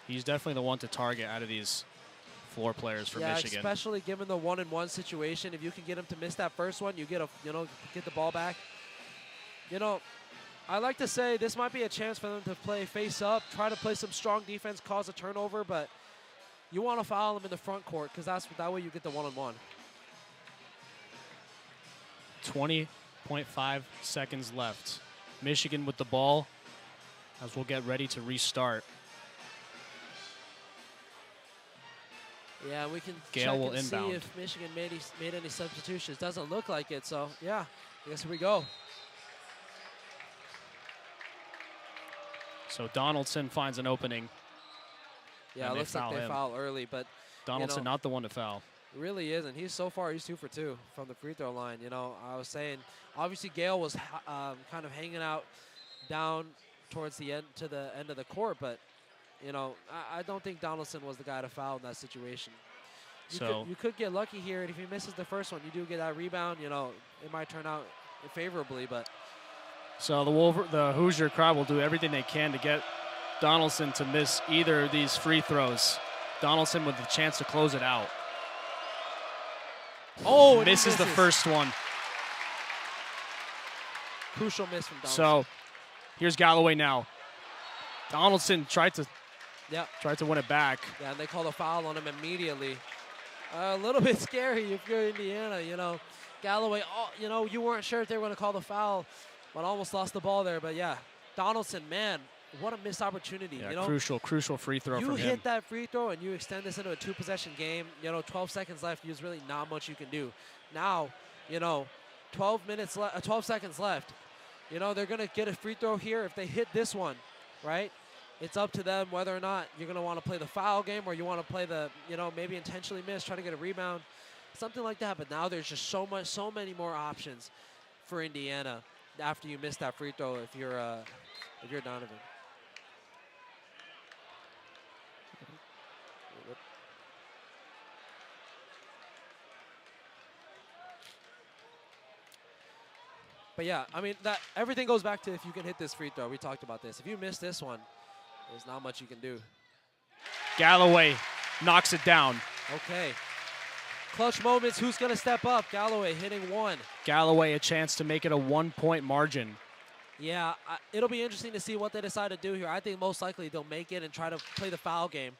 He's definitely the one to target out of these floor players for Michigan. Yeah, especially given the 1-and-1 situation. If you can get him to miss that first one, you get the ball back. You know, I like to say this might be a chance for them to play face up, try to play some strong defense, cause a turnover, but you want to foul him in the front court because that way you get the 1-on-1. 20.5 seconds left. Michigan with the ball as we'll get ready to restart. Yeah, we can Gale check will and inbound. see if Michigan made any substitutions. Doesn't look like it, so yeah, I guess here we go. So Donaldson finds an opening. Yeah, it looks like they foul early, but Donaldson not the one to foul. Really isn't. He's 2 for 2 from the free throw line. You know, I was saying, obviously Gale was kind of hanging out down towards the end of the court, but you know, I don't think Donaldson was the guy to foul in that situation. You could get lucky here, and if he misses the first one, you do get that rebound. You know, it might turn out favorably, but. So the Hoosier crowd will do everything they can to get Donaldson to miss either of these free throws. Donaldson with the chance to close it out. Oh, misses the first one. Crucial miss from Donaldson. So here's Galloway now. Donaldson tried to win it back. Yeah, and they called a foul on him immediately. A little bit scary if you're Indiana, you know. Galloway, you know, you weren't sure if they were going to call the foul, but almost lost the ball there. But yeah, Donaldson, man, what a missed opportunity. Yeah, you know? crucial free throw from him. You hit that free throw and you extend this into a 2-possession game. You know, 12 seconds left. There's really not much you can do. Now, you know, 12 seconds left. You know, they're going to get a free throw here if they hit this one, right? It's up to them whether or not you're going to want to play the foul game or you want to play the, you know, maybe intentionally miss, try to get a rebound, something like that. But now there's just so many more options for Indiana after you miss that free throw if you're Donovan. But yeah, I mean, everything goes back to if you can hit this free throw. We talked about this. If you miss this one, there's not much you can do. Galloway knocks it down. Okay. Clutch moments. Who's going to step up? Galloway hitting one. Galloway a chance to make it a 1-point margin. Yeah, it'll be interesting to see what they decide to do here. I think most likely they'll make it and try to play the foul game.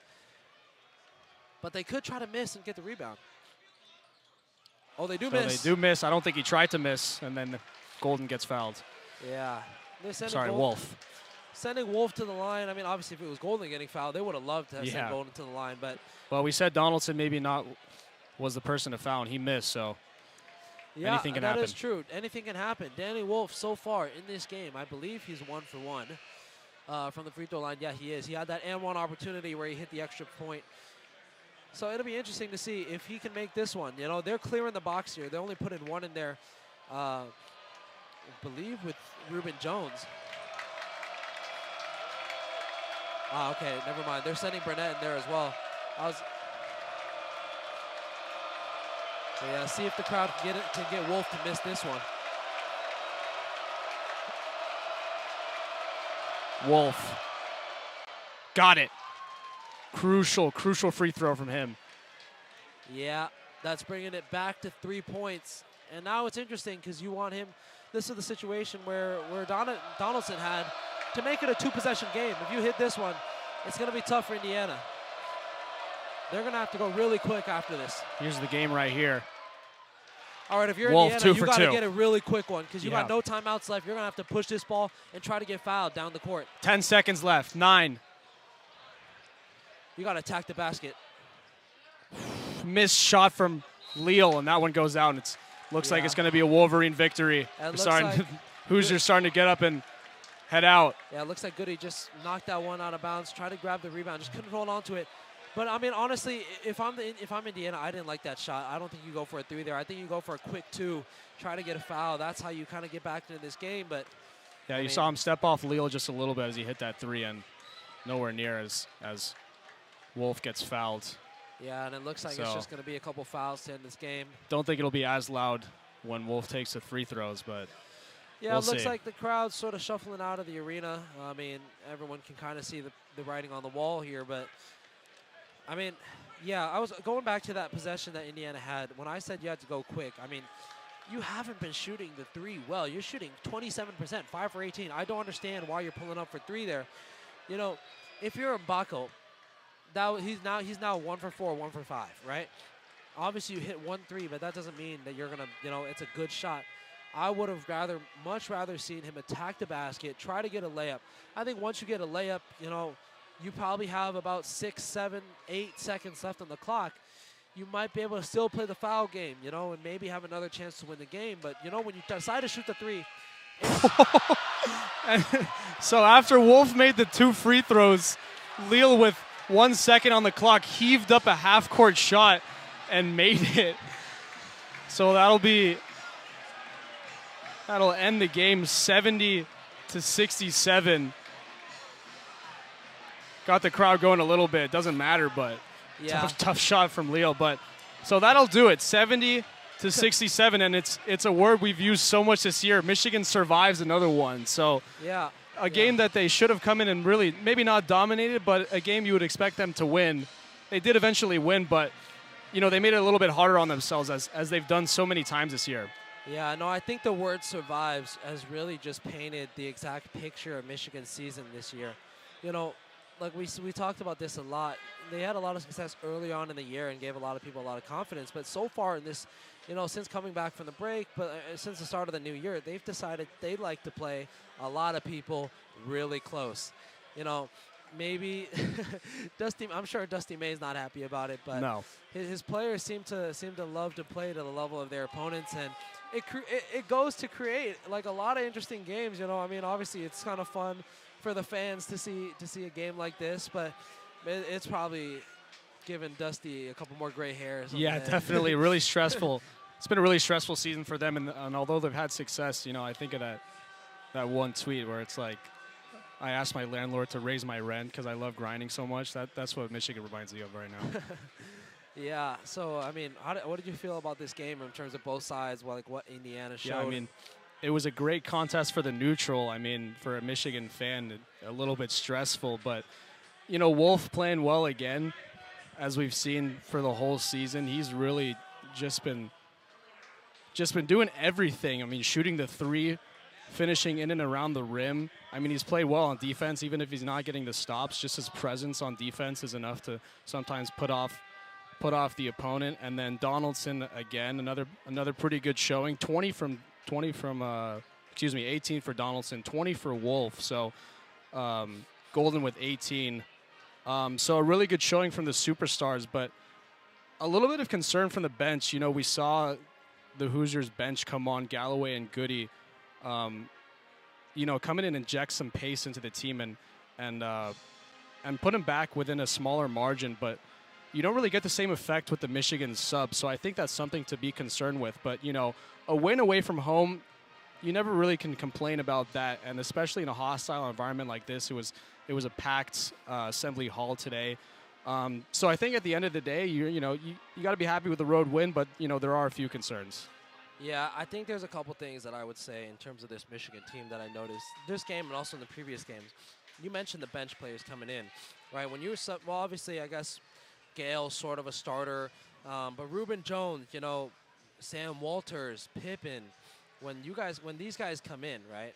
But they could try to miss and get the rebound. Oh, they do miss. They do miss. I don't think he tried to miss, and then Golden gets fouled. Yeah. Sorry, Wolf. Sending Wolf to the line. I mean, obviously, if it was Golden getting fouled, they would have loved to send Golden to the line. But well, we said Donaldson maybe not was the person to foul, and he missed, so anything can happen. That is true. Anything can happen. Danny Wolf, so far in this game, I believe he's 1 for 1 from the free throw line. Yeah, he is. He had that and 1 opportunity where he hit the extra point. So it'll be interesting to see if he can make this one. You know, they're clearing the box here. They only put in 1 in there, I believe, with Reuben Jones. Okay, never mind. They're sending Burnett in there as well. So yeah, see if the crowd can get Wolf to miss this one. Wolf. Got it. Crucial free throw from him. Yeah, that's bringing it back to 3 points. And now it's interesting because you want him. This is the situation where Donaldson had to make it a 2-possession game. If you hit this one, it's going to be tough for Indiana. They're going to have to go really quick after this. Here's the game right here. All right, if you're Wolf, Indiana, 2 you for got to 2. get a really quick one because you Yeah. got no timeouts left. You're going to have to push this ball and try to get fouled down the court. 10 seconds left. 9. You got to attack the basket. Missed shot from Leal, and that one goes out. And it looks like it's going to be a Wolverine victory. Hoosiers starting to get up and head out. Yeah, it looks like Goody just knocked that one out of bounds. Tried to grab the rebound, just couldn't hold on to it. But I mean, honestly, if I'm Indiana, I didn't like that shot. I don't think you go for a 3 there. I think you go for a quick 2, try to get a foul. That's how you kind of get back into this game. But yeah, you saw him step off Leal just a little bit as he hit that 3, and nowhere near as Wolf gets fouled. Yeah, and it looks like it's just going to be a couple fouls to end this game. Don't think it'll be as loud when Wolf takes the free throws, but yeah, we'll it looks see. like the crowd's sort of shuffling out of the arena. I mean, everyone can kind of see the writing on the wall here, but I mean, yeah, I was going back to that possession that Indiana had. When I said you had to go quick, I mean, you haven't been shooting the 3 well. You're shooting 27%, 5 for 18. I don't understand why you're pulling up for 3 there. You know, if you're Mbako, he's now 1 for 4, 1 for 5, right? Obviously, you hit 1 3, but that doesn't mean that you're gonna, it's a good shot. I would have much rather seen him attack the basket, try to get a layup. I think once you get a layup, you probably have about 6, 7, 8 seconds left on the clock. You might be able to still play the foul game, and maybe have another chance to win the game. But, when you decide to shoot the 3. So after Wolf made the 2 free throws, Leal with 1 second on the clock heaved up a half-court shot and made it. So that'll end the game 70-67. Got the crowd going a little bit. Doesn't matter, but yeah. tough shot from Leal. But so that'll do it. 70-67, and it's a word we've used so much this year. Michigan survives another one. So yeah, a game that they should have come in and really maybe not dominated, but a game you would expect them to win. They did eventually win, but they made it a little bit harder on themselves as they've done so many times this year. Yeah, no, I think the word survives has really just painted the exact picture of Michigan's season this year. Like we talked about this a lot. They had a lot of success early on in the year and gave a lot of people a lot of confidence. But so far in this, since coming back from the break, but since the start of the new year, they've decided they like to play a lot of people really close. Maybe Dusty. I'm sure Dusty May's not happy about it, but no. His players seem to love to play to the level of their opponents, and it goes to create like a lot of interesting games. I mean, obviously it's kind of fun for the fans to see a game like this, but it's probably given Dusty a couple more gray hairs. Yeah, definitely really stressful. It's been a really stressful season for them, and although they've had success, I think of that one tweet where it's like, I asked my landlord to raise my rent because I love grinding so much. That's what Michigan reminds me of right now. Yeah. So I mean, what did you feel about this game in terms of both sides? Like what Indiana showed? Yeah, I mean, it was a great contest for the neutral. I mean, for a Michigan fan, a little bit stressful, but Wolf playing well again, as we've seen for the whole season. He's really just been doing everything. I mean, shooting the 3, finishing in and around the rim. I mean, he's played well on defense, even if he's not getting the stops. Just his presence on defense is enough to sometimes put off the opponent. And then Donaldson again, another pretty good showing. 18 for Donaldson, 20 for Wolf. So Golden with 18. So a really good showing from the superstars, but a little bit of concern from the bench. We saw the Hoosiers bench come on, Galloway and Goody, come in and inject some pace into the team and put them back within a smaller margin, but you don't really get the same effect with the Michigan sub. So I think that's something to be concerned with. But, a win away from home, you never really can complain about that. And especially in a hostile environment like this, it was a packed Assembly Hall today. So I think at the end of the day, you got to be happy with the road win, but, there are a few concerns. Yeah, I think there's a couple things that I would say in terms of this Michigan team that I noticed this game and also in the previous games. You mentioned the bench players coming in, right? When you were obviously, I guess Gale's sort of a starter, but Reuben Jones, Sam Walters, Pippen, when these guys come in, right?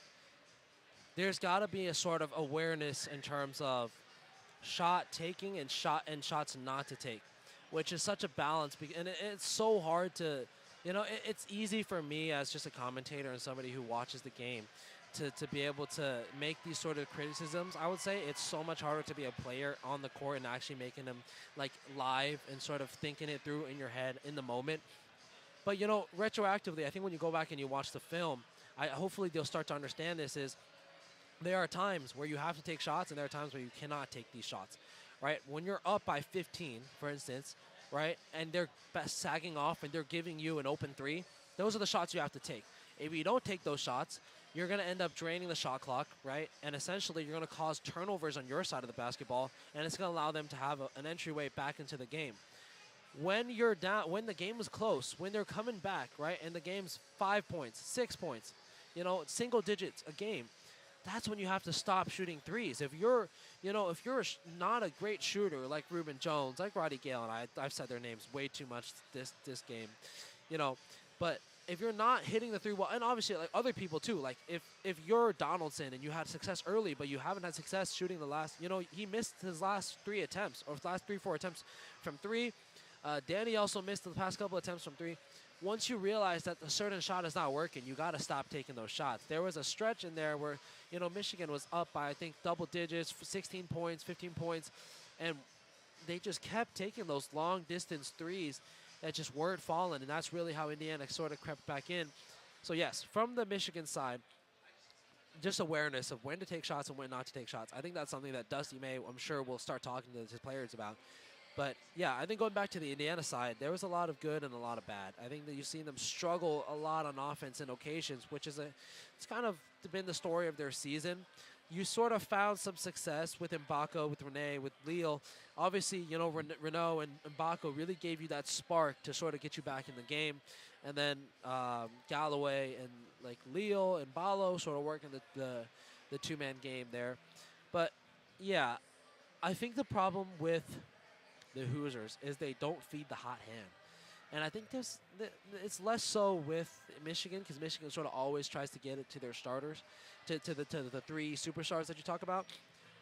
There's got to be a sort of awareness in terms of shot taking and shots not to take. which is such a balance. And it's so hard to, it's easy for me as just a commentator and somebody who watches the game to be able to make these sort of criticisms. I would say it's so much harder to be a player on the court and actually making them like live and sort of thinking it through in your head in the moment. But, retroactively, I think when you go back and you watch the film, hopefully they'll start to understand this is there are times where you have to take shots and there are times where you cannot take these shots, right? When you're up by 15, for instance, right, and they're sagging off and they're giving you an open three, those are the shots you have to take. If you don't take those shots, you're going to end up draining the shot clock, right? And essentially, you're going to cause turnovers on your side of the basketball, and it's going to allow them to have an entryway back into the game. When you're down, when the game is close, when they're coming back, right, and the game's 5 points, 6 points, single digits a game, that's when you have to stop shooting threes. If you're, not a great shooter like Reuben Jones, like Roddy Gale, and I've said their names way too much this game, but if you're not hitting the three ball, and obviously like other people too, like if you're Donaldson and you had success early, but you haven't had success shooting the last, he missed his last 3 attempts or last 3-4 attempts from three. Danny also missed the past couple attempts from three. Once you realize that a certain shot is not working, you got to stop taking those shots. There was a stretch in there where, Michigan was up by, I think, double digits, 16 points, 15 points, and they just kept taking those long distance threes that just weren't falling, and that's really how Indiana sort of crept back in. So, yes, from the Michigan side, just awareness of when to take shots and when not to take shots. I think that's something that Dusty May, I'm sure, will start talking to his players about. But, yeah, I think going back to the Indiana side, there was a lot of good and a lot of bad. I think that you've seen them struggle a lot on offense in occasions, which is it's kind of been the story of their season. You sort of found some success with Mbako, with Rene, with Leal. Obviously, Renault and Mbako really gave you that spark to sort of get you back in the game. And then Galloway and like Leal and Balo sort of working the two-man game there. But, yeah, I think the problem with the Hoosiers is they don't feed the hot hand. And I think it's less so with Michigan because Michigan sort of always tries to get it to their starters, to the 3 superstars that you talk about.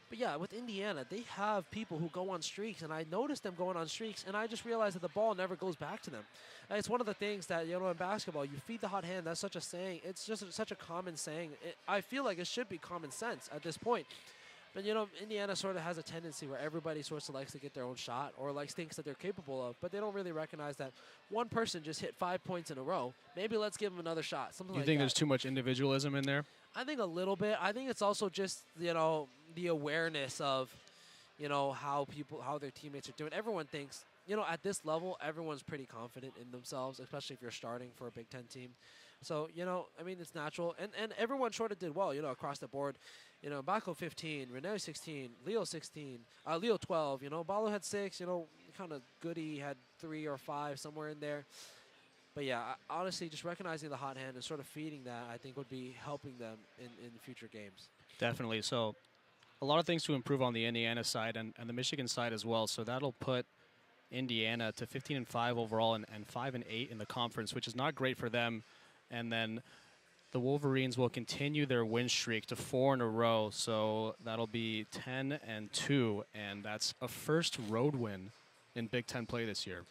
But, yeah, with Indiana, they have people who go on streaks, and I noticed them going on streaks, and I just realized that the ball never goes back to them. And it's one of the things that, in basketball, you feed the hot hand. That's such a saying. It's just such a common saying. I feel like it should be common sense at this point. But, Indiana sort of has a tendency where everybody sort of likes to get their own shot or like thinks that they're capable of, but they don't really recognize that one person just hit 5 points in a row. Maybe let's give them another shot, something like that. You think there's too much individualism in there? I think a little bit. I think it's also just, the awareness of, how their teammates are doing. Everyone thinks, at this level, everyone's pretty confident in themselves, especially if you're starting for a Big Ten team. So, it's natural. And everyone sort of did well, across the board. Mbako 15, Rene 16, Leo 16, Leo 12, Balo had 6, kind of Goody had 3 or 5, somewhere in there. But, yeah, honestly, just recognizing the hot hand and sort of feeding that, I think, would be helping them in future games. Definitely. So, a lot of things to improve on the Indiana side and the Michigan side as well. So, that'll put Indiana to 15-5 overall and 5-8 in the conference, which is not great for them. And then the Wolverines will continue their win streak to 4 in a row. So that'll be 10-2, and that's a first road win in Big Ten play this year.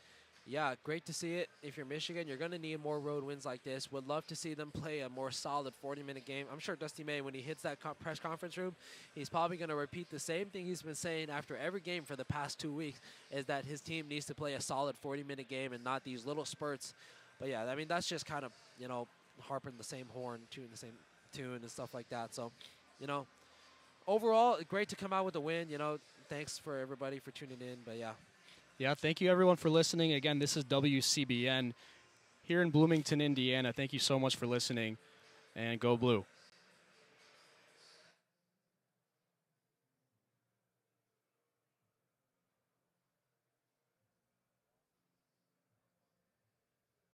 Yeah, great to see it. If you're Michigan, you're going to need more road wins like this. Would love to see them play a more solid 40-minute game. I'm sure Dusty May, when he hits that press conference room, he's probably going to repeat the same thing he's been saying after every game for the past 2 weeks, is that his team needs to play a solid 40-minute game and not these little spurts. But, yeah, that's just kind of, harping the same horn, tuning the same tune and stuff like that. So, overall, great to come out with a win. Thanks for everybody for tuning in. But, yeah. Yeah, thank you, everyone, for listening. Again, this is WCBN here in Bloomington, Indiana. Thank you so much for listening, and go Blue.